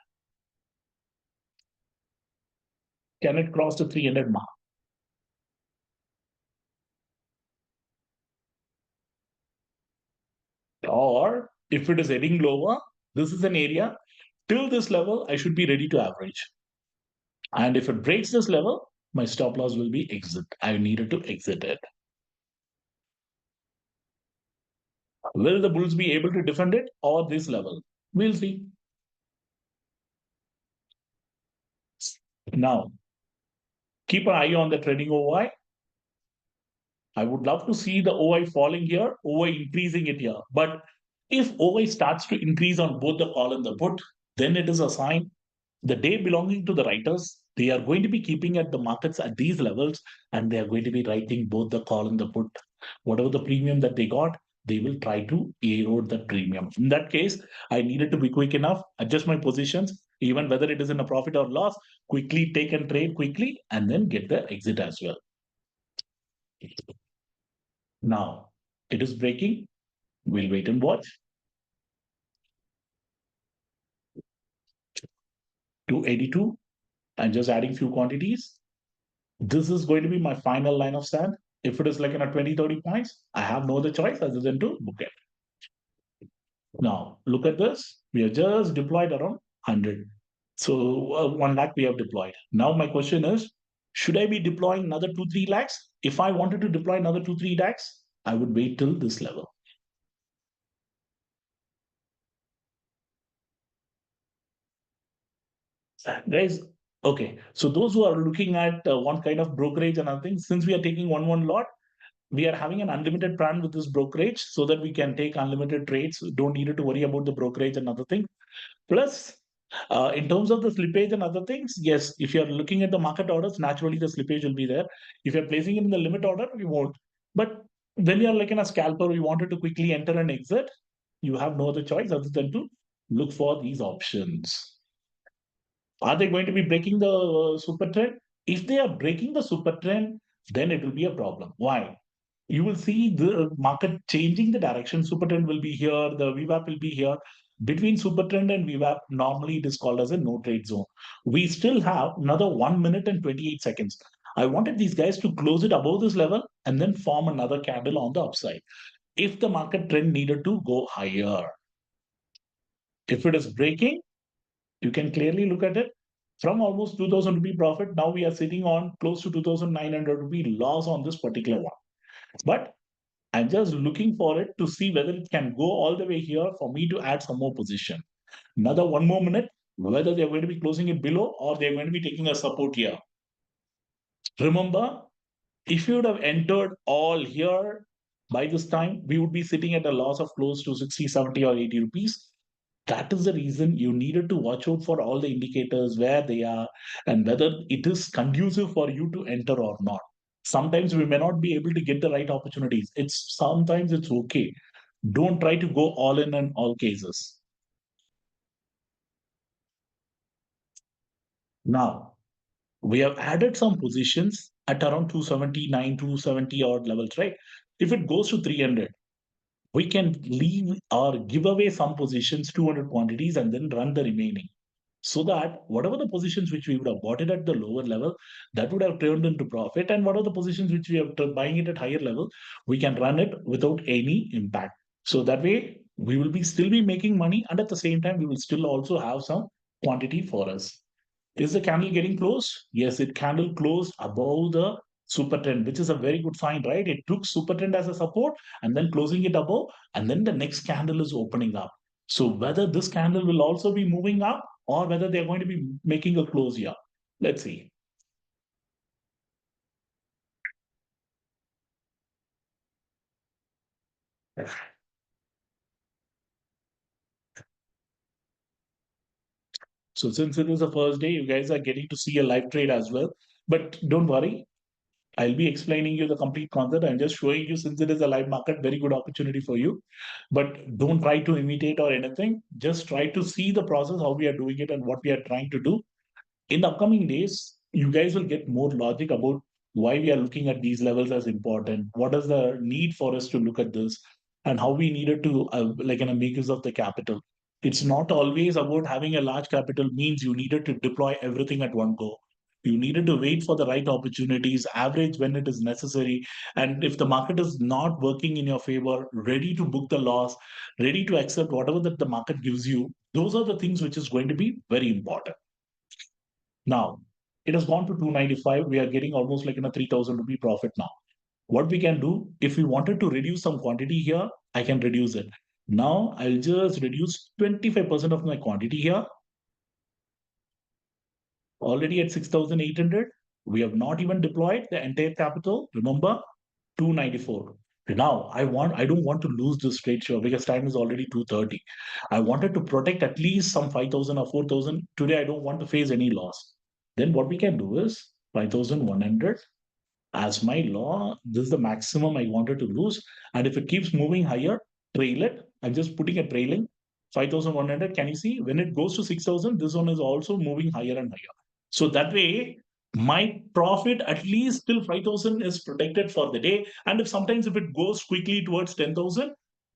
Can it cross the 300 mark? Or if it is heading lower, this is an area till this level, I should be ready to average. And if it breaks this level, my stop loss will be exit. I needed to exit it. Will the bulls be able to defend it or this level? We'll see. Now, keep an eye on the trading OI. I would love to see the OI falling here, OI increasing it here. But if OI starts to increase on both the call and the put, then it is a sign the day belonging to the writers, they are going to be keeping at the markets at these levels and they are going to be writing both the call and the put. Whatever the premium that they got, they will try to erode that premium. In that case, I needed to be quick enough, adjust my positions, even whether it is in a profit or loss, quickly take and trade quickly, and then get the exit as well. Now, it is breaking. We'll wait and watch. 282. I'm just adding few quantities. This is going to be my final line of stand. If it is like in a 20, 30 points, I have no other choice other than to book it. Now, look at this. We have just deployed around 100. So 1 lakh we have deployed. Now my question is, should I be deploying another 2, 3 lakhs? If I wanted to deploy another 2, 3 lakhs, I would wait till this level. Guys, okay. So those who are looking at one kind of brokerage and other things, since we are taking one lot, we are having an unlimited plan with this brokerage so that we can take unlimited trades. Don't need to worry about the brokerage and other things. Plus, in terms of the slippage and other things, yes, if you're looking at the market orders, naturally the slippage will be there. If you're placing it in the limit order, we won't. But when you're like in a scalper, we wanted to quickly enter and exit, you have no other choice other than to look for these options. Are they going to be breaking the super trend? If they are breaking the super trend, then it will be a problem. Why? You will see the market changing the direction. Super trend will be here, the VWAP will be here. Between super trend and VWAP, normally it is called as a no trade zone. We still have another 1 minute and 28 seconds. I wanted these guys to close it above this level and then form another candle on the upside. If the market trend needed to go higher, if it is breaking, you can clearly look at it. From almost 2000 rupee profit, now we are sitting on close to 2900 rupee loss on this particular one. But I'm just looking for it to see whether it can go all the way here for me to add some more position. Another 1 more minute, whether they're going to be closing it below or they're going to be taking a support here. Remember, if you would have entered all here by this time, we would be sitting at a loss of close to 60, 70, or 80 rupees. That is the reason you needed to watch out for all the indicators, where they are, and whether it is conducive for you to enter or not. Sometimes we may not be able to get the right opportunities. It's sometimes it's okay. Don't try to go all in all cases. Now, we have added some positions at around 279, 270 odd levels, right? If it goes to 300, we can leave or give away some positions, 200 quantities, and then run the remaining. So that whatever the positions which we would have bought it at the lower level, that would have turned into profit. And what are the positions which we have buying it at higher level, we can run it without any impact. So that way we will be still be making money, and at the same time we will still also have some quantity for us. Is the candle getting closed? Yes, it candle closed above the super trend, which is a very good sign, right? It took super trend as a support and then closing it above, and then the next candle is opening up. So whether this candle will also be moving up or whether they're going to be making a close here. Let's see. So since it is the first day, you guys are getting to see a live trade as well. But don't worry, I'll be explaining you the complete concept. I'm just showing you, since it is a live market, very good opportunity for you. But don't try to imitate or anything. Just try to see the process, how we are doing it and what we are trying to do. In the upcoming days, you guys will get more logic about why we are looking at these levels as important. What is the need for us to look at this, and how we needed to make use of the capital. It's not always about having a large capital means you needed to deploy everything at one go. You needed to wait for the right opportunities, average when it is necessary. And if the market is not working in your favor, ready to book the loss, ready to accept whatever that the market gives you, those are the things which is going to be very important. Now, it has gone to 295. We are getting almost like in a 3,000 rupee profit now. What we can do, if we wanted to reduce some quantity here, I can reduce it. Now, I'll just reduce 25% of my quantity here, already at 6,800. We have not even deployed the entire capital. Remember, 294. Now, I don't want to lose this trade share because time is already 2:30. I wanted to protect at least some 5,000 or 4,000. Today, I don't want to face any loss. Then what we can do is 5,100 as my law. This is the maximum I wanted to lose. And if it keeps moving higher, trail it. I'm just putting a trailing 5,100. Can you see when it goes to 6,000, this one is also moving higher and higher. So that way, my profit at least till 5,000 is protected for the day. And if it goes quickly towards 10,000,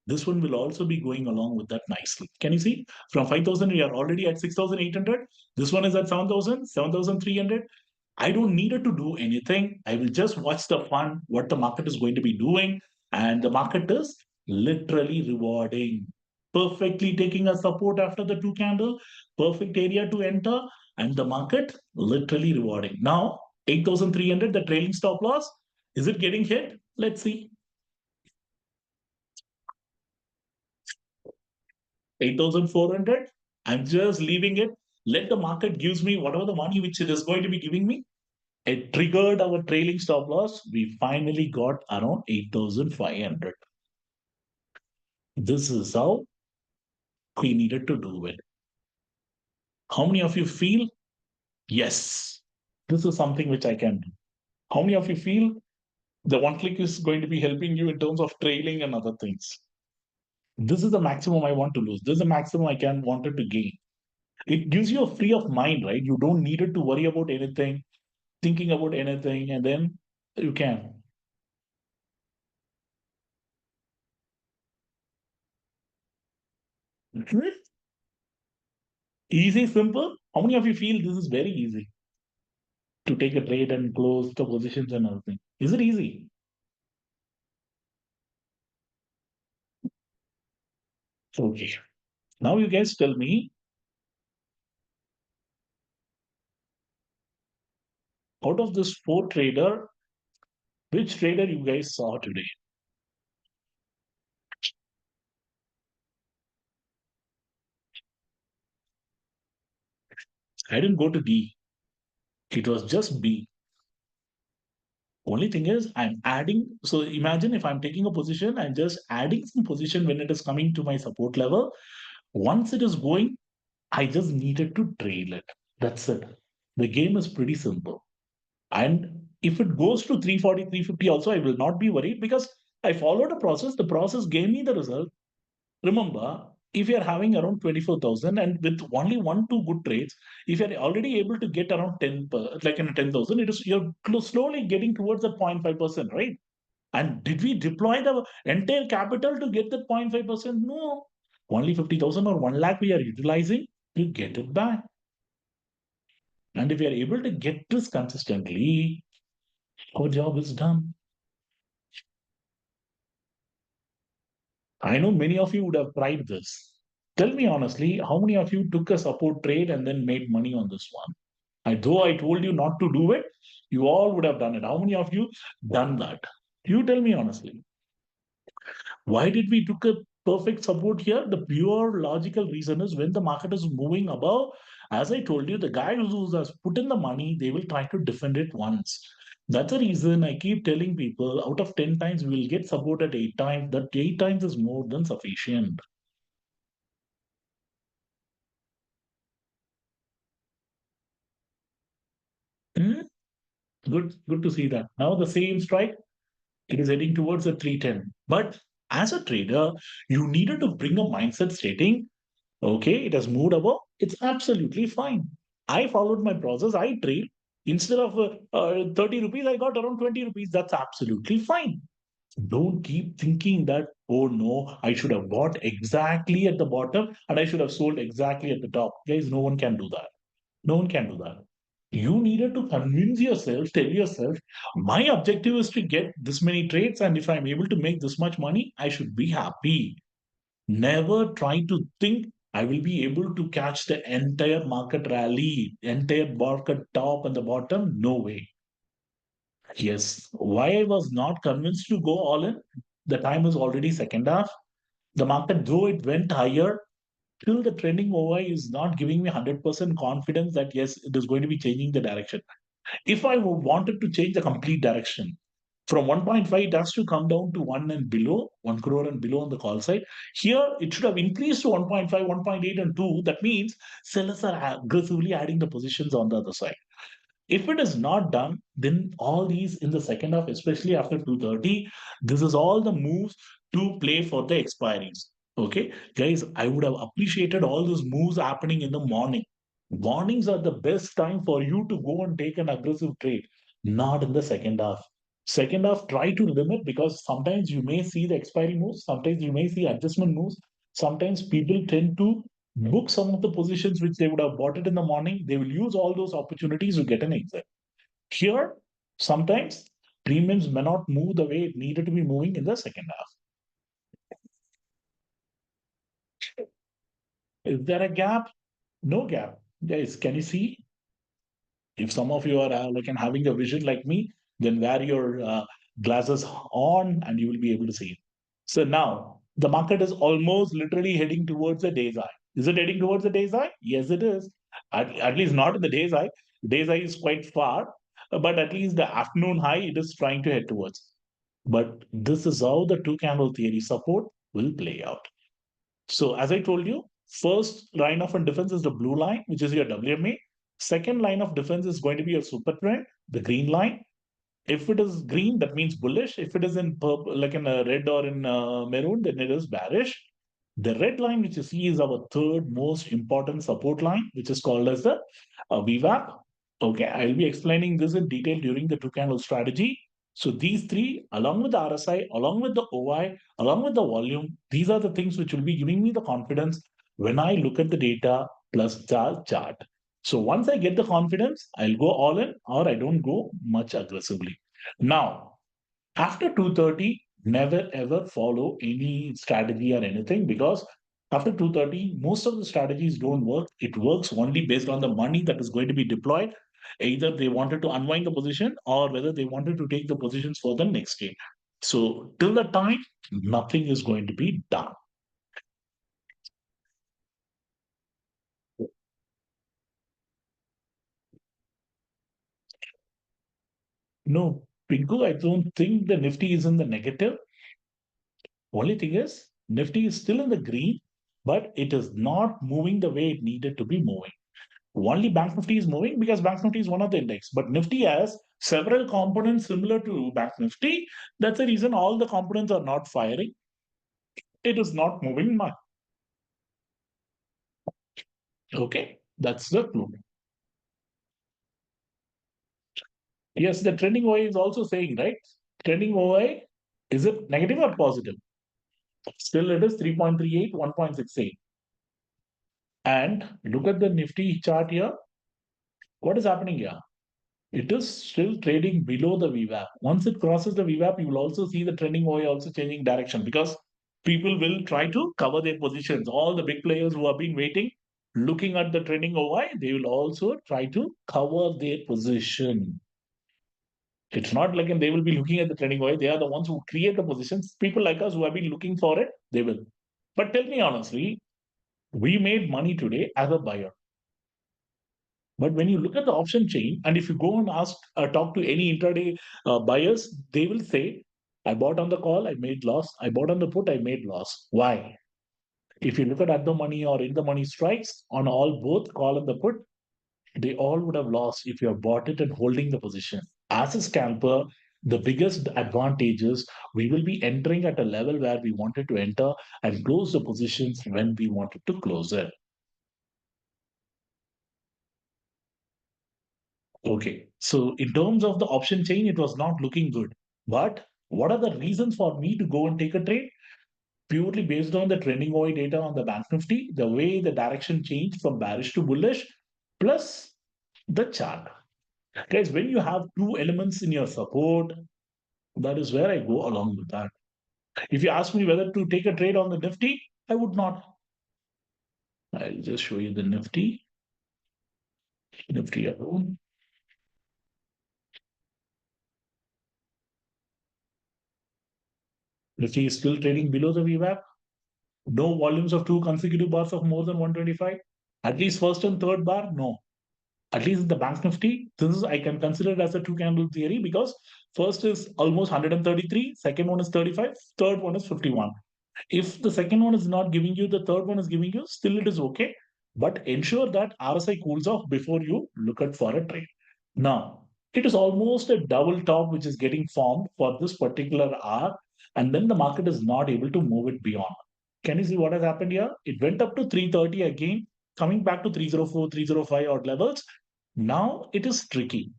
this one will also be going along with that nicely. Can you see? From 5,000, we are already at 6,800. This one is at 7,000, 7,300. I don't need it to do anything. I will just watch the fun, what the market is going to be doing. And the market is literally rewarding. Perfectly taking a support after the two candle, perfect area to enter, and the market literally rewarding. Now, 8,300, the trailing stop loss, is it getting hit? Let's see. 8,400. I'm just leaving it. Let the market gives me whatever the money which it is going to be giving me. It triggered our trailing stop loss. We finally got around 8,500. This is how we needed to do it. How many of you feel, yes, this is something which I can do? How many of you feel the one click is going to be helping you in terms of trailing and other things? This is the maximum I want to lose. This is the maximum I can wanted to gain. It gives you a free of mind, right? You don't need it to worry about anything, thinking about anything, and then you can. Easy, simple. How many of you feel this is very easy to take a trade and close the positions and everything? Is it easy? Okay. Now you guys tell me, out of this four trader, which trader you guys saw today? I didn't go to D. It was just B. Only thing is, I'm adding. So imagine if I'm taking a position, I'm just adding some position when it is coming to my support level. Once it is going, I just needed to trail it. That's it. The game is pretty simple. And if it goes to 340, 350 also, I will not be worried because I followed a process. The process gave me the result. Remember, if you're having around 24,000 and with only one, two good trades, if you're already able to get around 10, like in 10,000, it is you're slowly getting towards that 0.5%, right? And did we deploy the entire capital to get that 0.5%? No. Only 50,000 or 1 lakh we are utilizing to get it back. And if we are able to get this consistently, our job is done. I know many of you would have tried this. Tell me honestly, how many of you took a support trade and then made money on this one? Though I told you not to do it, you all would have done it. How many of you done that? You tell me honestly. Why did we took a perfect support here? The pure logical reason is when the market is moving above, as I told you, the guy who has put in the money, they will try to defend it once. That's the reason I keep telling people out of 10 times, we will get support at 8 times. That 8 times is more than sufficient. Hmm? Good to see that. Now the same strike, it is heading towards the 310. But as a trader, you needed to bring a mindset stating, okay, it has moved above, it's absolutely fine. I followed my process, I trade. Instead of 30 rupees, I got around 20 rupees. That's absolutely fine. Don't keep thinking that, oh no, I should have bought exactly at the bottom and I should have sold exactly at the top. Guys, no one can do that. No one can do that. You needed to convince yourself, tell yourself, my objective is to get this many trades, and if I'm able to make this much money, I should be happy. Never try to think I will be able to catch the entire market rally, entire market top and the bottom. No way. Yes. Why I was not convinced to go all in? The time is already second half. The market, though it went higher, till the trending OI is not giving me 100% confidence that yes, it is going to be changing the direction. If I wanted to change the complete direction, from 1.5, it has to come down to 1 and below, 1 crore and below on the call side. Here, it should have increased to 1.5, 1.8, and 2. That means sellers are aggressively adding the positions on the other side. If it is not done, then all these in the second half, especially after 2:30, this is all the moves to play for the expiries. Okay, guys, I would have appreciated all those moves happening in the morning. Mornings are the best time for you to go and take an aggressive trade, not in the second half. Second half, try to limit because sometimes you may see the expiry moves, sometimes you may see adjustment moves. Sometimes people tend to book some of the positions which they would have bought it in the morning. They will use all those opportunities to get an exit. Here, sometimes premiums may not move the way it needed to be moving in the second half. Is there a gap? No gap. Guys, can you see? If some of you are like and having a vision like me, then wear your glasses on and you will be able to see it. So now the market is almost literally heading towards the day's eye. Is it heading towards the day's eye? Yes, it is. At least not in the day's eye. Day's eye is quite far, but at least the afternoon high it is trying to head towards. But this is how the two candle theory support will play out. So as I told you, first line of defense is the blue line, which is your WMA. Second line of defense is going to be your super trend, the green line. If it is green, that means bullish. If it is in purple, like in red or in maroon, then it is bearish. The red line, which you see, is our third most important support line, which is called as the VWAP. Okay, I'll be explaining this in detail during the two candle strategy. So these three, along with the RSI, along with the OI, along with the volume, these are the things which will be giving me the confidence when I look at the data plus the chart. So once I get the confidence, I'll go all in or I don't go much aggressively. Now, after 2:30, never ever follow any strategy or anything because after 2:30, most of the strategies don't work. It works only based on the money that is going to be deployed. Either they wanted to unwind the position or whether they wanted to take the positions for the next day. So till the time, nothing is going to be done. No, Pinku, I don't think the Nifty is in the negative. Only thing is, Nifty is still in the green, but it is not moving the way it needed to be moving. Only Bank Nifty is moving because Bank Nifty is one of the index, but Nifty has several components similar to Bank Nifty. That's the reason all the components are not firing. It is not moving much. Okay, that's the clue. Yes, the trending OI is also saying, right? Trending OI, is it negative or positive? Still, it is 3.38, 1.68. And look at the Nifty chart here. What is happening here? It is still trading below the VWAP. Once it crosses the VWAP, you will also see the trending OI also changing direction because people will try to cover their positions. All the big players who have been waiting, looking at the trending OI, they will also try to cover their position. It's not like they will be looking at the trending OI. They are the ones who create the positions. People like us who have been looking for it, they will. But tell me honestly, we made money today as a buyer. But when you look at the option chain, and if you go and ask, talk to any intraday buyers, they will say, I bought on the call, I made loss. I bought on the put, I made loss. Why? If you look at the money or in the money strikes on all both call and the put, they all would have lost if you have bought it and holding the position. As a scalper, the biggest advantage is we will be entering at a level where we wanted to enter and close the positions when we wanted to close it. Okay. So in terms of the option chain, it was not looking good. But what are the reasons for me to go and take a trade? Purely based on the trending OI data on the Bank Nifty, the way the direction changed from bearish to bullish, plus the chart. Guys, when you have two elements in your support, that is where I go along with that. If you ask me whether to take a trade on the Nifty, I would not. I'll just show you the Nifty. Nifty alone. Nifty is still trading below the VWAP. No volumes of two consecutive bars of more than 125. At least first and third bar, no. At least in the Bank Nifty, this is I can consider it as a two candle theory because first is almost 133, second one is 35, third one is 51. If the second one is not giving you, the third one is giving you, still it is okay. But ensure that RSI cools off before you look at for a trade. Now, it is almost a double top which is getting formed for this particular hour, and then the market is not able to move it beyond. Can you see what has happened here? It went up to 330 again, coming back to 304, 305 odd levels. Now it is tricky.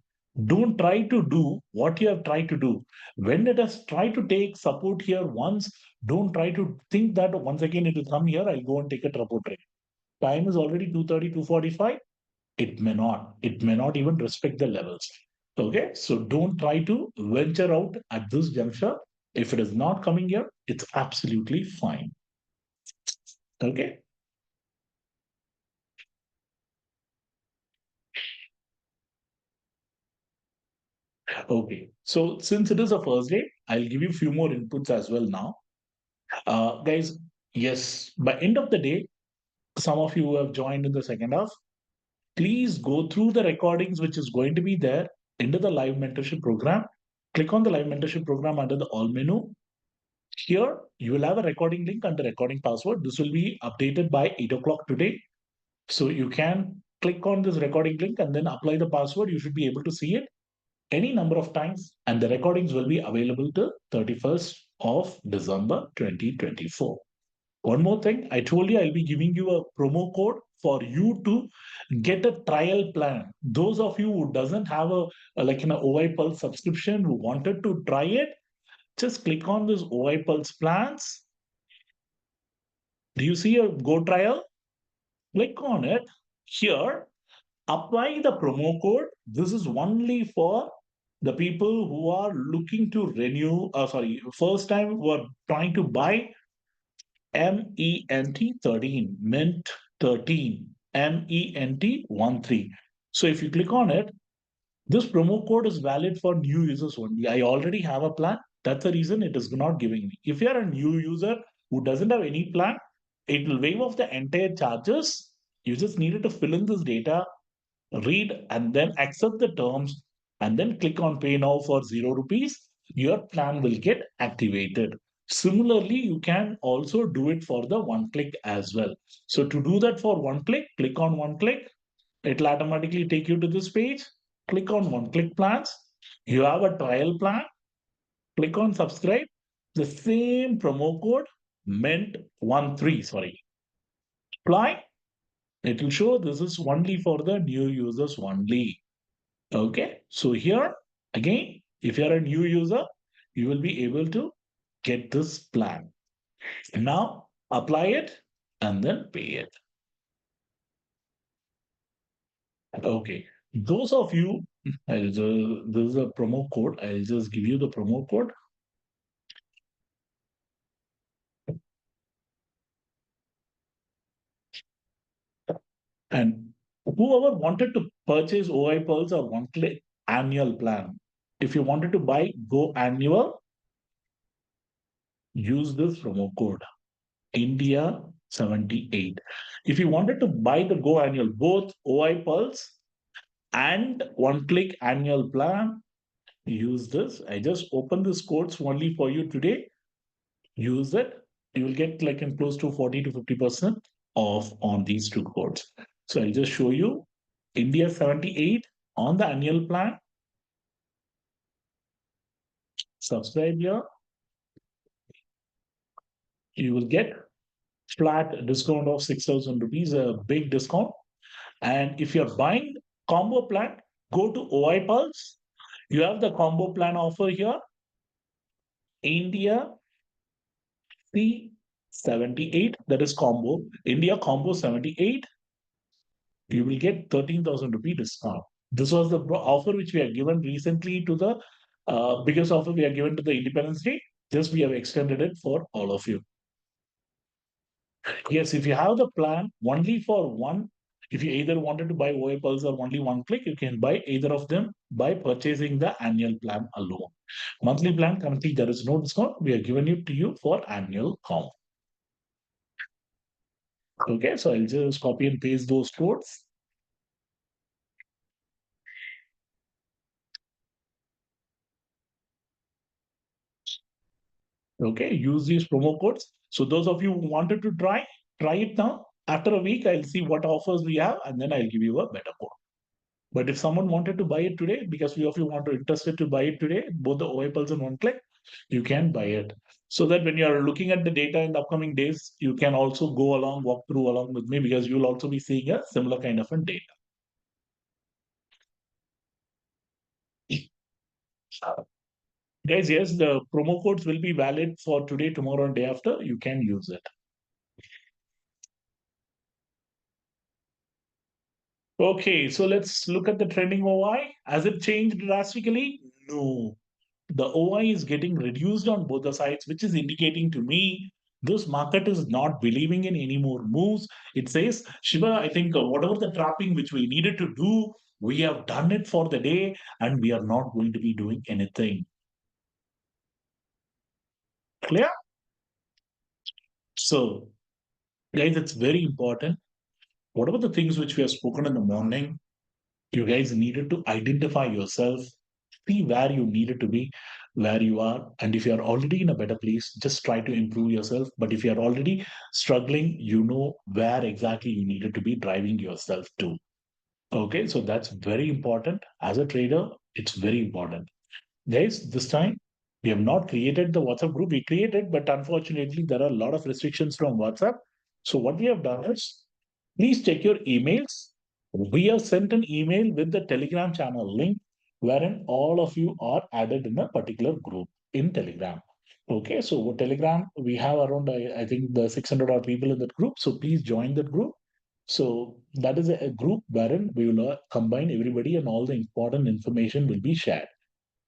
Don't try to do what you have tried to do. When it has tried to take support here once, don't try to think that once again it will come here, I'll go and take a trouble trade. Time is already 2:30, 2:45. It may not. It may not even respect the levels. Okay. So don't try to venture out at this juncture. If it is not coming here, it's absolutely fine. Okay. Okay. So since it is a first day, I'll give you a few more inputs as well now. Guys, yes, by end of the day, some of you who have joined in the second half, please go through the recordings which is going to be there into the live mentorship program. Click on the live mentorship program under the all menu. Here, you will have a recording link and the recording password. This will be updated by 8 o'clock today. So you can click on this recording link and then apply the password. You should be able to see it any number of times, and the recordings will be available till 31st of December 2024. One more thing, I told you I'll be giving you a promo code for you to get a trial plan. Those of you who doesn't have a like an OI Pulse subscription who wanted to try it, just click on this OI Pulse plans. Do you see a go trial? Click on it. Here, apply the promo code. This is only for the people who are looking to renew, first time who are trying to buy MENT 13, Mint 13, MENT 13. So if you click on it, this promo code is valid for new users only. I already have a plan. That's the reason it is not giving me. If you are a new user who doesn't have any plan, it will waive off the entire charges. You just needed to fill in this data, read, and then accept the terms, and then click on pay now for 0 rupees. Your plan will get activated. Similarly, you can also do it for the one click as well. So to do that for one click on one click. It will automatically take you to this page. Click on one click plans. You have a trial plan. Click on subscribe. The same promo code meant 13, sorry. Apply. It will show this is only for the new users only. Okay. So here again, if you're a new user, you will be able to get this plan. Now apply it and then pay it. Okay. Those of you, this is a promo code. I'll just give you the promo code. And whoever wanted to purchase OI Pearls or one click annual plan, if you wanted to buy Go Annual, use this promo code India 78. If you wanted to buy the Go Annual, both OI Pearls and one click annual plan, use this. I just opened this codes only for you today. Use it. You will get like in close to 40 to 50% off on these two codes. So I'll just show you India 78 on the annual plan. Subscribe here. You will get flat discount of 6,000 rupees, a big discount. And if you're buying combo plan, go to OI Pulse. You have the combo plan offer here. India C78, that is combo. India combo 78. You will get 13,000 rupee discount. This was the offer which we have given recently to the biggest offer we have given to the Independence Day. Just we have extended it for all of you. Yes, if you have the plan only for one, if you either wanted to buy OA Pulse or only one click, you can buy either of them by purchasing the annual plan alone. Monthly plan, currently there is no discount. We are giving it to you for annual comp. Okay, so I'll just copy and paste those codes. Okay, use these promo codes. So those of you who wanted to try it now. After a week, I'll see what offers we have, and then I'll give you a better code. But if someone wanted to buy it today, because few of you want to interested to buy it today, both the OA Pulse and one click, you can buy it. So that when you are looking at the data in the upcoming days, you can also go along, walk through along with me, because you'll also be seeing a similar kind of a data. Guys, yes, the promo codes will be valid for today, tomorrow, and day after. You can use it. Okay, so let's look at the trending OI. Has it changed drastically? No. The OI is getting reduced on both the sides, which is indicating to me this market is not believing in any more moves. It says, Shiva, I think whatever the trapping which we needed to do, we have done it for the day and we are not going to be doing anything. Clear? So, guys, it's very important. Whatever the things which we have spoken in the morning, you guys needed to identify yourself, see where you needed to be, where you are. And if you are already in a better place, just try to improve yourself. But if you are already struggling, you know where exactly you needed to be driving yourself to. Okay, so that's very important. As a trader, it's very important. Guys, this time we have not created the WhatsApp group. We created, but unfortunately, there are a lot of restrictions from WhatsApp. So, what we have done is please check your emails. We have sent an email with the Telegram channel link wherein all of you are added in a particular group in Telegram. Okay, so Telegram, we have around, I think, the 600 odd people in that group. So please join that group. So that is a group wherein we will combine everybody and all the important information will be shared.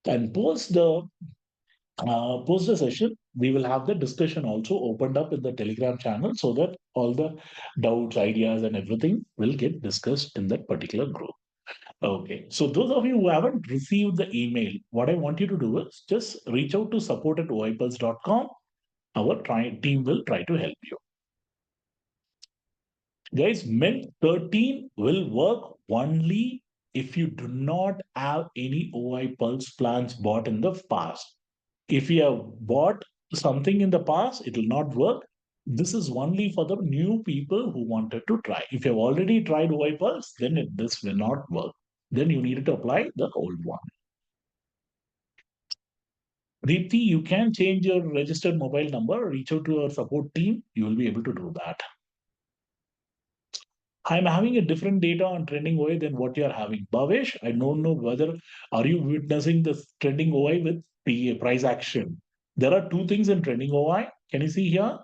And post the session, we will have the discussion also opened up in the Telegram channel so that all the doubts, ideas, and everything will get discussed in that particular group. Okay. So those of you who haven't received the email, what I want you to do is just reach out to support@oipulse.com. Our team will try to help you. Guys, Mint 13 will work only if you do not have any OI Pulse plans bought in the past. If you have bought something in the past, it will not work. This is only for the new people who wanted to try. If you have already tried OI Pulse, then this will not work. Then you need to apply the old one. Deepthi, you can change your registered mobile number, reach out to our support team. You will be able to do that. I'm having a different data on trending OI than what you are having. Bhavesh, I don't know whether are you witnessing this trending OI with price action. There are two things in trending OI. Can you see here?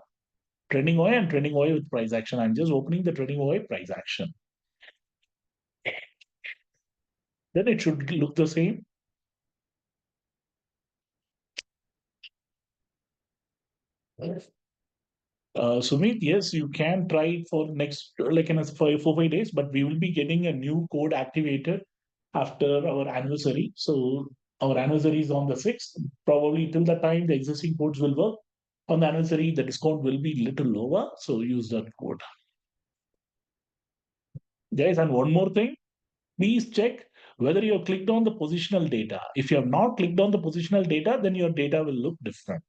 Trending OI and trending OI with price action. I'm just opening the trending OI price action. Then it should look the same. Sumit, yes, you can try it for next like in a 5 days, but we will be getting a new code activated after our anniversary. So our anniversary is on the 6th. Probably till the time the existing codes will work. On the anniversary, the discount will be little lower. So use that code. Guys, and one more thing, please check whether you have clicked on the positional data. If you have not clicked on the positional data, then your data will look different.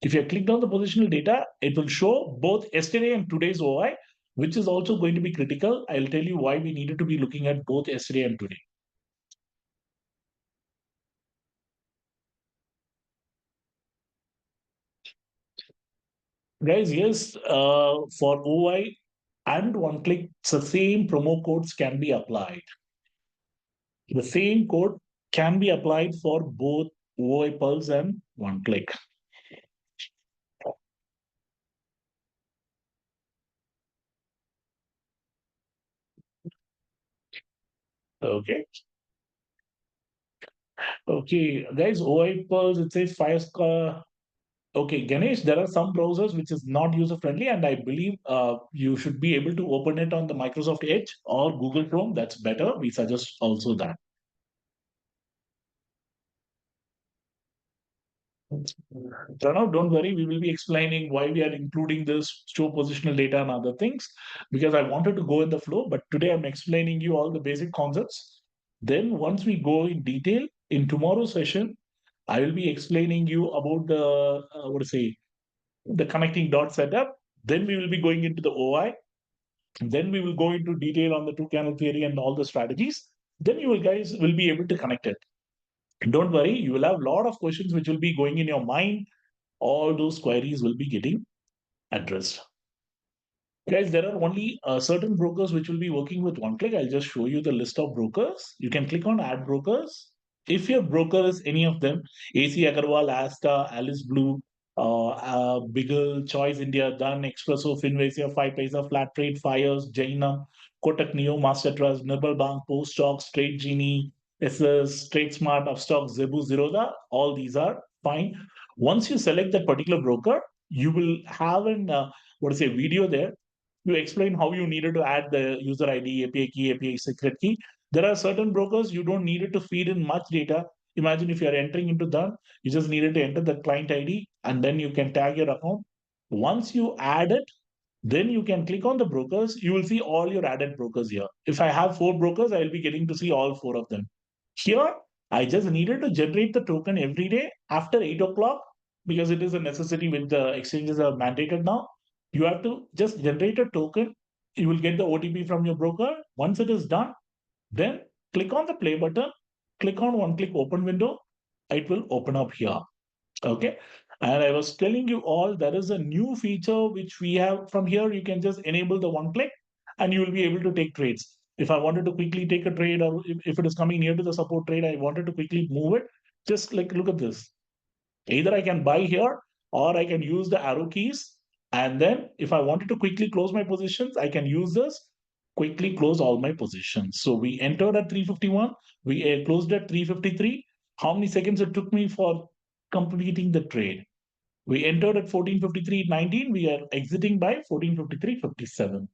If you have clicked on the positional data, it will show both yesterday and today's OI, which is also going to be critical. I'll tell you why we needed to be looking at both yesterday and today. Guys, yes, for OI and one click, the same promo codes can be applied. The same code can be applied for both OI Pulse and one click. Okay. Okay, guys, OI Pulse, it says fire score. Okay, Ganesh, there are some browsers which is not user friendly, and I believe you should be able to open it on the Microsoft Edge or Google Chrome. That's better. We suggest also that. Pranav, don't worry. We will be explaining why we are including this show positional data and other things because I wanted to go in the flow, but today I'm explaining you all the basic concepts. Then once we go in detail in tomorrow's session, I will be explaining you about the what to say the connecting dot setup. Then we will be going into the OI. Then we will go into detail on the two channel theory and all the strategies. Then you will guys will be able to connect it. Don't worry, you will have a lot of questions which will be going in your mind. All those queries will be getting addressed. Guys, there are only certain brokers which will be working with one click. I'll just show you the list of brokers. You can click on add brokers. If your broker is any of them, AC Agarwal, Asta, Alice Blue, Biggle, Choice India, Dun, Expresso, Finvasia, Five Paisa, Flat Trade, Fires, Jainam, Kotak Neo, Master Trust, Nirmal Bank, Post Stock, Straight Genie, SS, Straight Smart, Upstock, Zebu, Zerodha, all these are fine. Once you select that particular broker, you will have an what is a video there you explain how you needed to add the user ID, API key, API secret key. There are certain brokers you don't need it to feed in much data. Imagine if you are entering into that, you just needed to enter the client ID and then you can tag your account. Once you add it, then you can click on the brokers. You will see all your added brokers here. If I have four brokers, I will be getting to see all four of them. Here, I just needed to generate the token every day after 8 o'clock because it is a necessity with the exchanges are mandated now. You have to just generate a token. You will get the OTP from your broker. Once it is done, then click on the play button, click on one click open window. It will open up here. Okay. And I was telling you all there is a new feature which we have from here. You can just enable the one click and you will be able to take trades. If I wanted to quickly take a trade or if it is coming near to the support trade, I wanted to quickly move it. Just like look at this. Either I can buy here or I can use the arrow keys. And then if I wanted to quickly close my positions, I can use this, quickly close all my positions. So we entered at 351, we closed at 353. How many seconds it took me for completing the trade? We entered at 14:53:19. We are exiting by 14:53:57.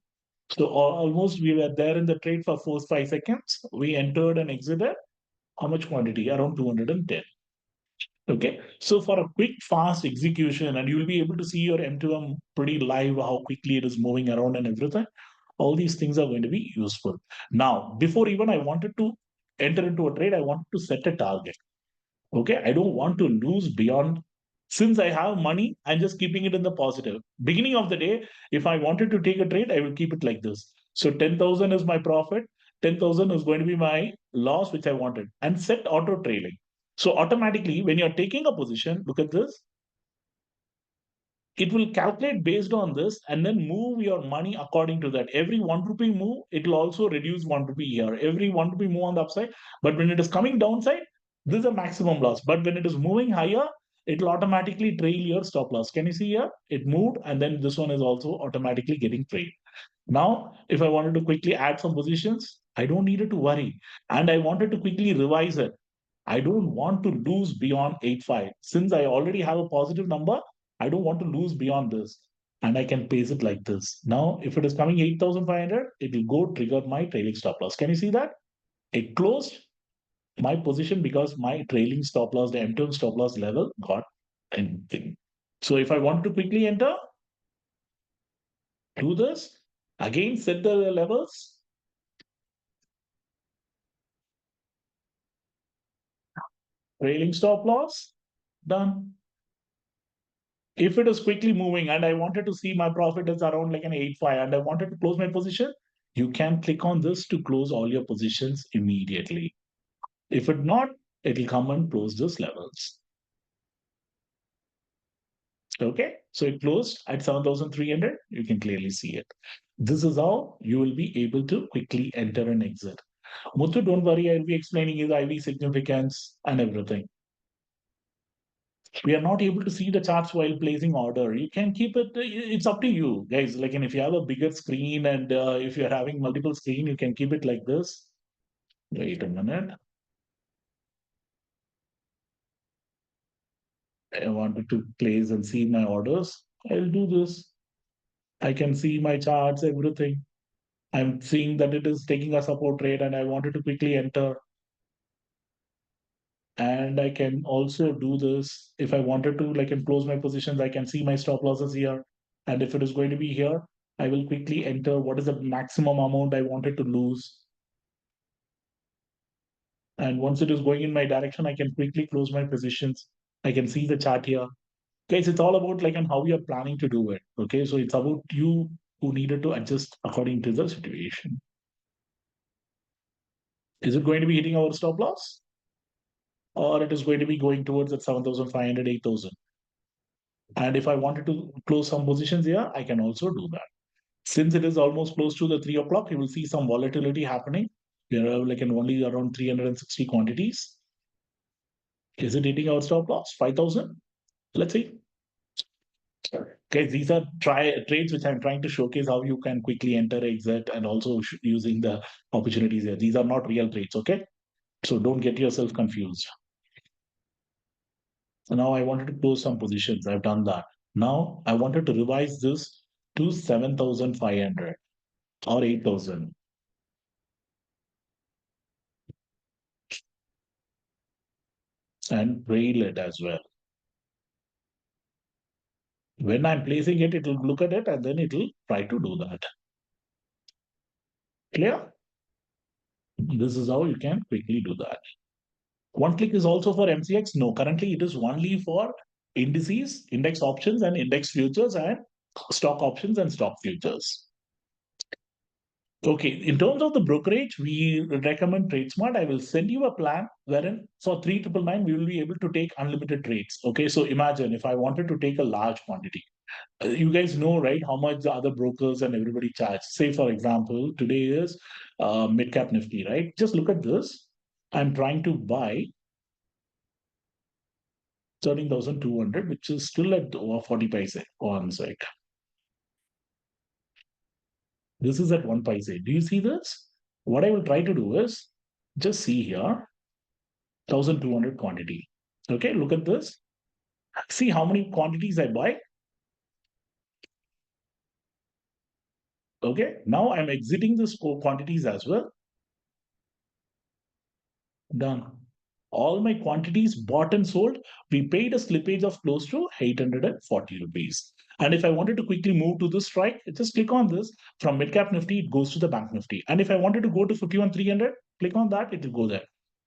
So almost we were there in the trade for 4 5 seconds. We entered and exited. How much quantity? Around 210. Okay. So for a quick, fast execution, and you'll be able to see your M2M pretty live, how quickly it is moving around and everything. All these things are going to be useful. Now, before even I wanted to enter into a trade, I wanted to set a target. Okay. I don't want to lose beyond. Since I have money, I'm just keeping it in the positive. Beginning of the day, if I wanted to take a trade, I will keep it like this. So 10,000 is my profit, 10,000 is going to be my loss, which I wanted, and set auto trailing. So automatically, when you're taking a position, look at this, it will calculate based on this and then move your money according to that. Every 1 rupee move, it will also reduce 1 rupee here. Every 1 rupee move on the upside. But when it is coming downside, this is a maximum loss. But when it is moving higher, it will automatically trail your stop loss. Can you see here? It moved and then this one is also automatically getting trailed. Now, if I wanted to quickly add some positions, I don't need it to worry. And I wanted to quickly revise it. I don't want to lose beyond 8.5. Since I already have a positive number, I don't want to lose beyond this. And I can pace it like this. Now, if it is coming 8,500, it will go trigger my trailing stop loss. Can you see that? It closed my position because my trailing stop loss, the M2M stop loss level got anything. So if I want to quickly enter, do this, again set the levels, trailing stop loss, done. If it is quickly moving and I wanted to see my profit is around like an 8.5 and I wanted to close my position, you can click on this to close all your positions immediately. If it not, it will come and close those levels. Okay, so it closed at 7,300. You can clearly see it. This is how you will be able to quickly enter and exit. Muthu, don't worry, I'll be explaining his IV significance and everything. We are not able to see the charts while placing order. You can keep it, it's up to you guys. Like, and if you have a bigger screen and if you're having multiple screen, you can keep it like this. Wait a minute. I wanted to place and see my orders. I'll do this. I can see my charts, everything. I'm seeing that it is taking a support trade and I wanted to quickly enter. And I can also do this if I wanted to, like, and close my positions. I can see my stop losses here. And if it is going to be here, I will quickly enter what is the maximum amount I wanted to lose. And once it is going in my direction, I can quickly close my positions. I can see the chart here. Guys, it's all about like and how you're planning to do it. Okay, so it's about you who needed to adjust according to the situation. Is it going to be hitting our stop loss? Or it is going to be going towards that 7,500, 8,000? And if I wanted to close some positions here, I can also do that. Since it is almost close to the 3 o'clock, you will see some volatility happening. We are like in only around 360 quantities. Is it hitting our stop loss? 5,000? Let's see. Okay, these are trades which I'm trying to showcase how you can quickly enter, exit, and also using the opportunities here. These are not real trades, okay? So don't get yourself confused. So now I wanted to close some positions. I've done that. Now I wanted to revise this to 7,500 or 8,000 and trail it as well. When I'm placing it, it will look at it and then it will try to do that. Clear? This is how you can quickly do that. One click is also for MCX. No, currently it is only for indices, index options, and index futures, and stock options and stock futures. Okay, in terms of the brokerage, we recommend TradeSmart. I will send you a plan wherein for 3,999 we will be able to take unlimited trades. Okay, so imagine if I wanted to take a large quantity. You guys know, right, how much the other brokers and everybody charge. Say, for example, today is mid cap Nifty, right? Just look at this. I'm trying to buy 13,200, which is still at 40 paise. One sec. This is at 1 paise. Do you see this? What I will try to do is just see here 1,200 quantity. Okay, look at this. See how many quantities I buy. Okay, now I'm exiting this quantities as well. Done. All my quantities bought and sold. We paid a slippage of close to 840 rupees. And if I wanted to quickly move to this strike, just click on this. From Midcap Nifty, it goes to the Bank Nifty. And if I wanted to go to 51,300, click on that, it will go there.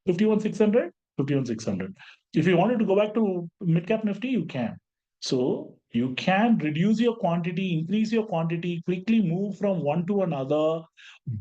51,600, 51,600. If you wanted to go back to Midcap Nifty, you can. So you can reduce your quantity, increase your quantity, quickly move from one to another,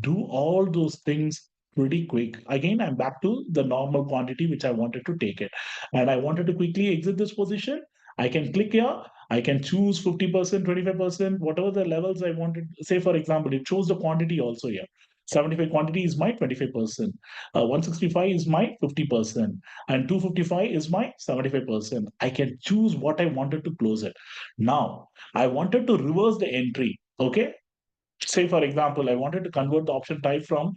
do all those things pretty quick. Again, I'm back to the normal quantity which I wanted to take it. And I wanted to quickly exit this position. I can click here. I can choose 50%, 25%, whatever the levels I wanted. Say, for example, it shows the quantity also here. 75 quantity is my 25%. 165 is my 50%. And 255 is my 75%. I can choose what I wanted to close it. Now, I wanted to reverse the entry. Okay. Say, for example, I wanted to convert the option type from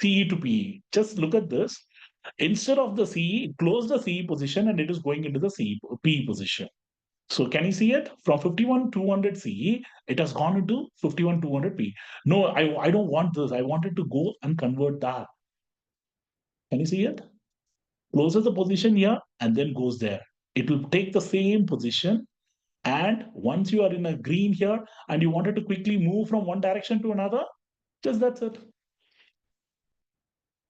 CE to PE. Just look at this. Instead of the CE, close the CE position and it is going into the PE position. So can you see it? From 51,200 CE, it has gone into 51,200 P. No, I don't want this. I wanted to go and convert that. Can you see it? Closes the position here and then goes there. It will take the same position. And once you are in a green here and you wanted to quickly move from one direction to another, just that's it.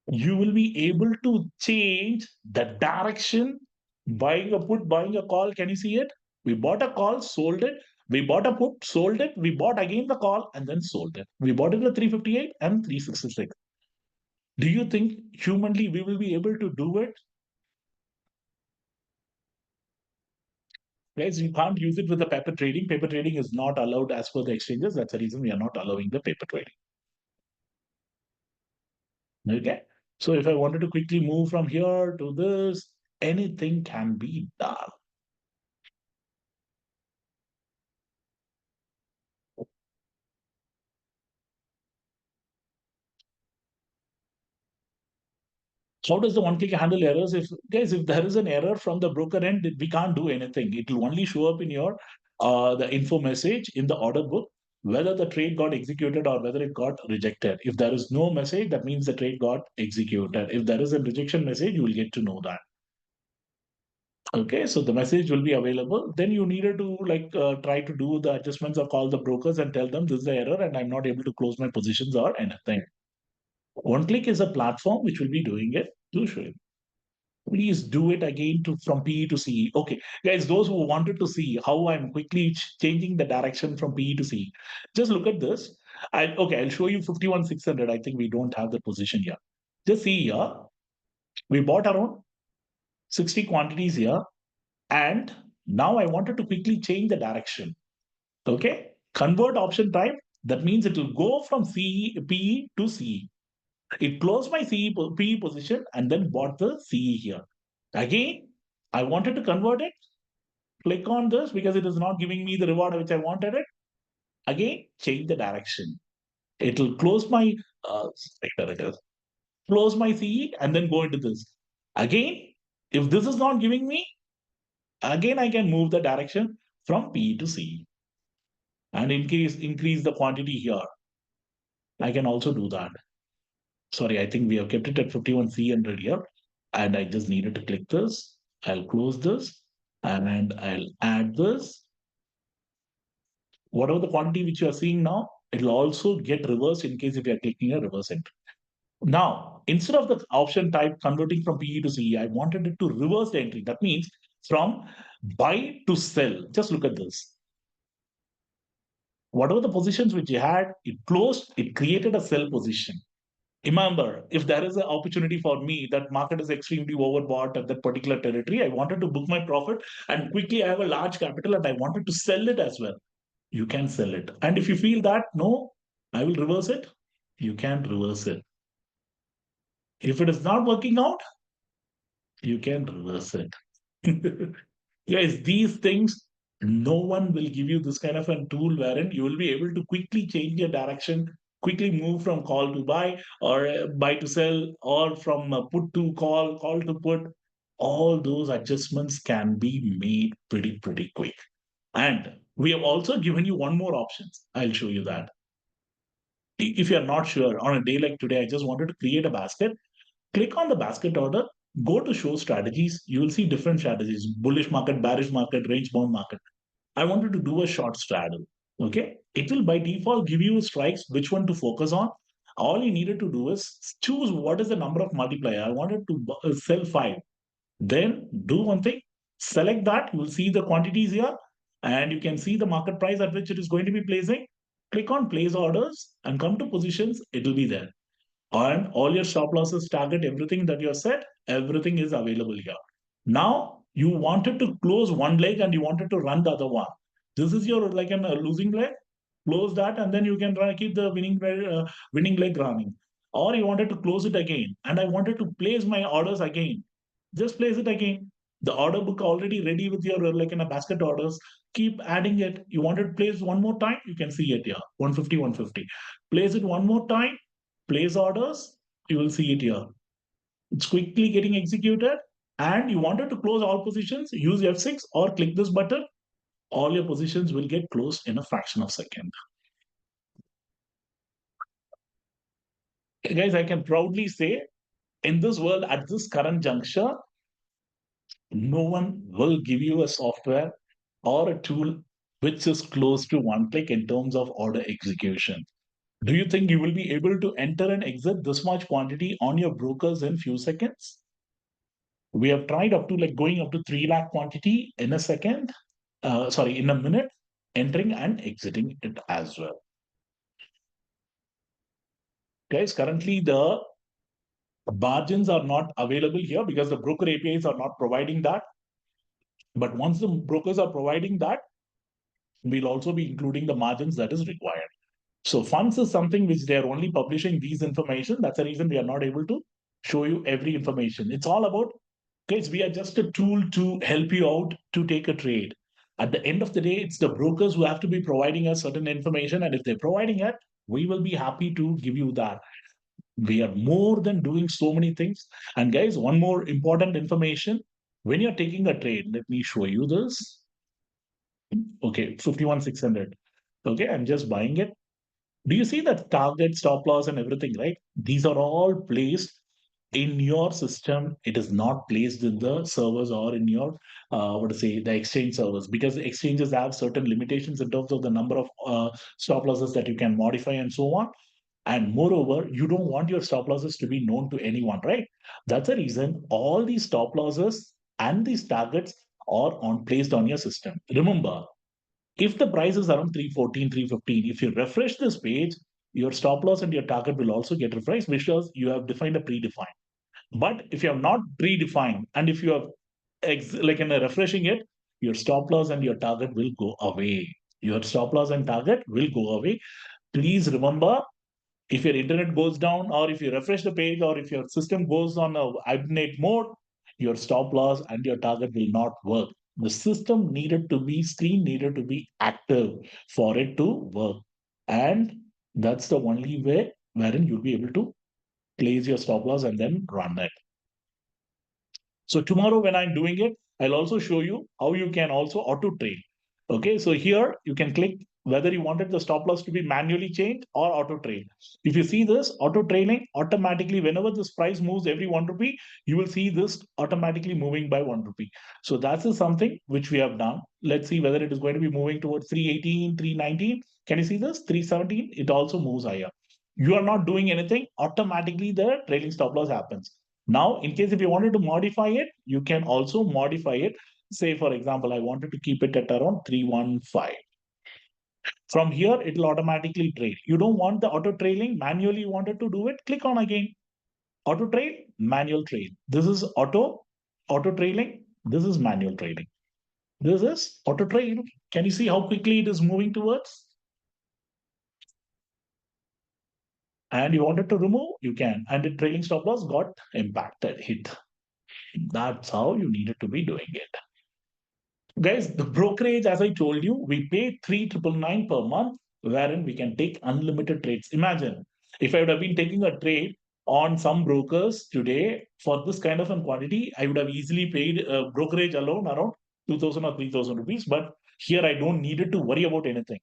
You will be able to change the direction. Buying a put, buying a call. Can you see it? We bought a call, sold it. We bought a put, sold it. We bought again the call and then sold it. We bought it at 358 and 366. Do you think humanly we will be able to do it? Guys, you can't use it with the paper trading. Paper trading is not allowed as per the exchanges. That's the reason we are not allowing the paper trading. Okay. So if I wanted to quickly move from here to this, anything can be done. How does the one click handle errors? If guys, if there is an error from the broker end, we can't do anything. It will only show up in your the info message in the order book, whether the trade got executed or whether it got rejected. If there is no message, that means the trade got executed. If there is a rejection message, you will get to know that. Okay, so the message will be available. Then you needed to try to do the adjustments or call the brokers and tell them this is the error and I'm not able to close my positions or anything. One click is a platform which will be doing it usually. Please do it again to from PE to CE. Okay, guys, those who wanted to see how I'm quickly changing the direction from PE to CE, just look at this. I'll show you 51,600. I think we don't have the position here. Just see here, we bought around 60 quantities here, and now I wanted to quickly change the direction. Okay, convert option type. That means it will go from PE to CE. It closed my PE position and then bought the CE here. Again, I wanted to convert it. Click on this because it is not giving me the reward which I wanted it. Again, change the direction. It will close my close my CE and then go into this. Again, if this is not giving me, again I can move the direction from PE to CE and increase the quantity here. I can also do that. Sorry, I think we have kept it at 51,300 here, and I just needed to click this. I'll close this and I'll add this. Whatever the quantity which you are seeing now, it'll also get reversed in case if you are clicking a reverse entry. Now, instead of the option type converting from PE to CE, I wanted it to reverse the entry. That means from buy to sell. Just look at this. Whatever the positions which you had, it closed, it created a sell position. Remember, if there is an opportunity for me that market is extremely overbought at that particular territory, I wanted to book my profit and quickly I have a large capital and I wanted to sell it as well. You can sell it. And if you feel that, no, I will reverse it, you can reverse it. If it is not working out, you can reverse it. Guys, these things, no one will give you this kind of a tool wherein you will be able to quickly change your direction, quickly move from call to buy or buy to sell, or from put to call, call to put. All those adjustments can be made pretty quick. And we have also given you one more options. I'll show you that. If you're not sure, on a day like today, I just wanted to create a basket. Click on the basket order, go to show strategies. You will see different strategies: bullish market, bearish market, range bound market. I wanted to do a short straddle. Okay. It will by default give you strikes, which one to focus on. All you needed to do is choose what is the number of multiplier. I wanted to sell 5. Then do one thing, select that. You will see the quantities here and you can see the market price at which it is going to be placing. Click on place orders and come to positions. It will be there. And all your stop losses, target, everything that you have set, everything is available here. Now you wanted to close one leg and you wanted to run the other one. This is your like a losing leg. Close that and then you can keep the winning leg running. Or you wanted to close it again, and I wanted to place my orders again. Just place it again. The order book already ready with your like in a basket orders. Keep adding it. You wanted to place one more time, you can see it here. 150, 150. Place it one more time, place orders, you will see it here. It's quickly getting executed. And you wanted to close all positions, use F6 or click this button. All your positions will get closed in a fraction of a second. Guys, I can proudly say in this world at this current juncture, no one will give you a software or a tool which is close to one click in terms of order execution. Do you think you will be able to enter and exit this much quantity on your brokers in few seconds? We have tried up to like going up to 3 lakh quantity in a second, sorry, in a minute, entering and exiting it as well. Guys, currently the margins are not available here because the broker APIs are not providing that. But once the brokers are providing that, we'll also be including the margins that is required. So funds is something which they are only publishing these information. That's the reason we are not able to show you every information. It's all about, guys, we are just a tool to help you out to take a trade. At the end of the day, it's the brokers who have to be providing us certain information. And if they're providing it, we will be happy to give you that. We are more than doing so many things. And guys, one more important information. When you're taking a trade, let me show you this. Okay, 51,600. Okay, I'm just buying it. Do you see that target, stop loss, and everything, right? These are all placed in your system. It is not placed in the servers or in your, what to say, the exchange servers, because the exchanges have certain limitations in terms of the number of stop losses that you can modify and so on. And moreover, you don't want your stop losses to be known to anyone, right? That's the reason all these stop losses and these targets are on placed on your system. Remember, if the price is around 314, 315, if you refresh this page, your stop loss and your target will also get refreshed because you have defined a predefined. But if you have not predefined and if you have like in a refreshing it, your stop loss and your target will go away. Your stop loss and target will go away. Please remember, if your internet goes down or if you refresh the page or if your system goes on a hibernate mode, your stop loss and your target will not work. The system needed to be, screen needed to be active for it to work. And that's the only way wherein you'll be able to place your stop loss and then run it. So tomorrow when I'm doing it, I'll also show you how you can also auto trail. Okay, so here you can click whether you wanted the stop loss to be manually changed or auto trail. If you see this auto trailing, automatically whenever this price moves every 1 rupee, you will see this automatically moving by 1 rupee. So that is something which we have done. Let's see whether it is going to be moving towards 318, 319. Can you see this? 317, it also moves higher. You are not doing anything, automatically the trailing stop loss happens. Now, in case if you wanted to modify it, you can also modify it. Say, for example, I wanted to keep it at around 315. From here, it will automatically trail. You don't want the auto trailing, manually you wanted to do it, click on again. Auto trail, manual trail. This is auto trailing. This is manual trailing. This is auto trail. Can you see how quickly it is moving towards? And you wanted to remove, you can. And the trailing stop loss got impacted, hit. That's how you needed to be doing it. Guys, the brokerage, as I told you, we pay 3,999 per month, wherein we can take unlimited trades. Imagine if I would have been taking a trade on some brokers today for this kind of a quantity, I would have easily paid brokerage alone around 2,000 or 3,000 rupees. But here I don't needed to worry about anything.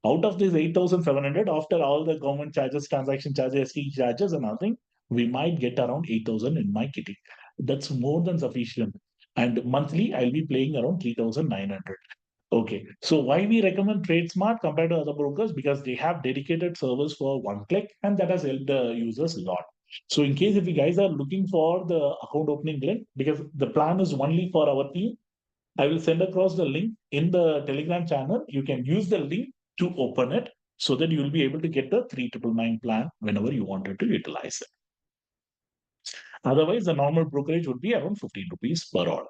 Out of this 8,700, after all the government charges, transaction charges, ST charges, and nothing, we might get around 8,000 in my kitty. That's more than sufficient, and monthly I'll be paying around 3,900. Okay, so why we recommend TradeSmart compared to other brokers? Because they have dedicated servers for one click, and that has helped the users a lot. So in case if you guys are looking for the account opening link, because the plan is only for our team, I will send across the link in the Telegram channel. You can use the link to open it so that you will be able to get the 3,999 plan whenever you wanted to utilize it. Otherwise, the normal brokerage would be around 15 rupees per order.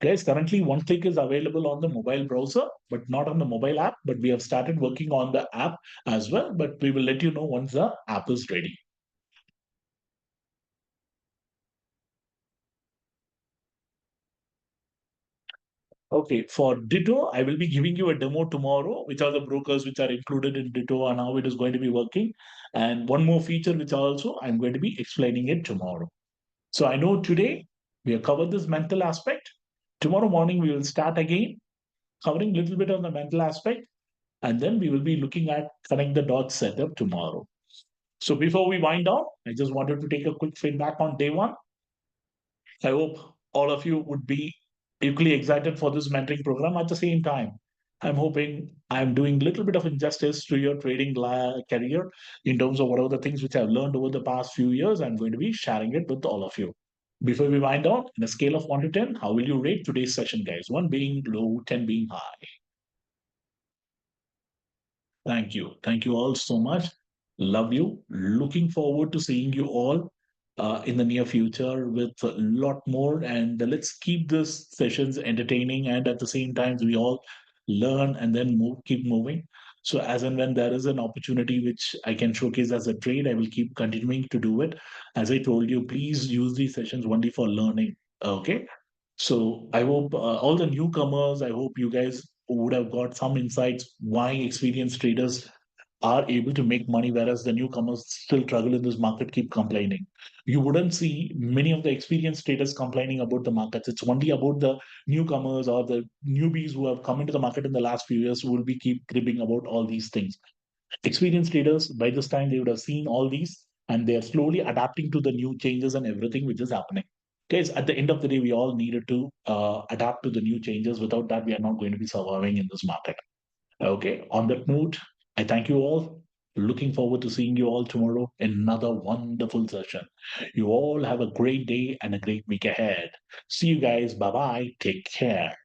Guys, currently one click is available on the mobile browser, but not on the mobile app. But we have started working on the app as well. But we will let you know once the app is ready. Okay, for Ditto, I will be giving you a demo tomorrow, which are the brokers which are included in Ditto and how it is going to be working. And one more feature, which also I'm going to be explaining it tomorrow. So I know today we have covered this mental aspect. Tomorrow morning, we will start again covering a little bit on the mental aspect. And then we will be looking at connect the dots setup tomorrow. So before we wind down, I just wanted to take a quick feedback on day one. I hope all of you would be equally excited for this mentoring program. At the same time, I'm hoping I'm doing a little bit of injustice to your trading career in terms of whatever the things which I've learned over the past few years. I'm going to be sharing it with all of you. Before we wind down, in a scale of 1 to 10, how will you rate today's session, guys? 1 being low, 10 being high. Thank you. Thank you all so much. Love you. Looking forward to seeing you all in the near future with a lot more. And let's keep these sessions entertaining. And at the same time, we all learn and then move, keep moving. So, as and when there is an opportunity which I can showcase as a trade, I will keep continuing to do it. As I told you, please use these sessions only for learning. Okay. So I hope all the newcomers, I hope you guys would have got some insights why experienced traders are able to make money, whereas the newcomers still struggle in this market, keep complaining. You wouldn't see many of the experienced traders complaining about the markets. It's only about the newcomers or the newbies who have come into the market in the last few years who will be keep cribbing about all these things. Experienced traders, by this time, they would have seen all these and they are slowly adapting to the new changes and everything which is happening. Guys, at the end of the day, we all needed to adapt to the new changes. Without that, we are not going to be surviving in this market. Okay, on that note, I thank you all. Looking forward to seeing you all tomorrow in another wonderful session. You all have a great day and a great week ahead. See you guys. Bye bye. Take care.